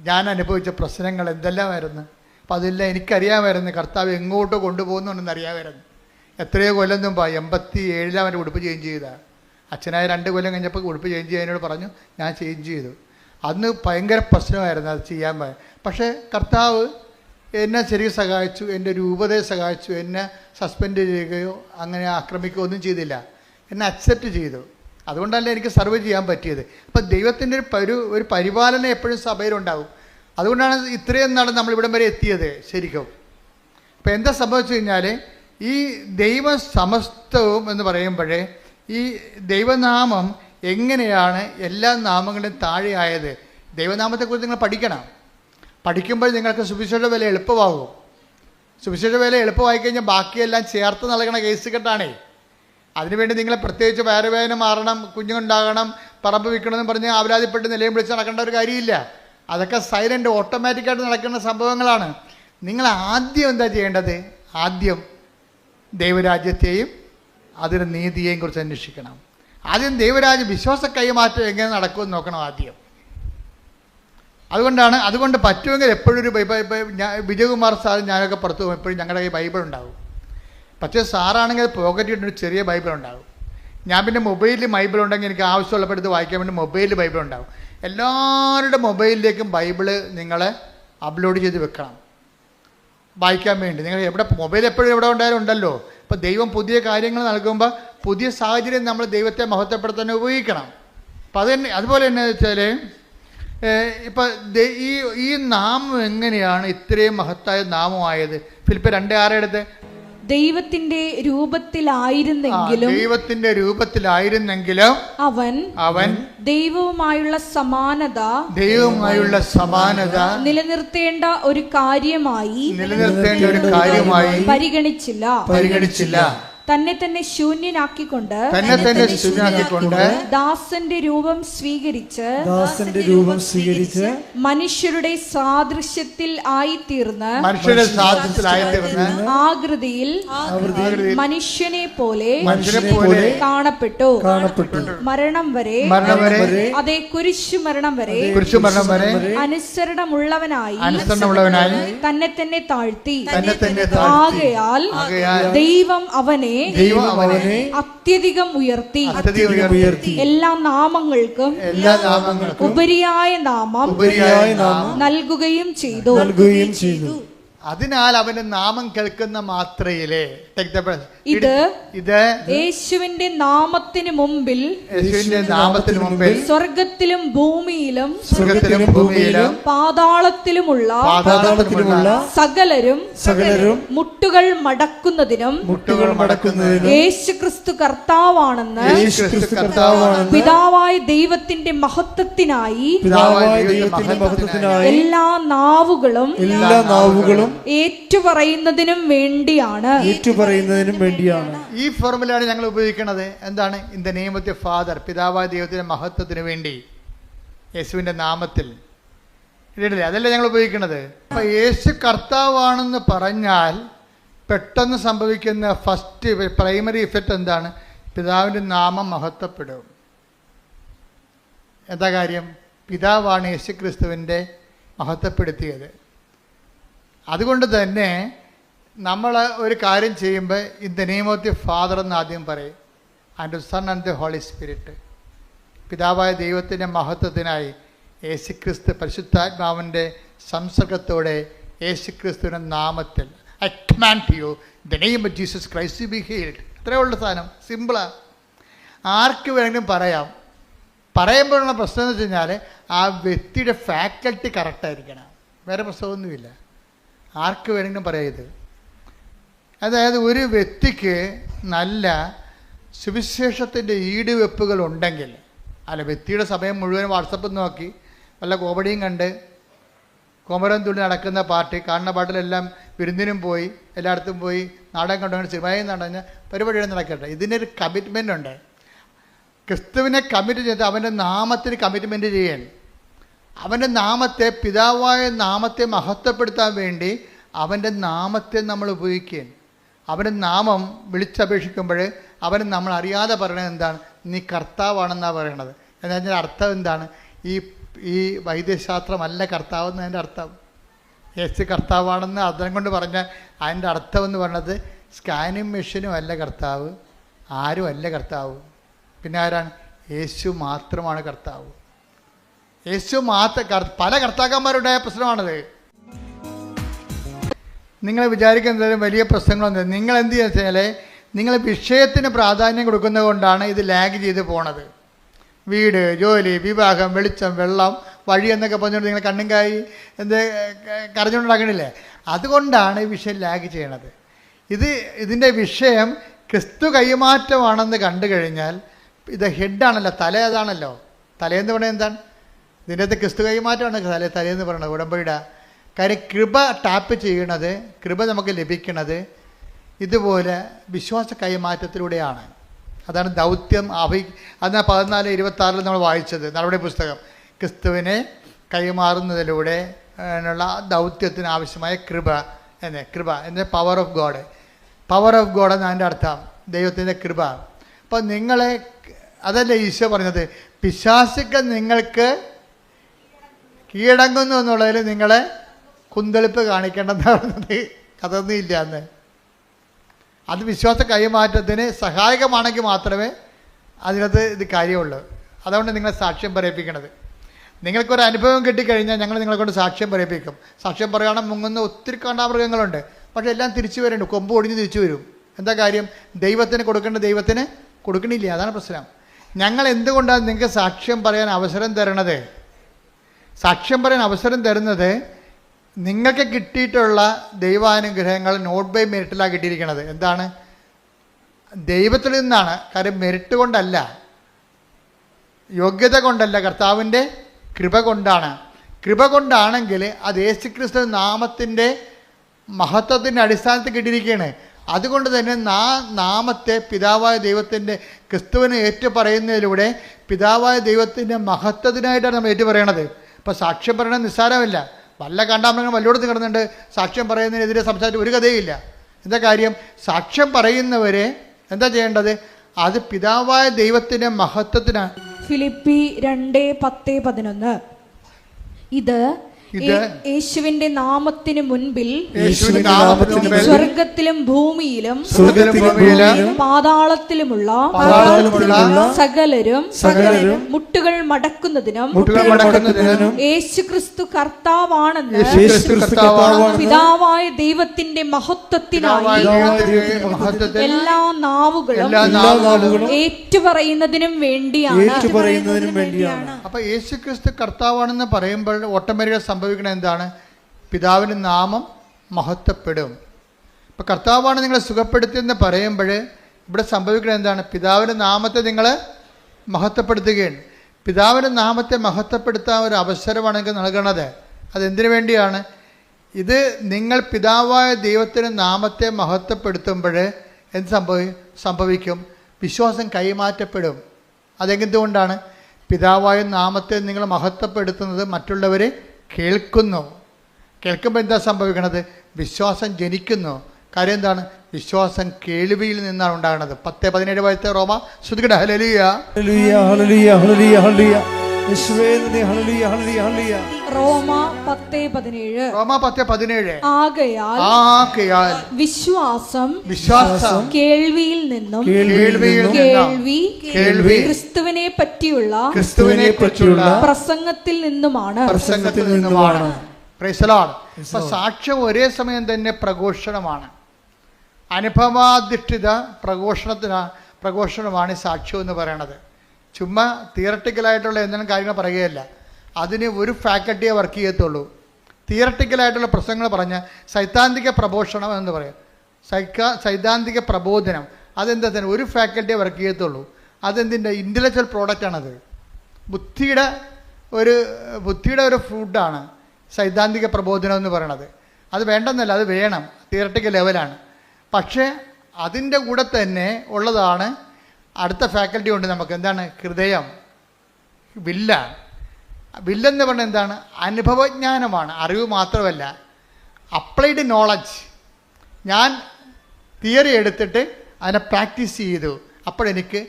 ഞാൻ അനുഭവിച്ച പ്രശ്നങ്ങൾ എന്തെല്ലാമായിരുന്നു. അപ്പം അതെല്ലാം എനിക്കറിയാമായിരുന്നു. കർത്താവ് എങ്ങോട്ടോ കൊണ്ടുപോകുന്നുണ്ടെന്ന് അറിയാമായിരുന്നു. എത്രയോ കൊല്ലം മുമ്പ് 87 അവൻ്റെ ഉടുപ്പ് ചേഞ്ച് ചെയ്താൽ. അച്ഛനായ 2 കൊല്ലം കഴിഞ്ഞപ്പോൾ ഉടുപ്പ് ചേഞ്ച് ചെയ്യാനോട് പറഞ്ഞു. ഞാൻ ചേഞ്ച് ചെയ്തു. അന്ന് ഭയങ്കര പ്രശ്നമായിരുന്നു അത് ചെയ്യാൻ. പക്ഷേ കർത്താവ് എന്നെ ശരിക്കും സഹായിച്ചു, എൻ്റെ രൂപതയെ സഹായിച്ചു. എന്നെ സസ്പെൻഡ് ചെയ്യുകയോ അങ്ങനെ ആക്രമിക്കുകയോ ഒന്നും ചെയ്തില്ല. എന്നെ അക്സെപ്റ്റ് ചെയ്തു. അതുകൊണ്ടല്ല എനിക്ക് സർവ് ചെയ്യാൻ പറ്റിയത്. അപ്പം ദൈവത്തിൻ്റെ ഒരു പരിപാലനം എപ്പോഴും സഭയിലുണ്ടാവും. അതുകൊണ്ടാണ് ഇത്രയും നാൾ നമ്മളിവിടം വരെ എത്തിയത് ശരിക്കും. അപ്പം എന്താ സംഭവിച്ചു കഴിഞ്ഞാൽ, ഈ ദൈവ സമസ്തവും എന്ന് പറയുമ്പോഴേ ഈ ദൈവനാമം എങ്ങനെയാണ് എല്ലാ നാമങ്ങളുടെയും താഴെയായത്? ദൈവനാമത്തെക്കുറിച്ച് നിങ്ങൾ പഠിക്കണം. പഠിക്കുമ്പോൾ നിങ്ങൾക്ക് സുവിശേഷ വില എളുപ്പമാകും. സുവിശേഷ വില എളുപ്പമായി കഴിഞ്ഞാൽ ബാക്കിയെല്ലാം ചേർത്ത് നൽകണ കേസ് കെട്ടാണേ. അതിനുവേണ്ടി നിങ്ങളെ പ്രത്യേകിച്ച് വയറുവേദന മാറണം, കുഞ്ഞുണ്ടാകണം, പറമ്പ് വിൽക്കണമെന്ന് പറഞ്ഞ് ആവലാതിപ്പെട്ട് നിലയും വിളിച്ച് നടക്കേണ്ട ഒരു കാര്യമില്ല. അതൊക്കെ സൈലൻ്റ് ഓട്ടോമാറ്റിക്കായിട്ട് നടക്കുന്ന സംഭവങ്ങളാണ്. നിങ്ങൾ ആദ്യം എന്താ ചെയ്യേണ്ടത്? ആദ്യം ദൈവരാജ്യത്തെയും അതിൻ്റെ നീതിയെയും കുറിച്ച് അന്വേഷിക്കണം. ആദ്യം ദൈവരാജ്യം വിശ്വാസ കൈമാറ്റം എങ്ങനെ നടക്കുമെന്ന് നോക്കണം ആദ്യം. അതുകൊണ്ട് പറ്റുമെങ്കിൽ എപ്പോഴും ഒരു വിജയകുമാർ സാറും ഞാനൊക്കെ പുറത്തു പോകും, എപ്പോഴും ഞങ്ങളുടെ കയ്യിൽ ബൈബിൾ ഉണ്ടാവും. പക്ഷേ സാറാണെങ്കിൽ പോക്കറ്റിൽ ഒരു ചെറിയ ബൈബിൾ ഉണ്ടാവും. ഞാൻ പിന്നെ മൊബൈലിൽ ബൈബിൾ ഉണ്ടെങ്കിൽ എനിക്ക് ആവശ്യമുള്ളപ്പോൾ എടുത്ത് വായിക്കാൻ വേണ്ടി മൊബൈലിൽ ബൈബിൾ ഉണ്ടാവും. എല്ലാവരുടെ മൊബൈലിലേക്കും ബൈബിള് നിങ്ങൾ അപ്ലോഡ് ചെയ്ത് വെക്കണം വായിക്കാൻ വേണ്ടി. നിങ്ങൾ മൊബൈൽ എപ്പോഴും എവിടെ ഉണ്ടായാലും ഉണ്ടല്ലോ. അപ്പോൾ ദൈവം പുതിയ കാര്യങ്ങൾ നൽകുമ്പോൾ പുതിയ സാഹചര്യം നമ്മൾ ദൈവത്തെ മഹത്വപ്പെടുത്താൻ ഉപയോഗിക്കണം. അപ്പം അതുപോലെ തന്നെ വെച്ചാൽ ഇപ്പം ഈ നാമം എങ്ങനെയാണ് ഇത്രയും മഹത്തായ നാമമായത്? ഫിലിപ്പിയർ 2:6 എടുത്ത്. ദൈവത്തിന്റെ രൂപത്തിലായിരുന്നെങ്കിലും അവൻ ദൈവവുമായുള്ള സമാനത നിലനിർത്തേണ്ട ഒരു കാര്യമായി പരിഗണിച്ചില്ല. തന്നെ തന്നെ ശൂന്യനാക്കിക്കൊണ്ട് ദാസന്റെ രൂപം സ്വീകരിച്ച് മനുഷ്യരുടെ സാദൃശ്യത്തിൽ ആയിത്തീർന്ന് ആകൃതിയിൽ മനുഷ്യനെ പോലെ കാണപ്പെട്ടു. മരണം വരെ, അതേ കുരിശു മരണം വരെ അനുസരണമുള്ളവനായി തന്നെ തന്നെ താഴ്ത്തി. ആകയാൽ ദൈവം അവനെ അത്യധികം ഉയർത്തി എല്ലാ നാമങ്ങൾക്കും ഉപരിയായ നാമം നൽകുകയും ചെയ്തു. അതിനാൽ അവന്റെ നാമം കേൾക്കുന്ന മാത്രയിലെ ഇത് യേശുവിന്റെ നാമത്തിന് മുമ്പിൽ സ്വർഗത്തിലും ഭൂമിയിലും പാതാളത്തിലുമുള്ള സകലരും മുട്ടുകൾ മടക്കുന്നതിനും യേശുക്രിസ്തു കർത്താവാണെന്ന് പിതാവായ ദൈവത്തിന്റെ മഹത്വത്തിനായി എല്ലാ നാവുകളും ഏറ്റുപറയുന്നതിനും വേണ്ടിയാണ്. ഈ ഫോർമുലയാണ് ഞങ്ങൾ ഉപയോഗിക്കുന്നത്. എന്താണ്? In the name of the father, പിതാവായ ദൈവത്തിന്റെ മഹത്വത്തിന് വേണ്ടി യേശുവിന്റെ നാമത്തിൽ ഇടല്ലേ, അതല്ലേ ഞങ്ങൾ ഉപയോഗിക്കുന്നത്. അപ്പൊ യേശു കർത്താവാണെന്ന് പറഞ്ഞാൽ പെട്ടെന്ന് സംഭവിക്കുന്ന ഫസ്റ്റ് പ്രൈമറി ഇഫക്റ്റ് എന്താണ്? പിതാവിന്റെ നാമം മഹത്വപ്പെടും. എന്താ കാര്യം? പിതാവാണ് യേശു ക്രിസ്തുവിൻ്റെ മഹത്വപ്പെടുത്തിയത്. അതുകൊണ്ട് തന്നെ നമ്മൾ ഒരു കാര്യം ചെയ്യുമ്പോൾ in the name of the Father എന്ന് ആദ്യം പറയും, and Son and the Holy Spirit. പിതാവായ ദൈവത്തിൻ്റെ മഹത്വത്തിനായി യേശുക്രിസ്തു പരിശുദ്ധാത്മാവിൻ്റെ സംസർഗത്തോടെ യേശുക്രിസ്തുവിൻ്റെ നാമത്തിൽ I command you the name of Jesus Christ be healed. ഇത്രയേ ഉള്ള സാധനം, സിമ്പിളാണ്. ആർക്ക് വേണമെങ്കിലും പറയാം. പറയുമ്പോഴുള്ള പ്രശ്നം എന്ന് വെച്ച് കഴിഞ്ഞാൽ ആ വ്യക്തിയുടെ ഫാക്കൽറ്റി കറക്റ്റായിരിക്കണം, വേറെ പ്രശ്നമൊന്നുമില്ല. ആർക്ക് വേണമെങ്കിലും പറയാം ഇത്. അതായത് ഒരു വ്യക്തിക്ക് നല്ല സുവിശേഷത്തിൻ്റെ ഈടുവെപ്പുകൾ ഉണ്ടെങ്കിൽ, അല്ല വ്യക്തിയുടെ സമയം മുഴുവൻ വാട്സപ്പിൽ നോക്കി വല്ല കോമഡിയും കണ്ട് കോമരം തുള്ളി നടക്കുന്ന പാർട്ടി കാണുന്ന പാട്ടിലെല്ലാം വിരുന്നിനും പോയി എല്ലായിടത്തും പോയി നാടകം കണ്ടുകൊണ്ട് സിനിമയും നടഞ്ഞ പരിപാടികൾ നടക്കട്ടെ. ഇതിനൊരു കമ്മിറ്റ്മെൻ്റ് ഉണ്ട്. ക്രിസ്തുവിനെ കമ്മിറ്റ് ചെയ്ത് അവൻ്റെ നാമത്തിന് കമ്മിറ്റ്മെൻറ്റ് ചെയ്യാൻ. അവൻ്റെ നാമത്തെ, പിതാവായ നാമത്തെ മഹത്വപ്പെടുത്താൻ വേണ്ടി അവൻ്റെ നാമത്തെ നമ്മൾ ഉപയോഗിക്കുകയാണ്. അവൻ്റെ നാമം വിളിച്ചപേക്ഷിക്കുമ്പോൾ അവന് നമ്മൾ അറിയാതെ പറയണത് എന്താണ്? നീ കർത്താവാണെന്നാണ് പറയണത്. എന്നതിൻ്റെ അർത്ഥം എന്താണ്? ഈ വൈദ്യശാസ്ത്രമല്ല കർത്താവ് എന്നതിൻ്റെ അർത്ഥം. യേശു കർത്താവാണെന്ന് അർത്ഥം കൊണ്ട് പറഞ്ഞാൽ അതിൻ്റെ അർത്ഥം എന്ന് പറഞ്ഞത് സ്കാനിങ് മെഷീനും അല്ല കർത്താവ്, ആരും അല്ല കർത്താവ്. പിന്നെ ആരാണ്? യേശു മാത്രമാണ് കർത്താവ്. യേശു പല കർത്താക്കന്മാരുണ്ടായ പ്രശ്നമാണത്. നിങ്ങൾ വിചാരിക്കുന്നത് വലിയ പ്രശ്നങ്ങളൊന്നും. നിങ്ങൾ എന്ത് ചെയ്യുക വെച്ചാൽ നിങ്ങൾ വിഷയത്തിന് പ്രാധാന്യം കൊടുക്കുന്നത് കൊണ്ടാണ് ഇത് ലാഗ് ചെയ്ത് പോണത്. വീട്, ജോലി, വിവാഹം, വെളിച്ചം, വെള്ളം, വഴി എന്നൊക്കെ പറഞ്ഞുകൊണ്ട് നിങ്ങൾ കണ്ണും കായി കരഞ്ഞുകൊണ്ടാക്കണില്ലേ? അതുകൊണ്ടാണ് ഈ വിഷയം ലാഗ് ചെയ്യണത്. ഇതിൻ്റെ വിഷയം ക്രിസ്തു കൈമാറ്റമാണെന്ന് കണ്ടു കഴിഞ്ഞാൽ, ഇത് ഹെഡാണല്ലോ, തല അതാണല്ലോ. തലയെന്ന് പറയുന്നത് എന്താണ്? ഇതിൻ്റെ അകത്ത് ക്രിസ്തു കൈമാറ്റമാണ് തലയെന്ന് പറയുന്നത്, ഉടമ്പടിയുടെ കാര്യം. കൃപ ടാപ്പ് ചെയ്യണത്, കൃപ നമുക്ക് ലഭിക്കണത് ഇതുപോലെ വിശ്വാസ കൈമാറ്റത്തിലൂടെയാണ്. അതാണ് ദൗത്യം. അതാണ് 14:26 നമ്മൾ വായിച്ചത് നടപടി പുസ്തകം. ക്രിസ്തുവിനെ കൈമാറുന്നതിലൂടെ ഉള്ള ദൗത്യത്തിന് ആവശ്യമായ കൃപ എന്ന power of God. Power of God എന്നാണ് അതിൻ്റെ അർത്ഥം, ദൈവത്തിൻ്റെ കൃപ. അപ്പം നിങ്ങളെ, അതല്ലേ ഈശോ പറഞ്ഞത്, പിശാചുക്കൾ നിങ്ങൾക്ക് കീഴടങ്ങുന്നു എന്നുള്ളതിൽ നിങ്ങളെ കുന്തളിപ്പ് കാണിക്കേണ്ടെന്ന് പറഞ്ഞത്. അതൊന്നും ഇല്ല അന്ന്. അത് വിശ്വാസ കൈമാറ്റത്തിന് സഹായകമാണെങ്കിൽ മാത്രമേ അതിനകത്ത് ഇത് കാര്യമുള്ളൂ. അതുകൊണ്ട് നിങ്ങളെ സാക്ഷ്യം പറയിപ്പിക്കണത്. നിങ്ങൾക്കൊരു അനുഭവം കിട്ടിക്കഴിഞ്ഞാൽ ഞങ്ങൾ നിങ്ങളെ കൊണ്ട് സാക്ഷ്യം പറയിപ്പിക്കും. സാക്ഷ്യം പറയുകയാണെങ്കിൽ മുങ്ങുന്ന ഒത്തിരി കാണ്ടാമൃഗങ്ങളുണ്ട്, പക്ഷേ എല്ലാം തിരിച്ചു വരുന്നുണ്ട്. കൊമ്പ് ഒടിഞ്ഞ് തിരിച്ചു വരും. എന്താ കാര്യം? ദൈവത്തിന് കൊടുക്കേണ്ട ദൈവത്തിന് കൊടുക്കണില്ല. അതാണ് പ്രശ്നം. ഞങ്ങൾ എന്തുകൊണ്ടാണ് നിങ്ങൾക്ക് സാക്ഷ്യം പറയാൻ അവസരം തരണത്? സാക്ഷ്യം പറയാൻ അവസരം തരുന്നത് നിങ്ങൾക്ക് കിട്ടിയിട്ടുള്ള ദൈവാനുഗ്രഹങ്ങൾ നോട്ട് ബൈ മെറിറ്റിലാണ് കിട്ടിയിരിക്കുന്നത്. എന്താണ്? ദൈവത്തിൽ നിന്നാണ്. കാര്യം മെറിറ്റ് കൊണ്ടല്ല, യോഗ്യത കൊണ്ടല്ല, കർത്താവിൻ്റെ കൃപ കൊണ്ടാണ്. കൃപ കൊണ്ടാണെങ്കിൽ അത് യേശുക്രിസ്തു നാമത്തിൻ്റെ മഹത്വത്തിൻ്റെ അടിസ്ഥാനത്തിൽ കിട്ടിയിരിക്കുകയാണ്. അതുകൊണ്ട് തന്നെ നാമത്തെ പിതാവായ ദൈവത്തിൻ്റെ ക്രിസ്തുവിനെ ഏറ്റുപറയുന്നതിലൂടെ പിതാവായ ദൈവത്തിൻ്റെ മഹത്വത്തിനായിട്ടാണ് നമ്മൾ ഏറ്റുപറയണത്. ഇപ്പോൾ സാക്ഷ്യം പറയണത് നിസ്സാരമല്ല. വല്ല കണ്ടാമൃഗങ്ങൾ വല്ലോടത്ത് കിടന്നുണ്ട് സാക്ഷ്യം പറയുന്നതിനെതിരെ സംസാരിച്ച് ഒരു കഥയില്ല. എന്താ കാര്യം? സാക്ഷ്യം പറയുന്നവരെ എന്താ ചെയ്യേണ്ടത്? അത് പിതാവായ ദൈവത്തിൻ്റെ മഹത്വത്തിനാണ്. ഫിലിപ്പി 2:10-11 ഇത് യേശുവിന്റെ നാമത്തിന് മുൻപിൽ സ്വർഗത്തിലും ഭൂമിയിലും പാതാളത്തിലുമുള്ള സകലരും മുട്ടുകൾ മടക്കുന്നതിനും യേശുക്രിസ്തു കർത്താവാണെന്ന് പിതാവായ ദൈവത്തിന്റെ മഹത്വത്തിനായി എല്ലാ നാവുകളും ഏറ്റുപറയുന്നതിനും വേണ്ടിയാണ്. അപ്പൊ യേശുക്രിസ്തു കർത്താവാണെന്ന് പറയുമ്പോൾ ഓട്ടോമാറ്റിക്കായി സംഭവിക്കുന്നത് എന്താണ്? പിതാവിൻ്റെ നാമം മഹത്വപ്പെടും. ഇപ്പം കർത്താവാണ് നിങ്ങളെ സുഖപ്പെടുത്തിയെന്ന് പറയുമ്പോൾ ഇവിടെ സംഭവിക്കുന്നത് എന്താണ്? പിതാവിൻ്റെ നാമത്തെ നിങ്ങൾ മഹത്വപ്പെടുത്തുകയാണ്. പിതാവിൻ്റെ നാമത്തെ മഹത്വപ്പെടുത്താൻ ഒരു അവസരമാണ് നിങ്ങൾക്ക് നൽകണത്. അതെന്തിനു വേണ്ടിയാണ്? ഇത് നിങ്ങൾ പിതാവായ ദൈവത്തിൻ്റെ നാമത്തെ മഹത്വപ്പെടുത്തുമ്പോൾ എന്ത് സംഭവിക്കും? വിശ്വാസം കൈമാറ്റപ്പെടും. അതെന്തുകൊണ്ടാണ്? പിതാവായ നാമത്തെ നിങ്ങൾ മഹത്വപ്പെടുത്തുന്നത് മറ്റുള്ളവർ കേൾക്കുമ്പോൾ എന്താ സംഭവിക്കണത്? വിശ്വാസം ജനിക്കുന്നു. കാര്യം എന്താണ്? വിശ്വാസം കേൾവിയിൽ നിന്നാണ് ഉണ്ടാകുന്നത്. 10:17 വായിച്ച റോമ ശ്രുതികട ഹല്ലേലൂയ ഹല്ലേലൂയ ഹല്ലേലൂയ ഹല്ലേലൂയ ഹല്ലേലൂയ യേശുവേ നന്ദി ഹല്ലേലൂയ ഹല്ലേലൂയ ഹല്ലേലൂയ. റോമ 10:17 ആകയാൽ വിശ്വാസം കേൾവിയിൽ നിന്നും കേൾവി ക്രിസ്തുവിനെ പറ്റിയുള്ള പ്രസംഗത്തിൽ നിന്നുമാണ്. Praise the Lord. സാക്ഷ്യം ഒരേ സമയം തന്നെ പ്രഘോഷണമാണ്. അനുഭവാധിഷ്ഠിത പ്രഘോഷണമാണ് സാക്ഷ്യം എന്ന് പറയണത്. ചുമ്മാ തിയറട്ടിക്കലായിട്ടുള്ള എന്തെങ്കിലും കാര്യങ്ങൾ പറയുകയല്ല. അതിന് ഒരു ഫാക്കൽറ്റിയെ വർക്ക് ചെയ്യത്തുള്ളൂ. തിയറട്ടിക്കലായിട്ടുള്ള പ്രസംഗങ്ങൾ പറഞ്ഞാൽ സൈദ്ധാന്തിക പ്രഘോഷണം എന്ന് പറയും. സൈദ്ധാന്തിക പ്രബോധനം അതെന്താ തന്നെ ഒരു ഫാക്കൽറ്റിയെ വർക്ക് ചെയ്യത്തുള്ളൂ. അതെന്തിൻ്റെ? ഇൻ്റലക്ച്വൽ പ്രോഡക്റ്റാണത്. ബുദ്ധിയുടെ ഒരു ഫുഡാണ് സൈദ്ധാന്തിക പ്രബോധനം എന്ന് പറയണത്. അത് വേണ്ടെന്നല്ല, അത് വേണം, തിയറട്ടിക്കൽ ലെവലാണ്. പക്ഷേ അതിൻ്റെ കൂടെ തന്നെ ഉള്ളതാണ് അടുത്ത ഫാക്കൽറ്റി ഉണ്ട് നമുക്ക്. എന്താണ്? ഹൃദയം, വില്ല. വില്ലെന്ന് പറഞ്ഞാൽ എന്താണ്? അനുഭവജ്ഞാനമാണ്, അറിവ് മാത്രമല്ല, അപ്ലൈഡ് നോളജ്. ഞാൻ തിയറി എടുത്തിട്ട് അതിനെ പ്രാക്ടീസ് ചെയ്തു, അപ്പോഴെനിക്ക്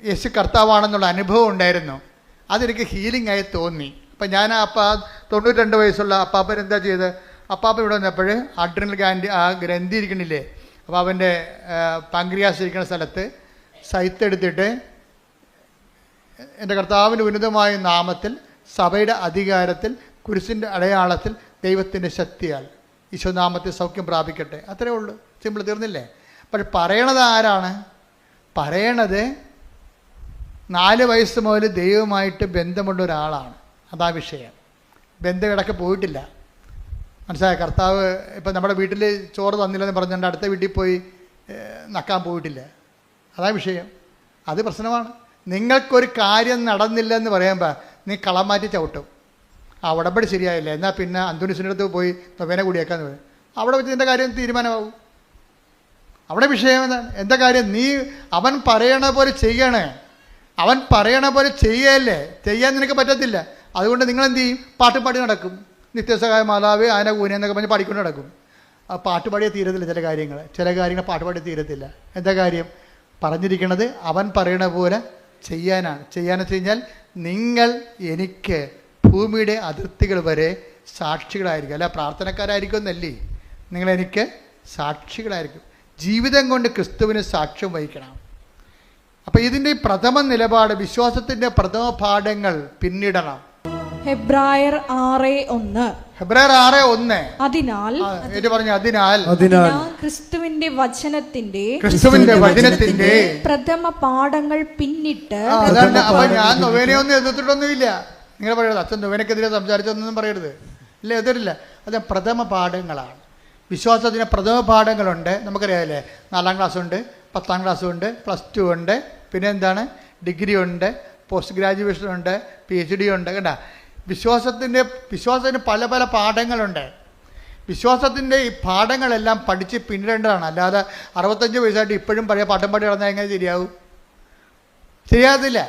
യേശു കർത്താവാണെന്നുള്ള അനുഭവം ഉണ്ടായിരുന്നു. അതെനിക്ക് ഹീലിംഗ് ആയി തോന്നി. അപ്പം ഞാൻ 92 വയസ്സുള്ള അപ്പാപ്പൻ എന്താ ചെയ്ത്, അപ്പാപ്പൻ ഇവിടെ വന്നപ്പോൾ അഡ്രിനൽ ഗ്രന്ഥി ഇരിക്കണില്ലേ, അപ്പോൾ അവൻ്റെ പാങ്ക്രിയാസ് ഇരിക്കുന്ന സ്ഥലത്ത് സൈത്തെടുത്തിട്ട് എൻ്റെ കർത്താവിൻ്റെ ഉന്നതമായ നാമത്തിൽ, സഭയുടെ അധികാരത്തിൽ, കുരിശിൻ്റെ അടയാളത്തിൽ, ദൈവത്തിൻ്റെ ശക്തിയാൽ ഈശോനാമത്തിൽ സൗഖ്യം പ്രാപിക്കട്ടെ. അത്രേ ഉള്ളൂ, സിമ്പിൾ, തീർന്നില്ലേ? പക്ഷെ പറയണത് ആരാണ്? പറയണത് 4 വയസ്സ് മുതൽ ദൈവവുമായിട്ട് ബന്ധമുള്ള ഒരാളാണ്. അതാ വിഷയം. ബന്ധം ഇടയ്ക്ക് പോയിട്ടില്ല. മനസ്സിലായ? കർത്താവ് ഇപ്പം നമ്മുടെ വീട്ടിൽ ചോറ് തന്നില്ലെന്ന് പറഞ്ഞുകൊണ്ട് അടുത്ത വീട്ടിൽ പോയി നക്കാൻ പോയിട്ടില്ല. അതാ വിഷയം. അത് പ്രശ്നമാണ്. നിങ്ങൾക്കൊരു കാര്യം നടന്നില്ലെന്ന് പറയുമ്പോൾ നീ കളം മാറ്റി ചവിട്ടും. ഉടമ്പടി ശരിയായില്ല, എന്നാൽ പിന്നെ അന്തോണീസിൻ്റെ അടുത്ത് പോയി നൊവേന കൂടിയേക്കാന്ന് പറയും. അവിടെ വെച്ച് നിൻ്റെ കാര്യം തീരുമാനമാവും. അവിടെ വിഷയം എന്താണ്? എന്താ കാര്യം? നീ അവൻ പറയണ പോലെ ചെയ്യണേ. അവൻ പറയണ പോലെ ചെയ്യല്ലേ, ചെയ്യാൻ നിനക്ക് പറ്റത്തില്ല. അതുകൊണ്ട് നിങ്ങളെന്ത് ചെയ്യും? പാട്ടുപാടി നടക്കും. നിത്യസഹായ മാതാവ് ആന കൂന എന്നൊക്കെ പറഞ്ഞ് പാടിക്കൊണ്ട് നടക്കും. ആ പാട്ടുപാടിയെ തീരത്തില്ല. ചില കാര്യങ്ങൾ പാട്ടുപാടി തീരത്തില്ല. എന്താ കാര്യം? പറഞ്ഞിരിക്കണത് അവൻ പറയണ പോലെ ചെയ്യാനാണ്. ചെയ്യാന്ന് വെച്ച് കഴിഞ്ഞാൽ നിങ്ങൾ എനിക്ക് ഭൂമിയുടെ അതിർത്തികൾ വരെ സാക്ഷികളായിരിക്കും. അല്ല പ്രാർത്ഥനക്കാരായിരിക്കും എന്നല്ലേ, നിങ്ങളെനിക്ക് സാക്ഷികളായിരിക്കും. ജീവിതം കൊണ്ട് ക്രിസ്തുവിന് സാക്ഷ്യം വഹിക്കണം. അപ്പം ഇതിൻ്റെ പ്രഥമ നിലപാട്, വിശ്വാസത്തിൻ്റെ പ്രഥമ പാഠങ്ങൾ പിന്നിടണം. ഹെബ്രായർ 6:1. ഹെബ്രായർ 6:1. അതിനാൽ ക്രിസ്തുവിന്റെ വചനത്തിന്റെ പ്രഥമ പാഠങ്ങൾ പിന്നിട്ട്. അപ്പൊ ഞാൻ നൊവേനയൊന്നും എതിർത്തിട്ടൊന്നുമില്ല. നിങ്ങൾ പറയരുത് അച്ഛൻ നൊവേനക്കെതിരെ സംസാരിച്ചൊന്നും പറയരുത്. ഇല്ല, എതിരില്ല. അത് പ്രഥമ പാഠങ്ങളാണ്. വിശ്വാസത്തിന് പ്രഥമ പാഠങ്ങളുണ്ട്. നമുക്കറിയാമല്ലേ, 4ാം ക്ലാസ്സുണ്ട്, 10ാം ക്ലാസ്സുണ്ട്, +2 ഉണ്ട്, പിന്നെ എന്താണ്, ഡിഗ്രി ഉണ്ട്, പോസ്റ്റ് ഗ്രാജുവേഷൻ ഉണ്ട്, PhD ഉണ്ട്. കേട്ടാ, വിശ്വാസത്തിന് പല പല പാഠങ്ങളുണ്ട്. വിശ്വാസത്തിൻ്റെ ഈ പാഠങ്ങളെല്ലാം പഠിച്ച് പിന്നിടേണ്ടതാണ്. അല്ലാതെ 65 വയസ്സായിട്ട് ഇപ്പോഴും പഴയ പാഠം പാടി നടന്നാൽ എങ്ങനെ ശരിയാവും? ശരിയാകത്തില്ല.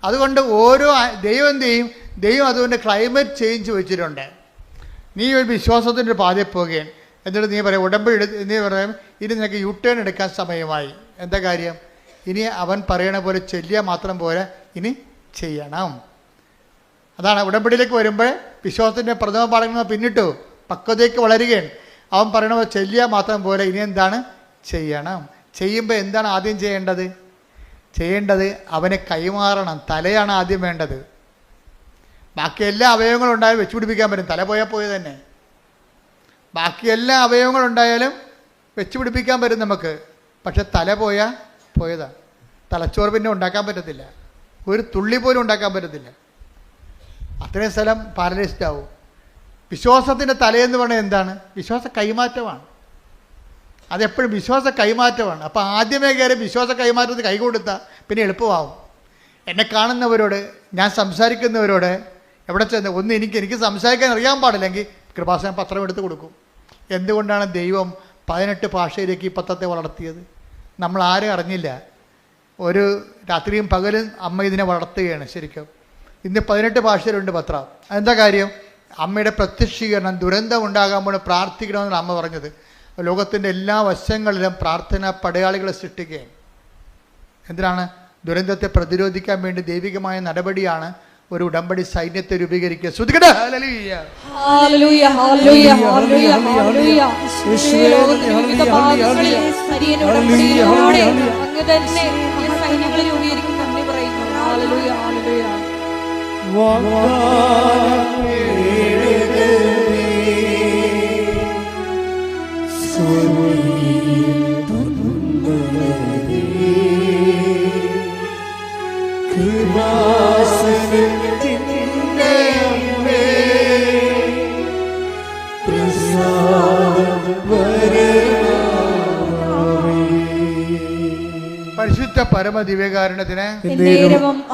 അതുകൊണ്ട് ഓരോ ദൈവം എന്ത് ചെയ്യും? ദൈവം അതുകൊണ്ട് ക്ലൈമറ്റ് ചേഞ്ച് വെച്ചിട്ടുണ്ട്. നീ ഒരു വിശ്വാസത്തിൻ്റെ ഒരു പാതയിൽ പോകുകയാണ്, എന്നിട്ട് നീ പറയാം ഉടമ്പടി നീ പറയാം ഇനി നിനക്ക് U-turn എടുക്കാൻ സമയമായി. എന്താ കാര്യം? ഇനി അവൻ പറയണ പോലെ ചെല്ലിയാൽ മാത്രം പോരാ, ഇനി ചെയ്യണം. അതാണ് ഉടമ്പടിയിലേക്ക് വരുമ്പോൾ വിശ്വാസത്തിൻ്റെ പ്രഥമ പാഠങ്ങൾ പിന്നിട്ടു പക്വതയ്ക്ക് വളരുകയാണ്. അവൻ പറയണ പോലെ ചെല്ലിയാൽ മാത്രം പോലെ, ഇനി എന്താണ്? ചെയ്യണം. ചെയ്യുമ്പോൾ എന്താണ് ആദ്യം ചെയ്യേണ്ടത്? അവനെ കൈമാറണം. തലയാണ് ആദ്യം വേണ്ടത്. ബാക്കി എല്ലാ അവയവങ്ങളും ഉണ്ടായാലും വെച്ചുപിടിപ്പിക്കാൻ പറ്റും. തല പോയാൽ പോയത് തന്നെ. ബാക്കി എല്ലാ അവയവങ്ങളുണ്ടായാലും വെച്ചുപിടിപ്പിക്കാൻ പറ്റും നമുക്ക്. പക്ഷെ തല പോയതാണ്. തലച്ചോറ് പിന്നെ ഉണ്ടാക്കാൻ പറ്റത്തില്ല. ഒരു തുള്ളി പോലും ഉണ്ടാക്കാൻ പറ്റത്തില്ല. അത്രയും സ്ഥലം പാരലൈസ്ഡ് ആവും. വിശ്വാസത്തിൻ്റെ തലയെന്ന് പറഞ്ഞാൽ എന്താണ്? വിശ്വാസ കൈമാറ്റമാണ്. അതെപ്പോഴും വിശ്വാസ കൈമാറ്റമാണ്. അപ്പോൾ ആദ്യമേ കയറി വിശ്വാസ കൈമാറ്റത്തിൽ കൈ കൊടുത്താൽ പിന്നെ എളുപ്പമാവും. എന്നെ കാണുന്നവരോട്, ഞാൻ സംസാരിക്കുന്നവരോട് എവിടെ ചെന്ന് എനിക്ക് സംസാരിക്കാൻ അറിയാൻ പാടില്ലെങ്കിൽ കൃപാസനം പത്രം എടുത്ത് കൊടുക്കും. എന്തുകൊണ്ടാണ് ദൈവം 18 ഭാഷയിലേക്ക് ഈ പത്രത്തെ വളർത്തിയത്? നമ്മൾ ആരും അറിഞ്ഞില്ല. ഒരു രാത്രിയും പകലും അമ്മ ഇതിനെ വളർത്തുകയാണ്. ശരിക്കും ഇന്ന് 18 ഭാഷയിലുണ്ട് പത്രം. എന്താ കാര്യം? അമ്മയുടെ പ്രത്യക്ഷീകരണം, ദുരന്തം ഉണ്ടാകാമ്പോൾ പ്രാർത്ഥിക്കണമെന്നാണ് അമ്മ പറഞ്ഞത്. ലോകത്തിൻ്റെ എല്ലാ വശങ്ങളിലും പ്രാർത്ഥന പടയാളികളെ സൃഷ്ടിക്കുകയാണ്. എന്തിനാണ്? ദുരന്തത്തെ പ്രതിരോധിക്കാൻ വേണ്ടി ദൈവികമായ നടപടിയാണ് ഒരു ഉടമ്പടി സൈന്യത്തെ രൂപീകരിക്കുക. ശ്രുതികട ഹല്ലേലൂയ ഹല്ലേലൂയ ഹല്ലേലൂയ ഹല്ലേലൂയ ഹല്ലേലൂയ. ലോകത്തിന്റെ ഭാഗങ്ങളിൽ സരിയൻ ഉടമ്പടിയിലൂടെ അങ്ങ് തന്നെ ഈ സൈന്യങ്ങളെ രൂപീകരിക്കും നന്ദി പറയുന്നു. Hallelujah hallelujah. പരിശുദ്ധ പരമ ദിവ്യകാരുണ്യത്തിന്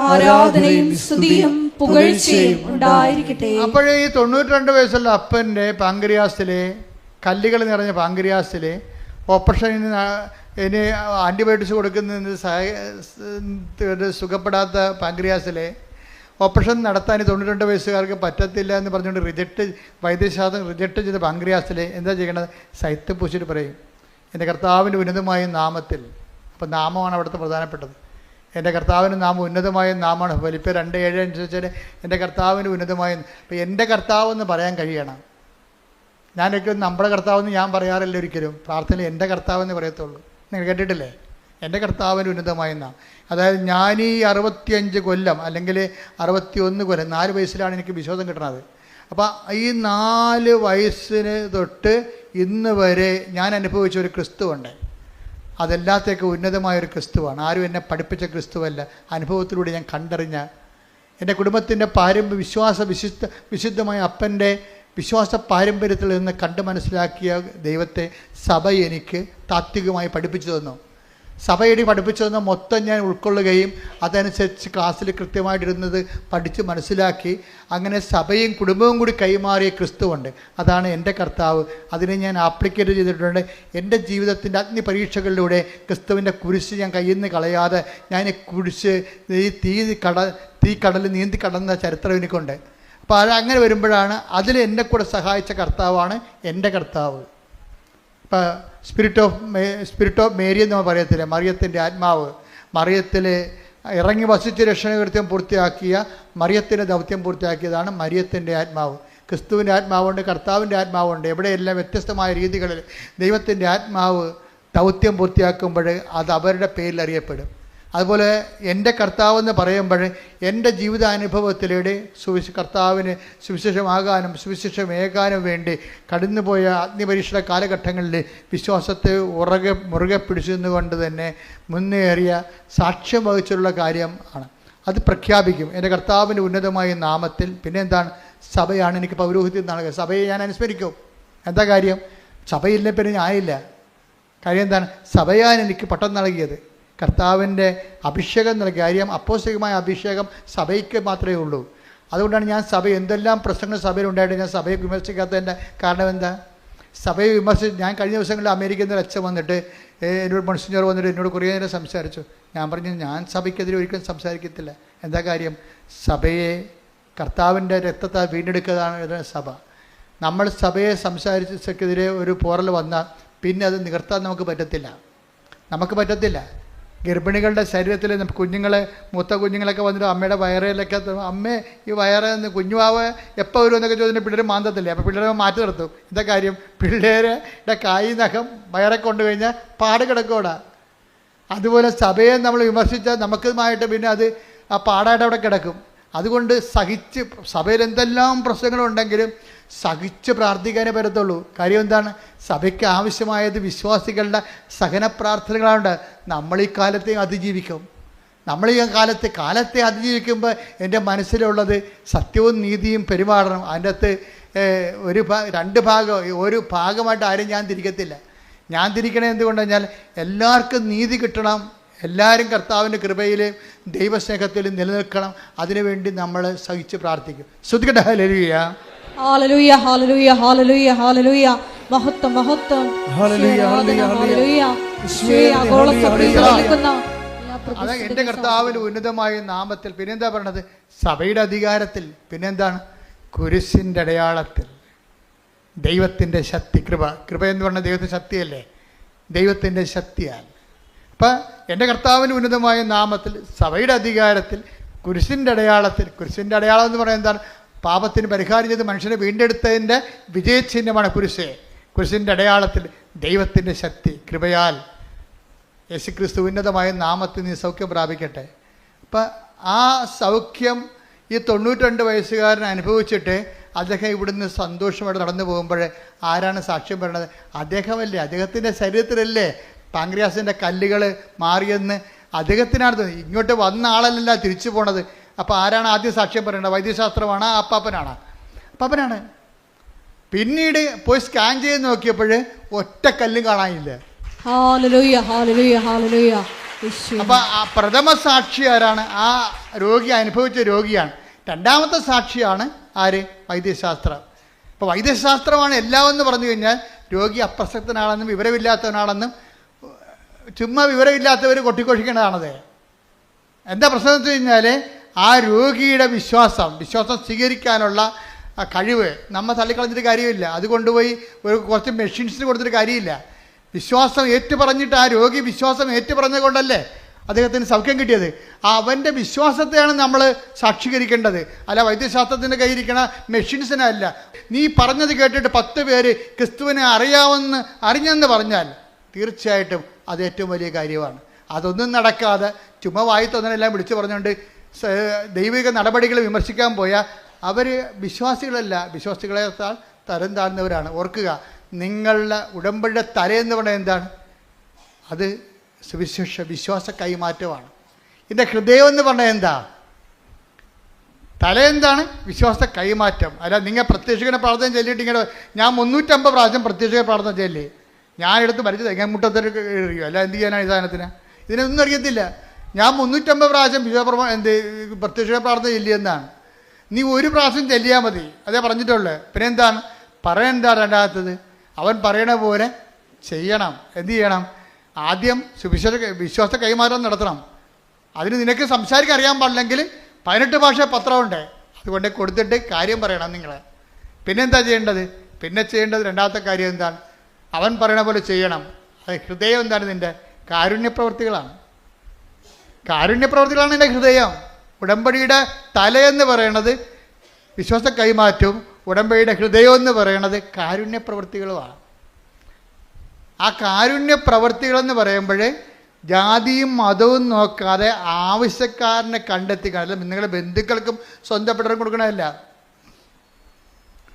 ആരാധനയും സ്തുതിയും പുകഴ്ചയും ഉണ്ടായിരിക്കട്ടെ. അപ്പോഴേ ഈ 92 വയസ്സുള്ള അപ്പൻ്റെ പാങ്ക്രിയാസിലെ കല്ലുകൾ നിറഞ്ഞ പാങ്ക്രിയാസിലെ ഓപ്പറേഷന് ഇനി ആൻറ്റിബയോട്ടിക്സ് കൊടുക്കുന്നതിന് സുഖപ്പെടാത്ത പാങ്ക്രിയാസിലെ ഓപ്പറേഷൻ നടത്താൻ 92 വയസ്സുകാർക്ക് പറ്റത്തില്ല എന്ന് പറഞ്ഞുകൊണ്ട് വൈദ്യശാസ്ത്രം റിജക്റ്റ് ചെയ്ത പാങ്ക്രിയാസിൽ എന്താ ചെയ്യണത്? സൈത്ത് പൂശിട്ട് പറയും, എൻ്റെ കർത്താവിൻ്റെ ഉന്നതമായ നാമത്തിൽ. അപ്പം നാമമാണ് അവിടുത്തെ പ്രധാനപ്പെട്ടത്. എൻ്റെ കർത്താവിൻ്റെ നാമം ഉന്നതമായ നാമമാണ്. ഫിലിപ്പിയർ 2:7 അനുസരിച്ച് എൻ്റെ കർത്താവിൻ്റെ ഉന്നതമായ. അപ്പം എൻ്റെ കർത്താവെന്ന് പറയാൻ കഴിയണം. ഞാനൊക്കെ നമ്മുടെ കർത്താവെന്ന് ഞാൻ പറയാറില്ല ഒരിക്കലും. പ്രാർത്ഥനയിൽ എൻ്റെ കർത്താവെന്ന് പറയത്തുള്ളൂ. നിങ്ങൾ കേട്ടിട്ടില്ലേ? എൻ്റെ കർത്താവിൻ്റെ ഉന്നതമായ നാം. അതായത് ഞാൻ ഈ 65 കൊല്ലം അല്ലെങ്കിൽ 61 കൊല്ലം, 4 വയസ്സിലാണ് എനിക്ക് വിശ്വാസം കിട്ടുന്നത്. അപ്പം ഈ 4 വയസ്സിന് തൊട്ട് ഇന്ന് വരെ ഞാൻ അനുഭവിച്ച ഒരു ക്രിസ്തുവുണ്ട്. അതെല്ലാത്തേക്ക് ഉന്നതമായൊരു ക്രിസ്തുവാണ്. ആരും എന്നെ പഠിപ്പിച്ച ക്രിസ്തുവല്ല, അനുഭവത്തിലൂടെ ഞാൻ കണ്ടറിഞ്ഞ എൻ്റെ കുടുംബത്തിൻ്റെ വിശുദ്ധമായ അപ്പൻ്റെ വിശ്വാസ പാരമ്പര്യത്തിൽ നിന്ന് കണ്ട് മനസ്സിലാക്കിയ ദൈവത്തെ സഭ എനിക്ക് താത്വികമായി പഠിപ്പിച്ചു തന്നു. സഭയുടെ പഠിപ്പിച്ചു തന്ന മൊത്തം ഞാൻ ഉൾക്കൊള്ളുകയും അതനുസരിച്ച് ക്ലാസ്സിൽ കൃത്യമായിട്ടിരുന്നത് പഠിച്ച് മനസ്സിലാക്കി അങ്ങനെ സഭയും കുടുംബവും കൂടി കൈമാറിയ ക്രിസ്തുവുണ്ട്. അതാണ് എൻ്റെ കർത്താവ്. അതിനെ ഞാൻ ആപ്ലിക്കേറ്റ് ചെയ്തിട്ടുണ്ട്. എൻ്റെ ജീവിതത്തിൻ്റെ അഗ്നിപരീക്ഷകളിലൂടെ ക്രിസ്തുവിൻ്റെ കുരിശ് ഞാൻ കയ്യിൽ നിന്ന് കളയാതെ ഞാൻ കുരിശ് ഈ തീ കടൽ നീന്തി കടന്ന ചരിത്രം എനിക്കുണ്ട്. അപ്പോൾ അങ്ങനെ വരുമ്പോഴാണ് അതിൽ എന്നെ കൂടെ സഹായിച്ച കർത്താവാണ് എൻ്റെ കർത്താവ്. ഇപ്പം സ്പിരിറ്റ് ഓഫ് മേരി എന്ന് പറയത്തില്ല, മറിയത്തിൻ്റെ ആത്മാവ്. മറിയത്തിൽ ഇറങ്ങി വസിച്ച് രക്ഷണകൃത്യം പൂർത്തിയാക്കിയ മറിയത്തിൻ്റെ ദൗത്യം പൂർത്തിയാക്കിയതാണ് മറിയത്തിൻ്റെ ആത്മാവ്. ക്രിസ്തുവിൻ്റെ ആത്മാവുണ്ട്, കർത്താവിൻ്റെ ആത്മാവുണ്ട്. എവിടെയെല്ലാം വ്യത്യസ്തമായ രീതികളിൽ ദൈവത്തിൻ്റെ ആത്മാവ് ദൗത്യം പൂർത്തിയാക്കുമ്പോൾ അത് അവരുടെ പേരിൽ അറിയപ്പെടും. അതുപോലെ എൻ്റെ കർത്താവെന്ന് പറയുമ്പോൾ എൻ്റെ ജീവിതാനുഭവത്തിലൂടെ കർത്താവിന് സുവിശേഷമാകാനും സുവിശേഷമേകാനും വേണ്ടി കടന്നുപോയ അഗ്നിപരീക്ഷയുടെ കാലഘട്ടങ്ങളിൽ വിശ്വാസത്തെ മുറുകെ പിടിച്ചുകൊണ്ട് തന്നെ മുന്നേറിയ സാക്ഷ്യം വഹിച്ചിട്ടുള്ള കാര്യം ആണ്. അത് പ്രഖ്യാപിക്കും എൻ്റെ കർത്താവിൻ്റെ ഉന്നതമായ നാമത്തിൽ. പിന്നെ എന്താണ്? സഭയാണ് എനിക്ക് പൗരോഹിത്യം നൽകുക. സഭയെ ഞാൻ അനുസ്മരിക്കും. എന്താ കാര്യം? സഭയില്ല പിന്നെ ഞാനില്ല. കാര്യം എന്താണ്? സഭയാണ് എനിക്ക് പട്ടം നൽകിയത്, കർത്താവിൻ്റെ അഭിഷേകം നൽകിയ കാര്യം. അപ്പോസ്തലികമായ അഭിഷേകം സഭയ്ക്ക് മാത്രമേ ഉള്ളൂ. അതുകൊണ്ടാണ് ഞാൻ എന്തെല്ലാം പ്രശ്നങ്ങൾ സഭയിലുണ്ടായിട്ട് ഞാൻ സഭയെ വിമർശിക്കാത്തതിൻ്റെ കാരണം എന്താ? സഭയെ ഞാൻ കഴിഞ്ഞ ദിവസങ്ങളിൽ അമേരിക്കയിൽ നിന്ന് അച്ഛൻ വന്നിട്ട് എന്നോട് മൺസിഞ്ഞർ വന്നിട്ട് എന്നോട് കുറേ നേരം സംസാരിച്ചു. ഞാൻ പറഞ്ഞു, ഞാൻ സഭയ്ക്കെതിരെ ഒരിക്കലും സംസാരിക്കത്തില്ല. എന്താ കാര്യം? സഭയെ കർത്താവിൻ്റെ രക്തത്താൽ വീണ്ടെടുക്കുന്നതാണ് സഭ. നമ്മൾ സഭയെ സംസാരിച്ചെതിരെ ഒരു പോറൽ വന്നാൽ പിന്നെ അത് നികർത്താൻ നമുക്ക് പറ്റത്തില്ല. ഗർഭിണികളുടെ ശരീരത്തിൽ മൂത്ത കുഞ്ഞുങ്ങളൊക്കെ വന്നിട്ട് അമ്മയുടെ വയറിലൊക്കെ, അമ്മേ ഈ വയറിൽ കുഞ്ഞുവാവ് എപ്പോൾ വരും എന്നൊക്കെ ചോദിച്ചിട്ട് പിള്ളേർ മാന്തത്തില്ലേ. അപ്പോൾ പിള്ളേരെ മാറ്റി നിർത്തും. എന്താ കാര്യം? പിള്ളേരുടെ കായ് നഖം വയറെ കൊണ്ടു കഴിഞ്ഞാൽ പാട് കിടക്കൂടാ. അതുപോലെ സഭയെ നമ്മൾ വിമർശിച്ചാൽ നമുക്കുമായിട്ട് പിന്നെ അത് ആ പാടായിട്ട് അവിടെ കിടക്കും. അതുകൊണ്ട് സഹിച്ച്, സഭയിൽ എന്തെല്ലാം പ്രശ്നങ്ങളുണ്ടെങ്കിലും സഹിച്ച് പ്രാർത്ഥിക്കാനേ പറ്റത്തുള്ളൂ. കാര്യം എന്താണ്? സഭയ്ക്ക് ആവശ്യമായത് വിശ്വാസികളുടെ സഹന പ്രാർത്ഥനകളാണ്. നമ്മൾ ഈ കാലത്തെ അതിജീവിക്കും. നമ്മൾ ഈ കാലത്തെ അതിജീവിക്കുമ്പോൾ എൻ്റെ മനസ്സിലുള്ളത് സത്യവും നീതിയും പെരുമാറണം. അതിൻ്റെ അകത്ത് ഒരു ഭാഗമായിട്ട് ആരും ഞാൻ തിരിക്കത്തില്ല. ഞാൻ തിരിക്കണേ എന്തുകൊണ്ടെന്ന് കഴിഞ്ഞാൽ എല്ലാവർക്കും നീതി കിട്ടണം, എല്ലാവരും കർത്താവിൻ്റെ കൃപയിലും ദൈവസ്നേഹത്തിലും നിലനിൽക്കണം. അതിനുവേണ്ടി നമ്മൾ സഹിച്ച് പ്രാർത്ഥിക്കും. ശ്രുതിക്കട്ടെ. ഹല്ലേലൂയ, ഹല്ലേലൂയ, ഹല്ലേലൂയ, ഹല്ലേലൂയ, ഹല്ലേലൂയ. മഹത്വം, മഹത്വം. ഹല്ലേലൂയ, ഹല്ലേലൂയ, ഹല്ലേലൂയ. അതാ എൻ്റെ കർത്താവിൻ്റെ ഉന്നതമായ നാമത്തിൽ. പിന്നെന്താ പറയണത്? സഭയുടെ അധികാരത്തിൽ. പിന്നെന്താണ്? കുരിശിൻ്റെ അടയാളത്തിൽ. ദൈവത്തിൻ്റെ ശക്തി, കൃപ എന്ന് പറഞ്ഞാൽ ദൈവത്തിൻ്റെ ശക്തിയല്ലേ? ദൈവത്തിൻ്റെ ശക്തിയാൽ. അപ്പം എൻ്റെ കർത്താവിൻ്റെ ഉന്നതമായ നാമത്തിൽ, സഭയുടെ അധികാരത്തിൽ, കുരിശിൻ്റെ അടയാളത്തിൽ. കുരിശിൻ്റെ അടയാളം എന്ന് പറയുന്നത് എന്താണ്? പാപത്തിന് പരിഹാരം ചെയ്ത് മനുഷ്യനെ വീണ്ടെടുത്തതിൻ്റെ വിജയചിഹ്നമാണ് കുരിശ്. കുരിശിൻ്റെ അടയാളത്തിൽ ദൈവത്തിൻ്റെ ശക്തി, കൃപയാൽ യേശുക്രിസ്തു ഉന്നതമായ നാമത്തിൽ നീ സൗഖ്യം പ്രാപിക്കട്ടെ. അപ്പം ആ സൗഖ്യം ഈ 92 വയസ്സുകാരൻ അനുഭവിച്ചിട്ട് അദ്ദേഹം ഇവിടുന്ന് സന്തോഷമായിട്ട് നടന്നു പോകുമ്പോൾ ആരാണ് സാക്ഷ്യം പറയുന്നത്? അദ്ദേഹമല്ലേ? അദ്ദേഹത്തിൻ്റെ ശരീരത്തിലല്ലേ പാങ്ക്രിയാസിൻ്റെ കല്ലുകൾ മാറിയെന്ന് അദ്ദേഹത്തിനാണ്. ഇങ്ങോട്ട് വന്ന ആളല്ല തിരിച്ചു പോണത്. അപ്പോൾ ആരാണ് ആദ്യം സാക്ഷ്യം പറയേണ്ടത്? വൈദ്യശാസ്ത്രമാണ്? അപ്പാപ്പനാണ്. പിന്നീട് പോയി സ്കാൻ ചെയ്ത് നോക്കിയപ്പോൾ ഒറ്റ കല്ലും കാണാനില്ല. അപ്പൊ ആ പ്രഥമ സാക്ഷി ആരാണ്? ആ രോഗി അനുഭവിച്ച രോഗിയാണ്. രണ്ടാമത്തെ സാക്ഷിയാണ് ആര്? വൈദ്യശാസ്ത്രം. അപ്പോൾ വൈദ്യശാസ്ത്രമാണ് എല്ലാം എന്ന് പറഞ്ഞു കഴിഞ്ഞാൽ രോഗി അപ്രസക്തനാണെന്നും വിവരമില്ലാത്തവനാണെന്നും ചുമ്മാ വിവരമില്ലാത്തവർ കൊട്ടിക്കൊഴിക്കേണ്ടതാണത്. എന്താ പ്രശ്നം എന്ന് വെച്ച് കഴിഞ്ഞാൽ ആ രോഗിയുടെ വിശ്വാസം സ്വീകരിക്കാനുള്ള കഴിവ് നമ്മൾ തള്ളിക്കളഞ്ഞിട്ട് കാര്യമില്ല. അത് കൊണ്ടുപോയി കുറച്ച് മെഷീൻസിന് കൊടുത്തിട്ട് കാര്യമില്ല. വിശ്വാസം ഏറ്റുപറഞ്ഞിട്ട് ആ രോഗി വിശ്വാസം ഏറ്റുപറഞ്ഞത് കൊണ്ടല്ലേ അദ്ദേഹത്തിന് സൗഖ്യം കിട്ടിയത്. അവൻ്റെ വിശ്വാസത്തെയാണ് നമ്മൾ സാക്ഷീകരിക്കേണ്ടത്, അല്ല വൈദ്യശാസ്ത്രത്തിൻ്റെ കയ്യിരിക്കണ മെഷീൻസിനല്ല. നീ പറഞ്ഞത് കേട്ടിട്ട് 10 പേര് ക്രിസ്തുവിനെ അറിഞ്ഞെന്ന് പറഞ്ഞാൽ തീർച്ചയായിട്ടും അത് ഏറ്റവും വലിയ കാര്യമാണ്. അതൊന്നും നടക്കാതെ ചുമ്മാ വായിത്തൊന്നിനെല്ലാം വിളിച്ചു പറഞ്ഞുകൊണ്ട് ദൈവിക നടപടികൾ വിമർശിക്കാൻ പോയാൽ അവർ വിശ്വാസികളല്ല, വിശ്വാസികളെക്കാൾ തരം താഴ്ന്നവരാണ്. ഓർക്കുക, നിങ്ങളുടെ ഉടമ്പടിയുടെ തലയെന്ന് പറഞ്ഞാൽ എന്താണ്? അത് വിശ്വാസ കൈമാറ്റമാണ്. ഇതിൻ്റെ ഹൃദയം എന്ന് പറഞ്ഞാൽ എന്താ? തല എന്താണ്? വിശ്വാസ കൈമാറ്റം. അല്ല നിങ്ങൾ പ്രത്യക്ഷീകരണ പ്രാർത്ഥന ചൊല്ലിയിട്ട് ഇങ്ങനെ ഞാൻ 350 പ്രാവശ്യം പ്രത്യക്ഷീകരണ പ്രാർത്ഥന ചൊല്ലി ഞാൻ എടുത്ത് മരിച്ചു തെങ്ങാമുട്ടത്തിൽ എറിയോ? അല്ല എന്ത് ചെയ്യാനാണ് ഈ സാധനത്തിന്? ഇതിനൊന്നും അറിയത്തില്ല. ഞാൻ 350 പ്രാവശ്യം പ്രത്യക്ഷീകരണ പ്രാർത്ഥന ചൊല്ലിയെന്നാണ്. നീ 1 പ്രാവശ്യം ചെല്ലിയാൽ മതി, അതേ പറഞ്ഞിട്ടുള്ളൂ. പിന്നെ എന്താണ് പറയെന്താണ് രണ്ടാമത്തത്? അവൻ പറയണ പോലെ ചെയ്യണം. എന്ത് ചെയ്യണം? ആദ്യം വിശ്വാസ കൈമാറ്റം നടത്തണം. അതിന് നിനക്ക് സംസാരിക്കാൻ അറിയാൻ പാടില്ലെങ്കിൽ 18 ഭാഷ പത്രമുണ്ട്, അതുകൊണ്ട് കൊടുത്തിട്ട് കാര്യം പറയണം നിങ്ങൾ. പിന്നെന്താ ചെയ്യേണ്ടത്? പിന്നെ ചെയ്യേണ്ടത് രണ്ടാമത്തെ കാര്യം എന്താണ്? അവൻ പറയണ പോലെ ചെയ്യണം. അത് ഹൃദയം എന്താണ്? നിൻ്റെ കാരുണ്യപ്രവൃത്തികളാണ്. കാരുണ്യപ്രവൃത്തികളാണ് നിൻ്റെ ഹൃദയം. ഉടമ്പടിയുടെ തലയെന്ന് പറയണത് വിശ്വാസ കൈമാറ്റവും ഉടമ്പടിയുടെ ഹൃദയം എന്ന് പറയണത് കാരുണ്യപ്രവൃത്തികളുമാണ്. ആ കാരുണ്യപ്രവൃത്തികളെന്ന് പറയുമ്പോൾ ജാതിയും മതവും നോക്കാതെ ആവശ്യക്കാരനെ കണ്ടെത്തിക്കണം. അല്ല നിങ്ങളുടെ ബന്ധുക്കൾക്കും സ്വന്തപ്പെട്ടവരും കൊടുക്കണമല്ല.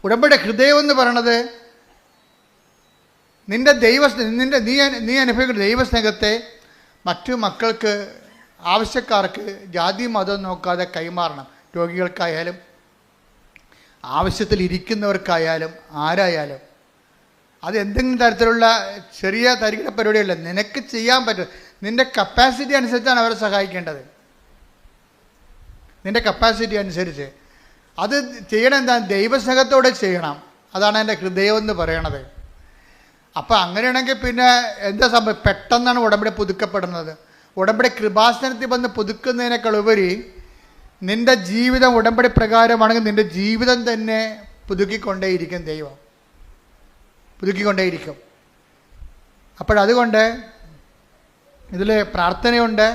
ഉടമ്പടിയുടെ ഹൃദയം എന്ന് പറയണത് നീ അനുഭവിക്കുന്ന ദൈവസ്നേഹത്തെ മറ്റു മക്കൾക്ക്, ആവശ്യക്കാർക്ക് ജാതി മതം നോക്കാതെ കൈമാറണം. രോഗികൾക്കായാലും ആവശ്യത്തിൽ ഇരിക്കുന്നവർക്കായാലും ആരായാലും. അത് എന്തെങ്കിലും തരത്തിലുള്ള ചെറിയ തരികിട പരിപാടിയല്ല, നിനക്ക് ചെയ്യാൻ പറ്റും. നിൻ്റെ കപ്പാസിറ്റി അനുസരിച്ചാണ് അവരെ സഹായിക്കേണ്ടത്. നിൻ്റെ കപ്പാസിറ്റി അനുസരിച്ച് അത് ചെയ്യണം. എന്താ? ദൈവസ്നേഹത്തോടെ ചെയ്യണം. അതാണ് എൻ്റെ ഹൃദയം എന്ന് പറയണത്. അപ്പം അങ്ങനെയാണെങ്കിൽ പിന്നെ എന്താ സംഭവം? പെട്ടെന്നാണ് ഉടമ്പടി പുതുക്കപ്പെടുന്നത്. ഉടമ്പടി കൃപാസനത്തിൽ വന്ന് പുതുക്കുന്നതിനേക്കാൾ ഉപരി നിൻ്റെ ജീവിതം ഉടമ്പടി പ്രകാരമാണെങ്കിൽ നിൻ്റെ ജീവിതം തന്നെ പുതുക്കിക്കൊണ്ടേയിരിക്കും. ദൈവം പുതുക്കിക്കൊണ്ടേയിരിക്കും. അപ്പോഴതുകൊണ്ട് ഇതിൽ പ്രാർത്ഥനയുണ്ട്,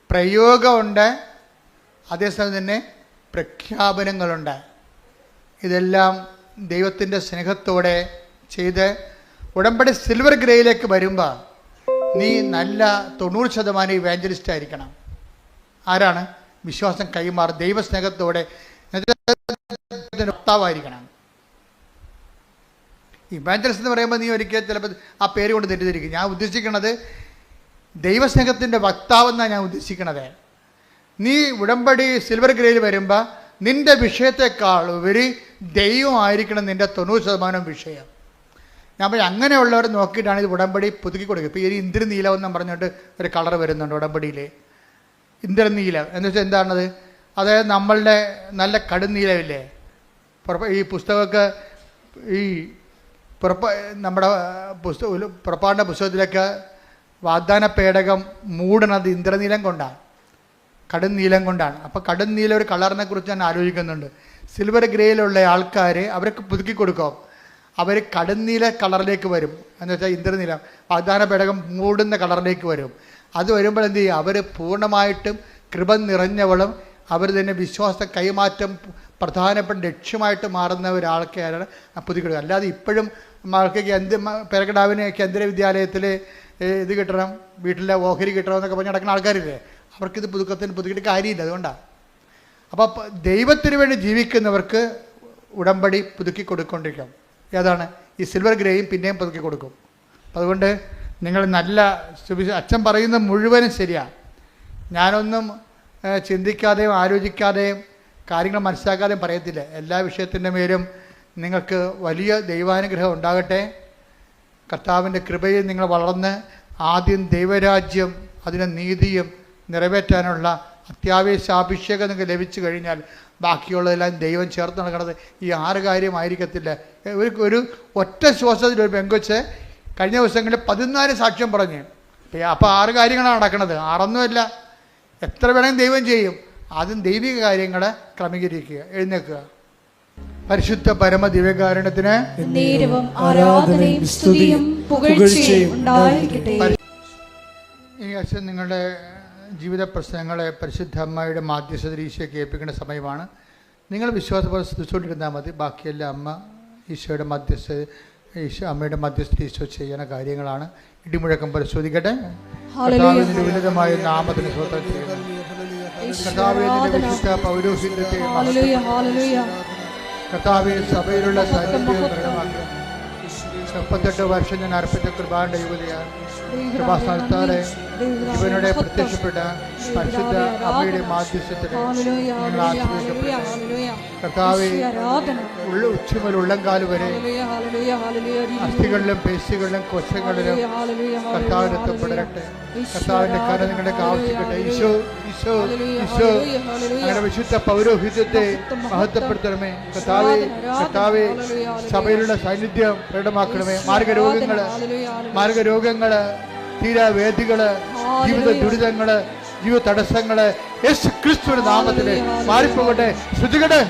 പ്രയോഗമുണ്ട്, അതേസമയം തന്നെ പ്രഖ്യാപനങ്ങളുണ്ട്. ഇതെല്ലാം ദൈവത്തിൻ്റെ സ്നേഹത്തോടെ ചെയ്ത് ഉടമ്പടി സിൽവർ ഗ്രേയിലേക്ക് വരുമ്പോൾ നീ നല്ല 90% ഇവാഞ്ചലിസ്റ്റ് ആയിരിക്കണം. ആരാണ്? വിശ്വാസം കൈമാറും ദൈവസ്നേഹത്തോടെ വക്താവായിരിക്കണം. ഇവാഞ്ചലിസ്റ്റ് എന്ന് പറയുമ്പോൾ നീ ഒരിക്കൽ ചിലപ്പോൾ ആ പേര് കൊണ്ട് തെറ്റിദ്ധരിക്കും. ഞാൻ ഉദ്ദേശിക്കുന്നത് ദൈവസ്നേഹത്തിൻ്റെ വക്താവെന്നാണ് ഞാൻ ഉദ്ദേശിക്കണത്. നീ ഉടമ്പടി സിൽവർ ഗ്രേയിൽ വരുമ്പോൾ നിൻ്റെ വിഷയത്തെക്കാൾ ഉപരി ദൈവമായിരിക്കണം നിൻ്റെ 90% വിഷയം. ഞാൻ പറയും അങ്ങനെയുള്ളവർ നോക്കിയിട്ടാണ് ഇത് ഉടമ്പടി പുതുക്കി കൊടുക്കുക. ഇപ്പോൾ ഈ ഇന്ദ്രനീലം എന്നും പറഞ്ഞിട്ട് ഒരു കളർ വരുന്നുണ്ട് ഉടമ്പടിയിൽ. ഇന്ദ്രനീലം എന്ന് വെച്ചാൽ എന്താണത്? അതായത് നമ്മളുടെ നല്ല കടുന്നീലമില്ലേ? ഈ പുസ്തകമൊക്കെ ഈ നമ്മുടെ പുറപ്പാടിൻ്റെ പുസ്തകത്തിലൊക്കെ വാഗ്ദാന പേടകം മൂടണത് ഇന്ദ്രനീലം കൊണ്ടാണ്, കടുന്നീലം കൊണ്ടാണ്. അപ്പോൾ കടുന്നീലം ഒരു കളറിനെ കുറിച്ച് ഞാൻ ആലോചിക്കുന്നുണ്ട്. സിൽവർ ഗ്രേയിലുള്ള ആൾക്കാർ അവരൊക്കെ പുതുക്കി കൊടുക്കും. അവർ കടുന്നീല കളറിലേക്ക് വരും. എന്ന് വെച്ചാൽ ഇന്ദ്രനീലം വാഗ്ദാന പേടകം മൂടുന്ന കളറിലേക്ക് വരും. അത് വരുമ്പോൾ എന്ത് ചെയ്യും? അവർ പൂർണ്ണമായിട്ടും കൃപ നിറഞ്ഞവളും അവർ തന്നെ വിശ്വാസ കൈമാറ്റം പ്രധാനപ്പെട്ട ലക്ഷ്യമായിട്ട് മാറുന്ന ഒരാൾക്കാരാണ് പുതുക്കിയെടുക്കുക. അല്ലാതെ ഇപ്പോഴും മക്കൾക്ക് പേരക്കിടാവിന് കേന്ദ്ര വിദ്യാലയത്തിൽ ഇത് കിട്ടണം, വീട്ടിലെ ഓഹരി കിട്ടണം എന്നൊക്കെ പറഞ്ഞ് നടക്കുന്ന ആൾക്കാരില്ലേ, അവർക്കിത് പുതുക്കിയിട്ട് കാര്യമില്ല. അതുകൊണ്ടാണ്. അപ്പോൾ ദൈവത്തിന് വേണ്ടി ജീവിക്കുന്നവർക്ക് ഉടമ്പടി പുതുക്കി കൊടുക്കൊണ്ടിരിക്കും. ഏതാണ്? ഈ സിൽവർ ഗ്രേയും പിന്നെയും പുതുക്കി കൊടുക്കും. അപ്പം അതുകൊണ്ട് നിങ്ങൾ നല്ല അച്ഛൻ പറയുന്നത് മുഴുവനും ശരിയാണ്. ഞാനൊന്നും ചിന്തിക്കാതെയും ആലോചിക്കാതെയും കാര്യങ്ങൾ മനസ്സിലാക്കാതെയും പറയത്തില്ല. എല്ലാ വിഷയത്തിൻ്റെ മേലും നിങ്ങൾക്ക് വലിയ ദൈവാനുഗ്രഹം ഉണ്ടാകട്ടെ. കർത്താവിൻ്റെ കൃപയിൽ നിങ്ങൾ വളർന്ന് ആദ്യം ദൈവരാജ്യം അതിൻ്റെ നീതിയും നിറവേറ്റാനുള്ള അത്യാവശ്യാഭിഷേകം നിങ്ങൾക്ക് ലഭിച്ചു കഴിഞ്ഞാൽ ബാക്കിയുള്ളതെല്ലാം ദൈവം ചേർത്ത് നടക്കുന്നത് ഈ 6 കാര്യമായിരിക്കത്തില്ല. ഒരു ഒറ്റ ശ്വാസത്തിൽ ഒരു പെങ്കൊച്ച് കഴിഞ്ഞ ദിവസങ്ങളിൽ 14 സാക്ഷ്യം പറഞ്ഞു. അപ്പോൾ 6 കാര്യങ്ങളാണ് നടക്കുന്നത്. 6ഒന്നുമല്ല, എത്ര വേണമെങ്കിലും ദൈവം ചെയ്യും. ആദ്യം ദൈവിക കാര്യങ്ങളെ ക്രമീകരിക്കുക. എഴുന്നേൽക്കുക. പരിശുദ്ധ പരമ ദിവ്യകാരുണ്യത്തിന് നേരവും ആരാധനയും സ്തുതിയും പുകഴ്ചയും ഉണ്ടായിരിക്കട്ടെ. ഈ അച്ഛൻ നിങ്ങളുടെ ജീവിത പ്രശ്നങ്ങളെ പരിശുദ്ധ അമ്മയുടെ മാധ്യസ്ഥതയിൽ ഈശോയ്ക്ക് ഏൽപ്പിക്കേണ്ട സമയമാണ്. നിങ്ങൾ വിശ്വാസപോലെ സ്തുതിച്ചുകൊണ്ടിരുന്നാൽ മതി. ബാക്കിയെല്ലാം അമ്മ ഈശോയുടെ മധ്യസ്ഥ അമ്മയുടെ മധ്യസ്ഥ ഈശോ ചെയ്യുന്ന കാര്യങ്ങളാണ്. ഇടിമുഴക്കം പരിശോധിക്കട്ടെ. കർത്താവിന്റെ ഉന്നതമായ നാമത്തിന് സ്വന്തം ചെയ്യുന്നു. കർത്താവിന്റെ വിശുദ്ധ പൗരോഹിത്യത്തെ കർത്താവ് സഭയിലുള്ള സാന്നിധ്യം പ്രകടമാക്കുക. 38 വർഷം ഞാൻ അർപ്പിച്ച കൃപാന്റെ യുവതിയാണ്. കൃപാസ്ഥാനത്താലെ ഇവനുടെ പ്രത്യക്ഷപ്പെട്ട പരിശുദ്ധ അമ്മയുടെ മാധ്യസ്ഥത്തിൽ നിങ്ങൾ ആശ്രയിക്കപ്പെട്ടു. കർത്താവെ, ഉച്ചമുതൽ ഉള്ളംകാല് വരെ അസ്ഥികളിലും പേശികളിലും കോശങ്ങളിലും കർത്താവിന് എത്തപ്പെടട്ടെ. കർത്താവിന്റെ കര നിങ്ങളുടെ ആവശ്യിക്കട്ടെ. ഈശോ ഈശോ ഈശോ അങ്ങനെ വിശുദ്ധ പൗരോഹിത്യത്തെ മഹത്വപ്പെടുത്തണമേ. കർത്താവെ സഭയിലുള്ള സാന്നിധ്യം പ്രകടമാക്കണമേ. മാർഗരോഗങ്ങള് തീരാവേദികള് ജീവിത ദുരിതങ്ങള് ജീവിത തടസ്സങ്ങള് യേശു ക്രിസ്തുവിന്റെ നാമത്തില് മാറിപ്പോകട്ടെ. ശ്രുതികട്ടെ.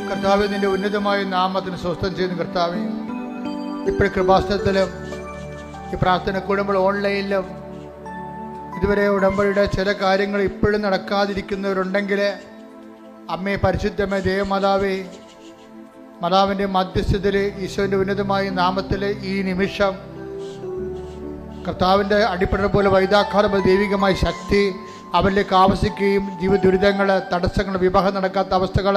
കർത്താവേ, നിന്റെ ഉന്നതമായ നാമത്തിന് സ്വസ്ഥം ചെയ്യുന്നു. കർത്താവേ, ഇപ്പോഴും കൃപാസനത്തിലും ഈ പ്രാർത്ഥന കൂടുമ്പോൾ ഓൺലൈനിലും ഇതുവരെ ഉടമ്പടിയുടെ ചില കാര്യങ്ങൾ ഇപ്പോഴും നടക്കാതിരിക്കുന്നവരുണ്ടെങ്കിൽ അമ്മേ, പരിശുദ്ധമേ, ദേവമാതാവേ, മാതാവിൻ്റെ മധ്യസ്ഥതയിൽ ഈശോൻ്റെ ഉന്നതമായ നാമത്തിൽ ഈ നിമിഷം കർത്താവിൻ്റെ അടിപ്പട പോലെ വൈദാഘാതം ദൈവികമായ ശക്തി അവരിലേക്ക് ആവസിക്കുകയും ജീവിത ദുരിതങ്ങൾ, തടസ്സങ്ങൾ, വിവാഹം നടക്കാത്ത അവസ്ഥകൾ,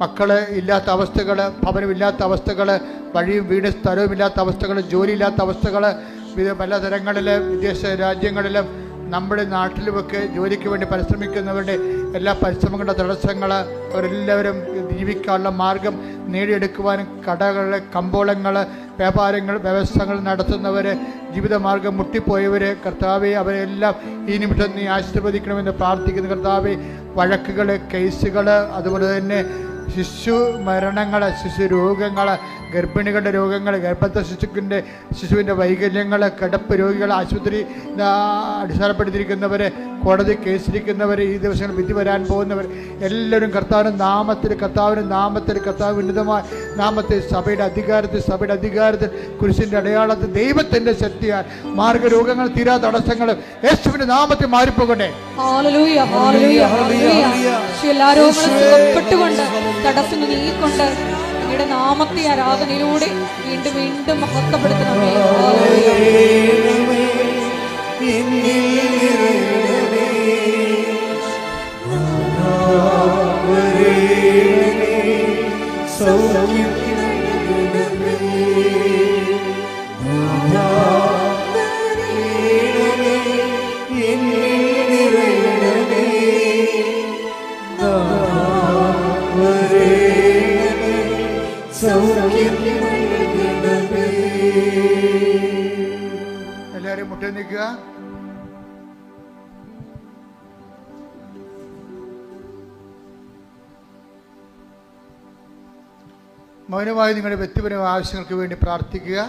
മക്കൾ ഇല്ലാത്ത അവസ്ഥകൾ, ഭവനമില്ലാത്ത അവസ്ഥകൾ, വഴിയും വീട് സ്ഥലവുമില്ലാത്ത അവസ്ഥകൾ, ജോലിയില്ലാത്ത അവസ്ഥകൾ, പല തരങ്ങളിൽ വിദേശ രാജ്യങ്ങളിലും നമ്മുടെ നാട്ടിലുമൊക്കെ ജോലിക്ക് വേണ്ടി പരിശ്രമിക്കുന്നവരുടെ എല്ലാ പരിശ്രമങ്ങളുടെ തടസ്സങ്ങൾ, അവരെല്ലാവരും ജീവിക്കാനുള്ള മാർഗം നേടിയെടുക്കുവാനും കടകൾ, കമ്പോളങ്ങൾ, വ്യാപാരങ്ങൾ, വ്യവസായങ്ങൾ നടത്തുന്നവർ, ജീവിതമാർഗം മുട്ടിപ്പോയവർ, കർത്താവെ, അവരെല്ലാം ഈ നിമിഷം നീ ആശീർവദിക്കണമെന്ന് പ്രാർത്ഥിക്കുന്നു. കർത്താവെ, വഴക്കുകൾ, കേസുകൾ, അതുപോലെ തന്നെ ശിശു മരണങ്ങൾ, ശിശു രോഗങ്ങൾ, ഗർഭിണികളുടെ രോഗങ്ങൾ, ഗർഭസ്ഥ ശിശുവിൻ്റെ വൈകല്യങ്ങൾ, കിടപ്പ് രോഗികൾ, ആശുപത്രി അടിസ്ഥാനപ്പെടുത്തിയിരിക്കുന്നവർ, കോടതി കേസിരിക്കുന്നവർ, ഈ ദിവസങ്ങളിൽ വിധി വരാൻ പോകുന്നവർ എല്ലാവരും കർത്താവിൻ്റെ നാമത്തിൽ കർത്താവ് ഉന്നതമായ നാമത്തെ സഭയുടെ അധികാരത്തിൽ കുരിശിൻ്റെ അടയാളത്തിൽ ദൈവത്തിൻ്റെ ശക്തിയാൽ മാർഗരോഗങ്ങൾ, തീരാ തടസ്സങ്ങൾ യേശുവിൻ്റെ നാമത്തിൽ മാറിപ്പോകട്ടെ. തടസ്സങ്ങൾ നീക്കൊണ്ട് അങ്ങയുടെ നാമത്തെ ആരാധനയിലൂടെ വീണ്ടും വീണ്ടും മഹത്വപ്പെടുത്തണമേ. എല്ലാവരും മുട്ട നിൽക്കുക. മൗനമായി നിങ്ങളുടെ വ്യക്തിപരമായ ആവശ്യങ്ങൾക്ക് വേണ്ടി പ്രാർത്ഥിക്കുക.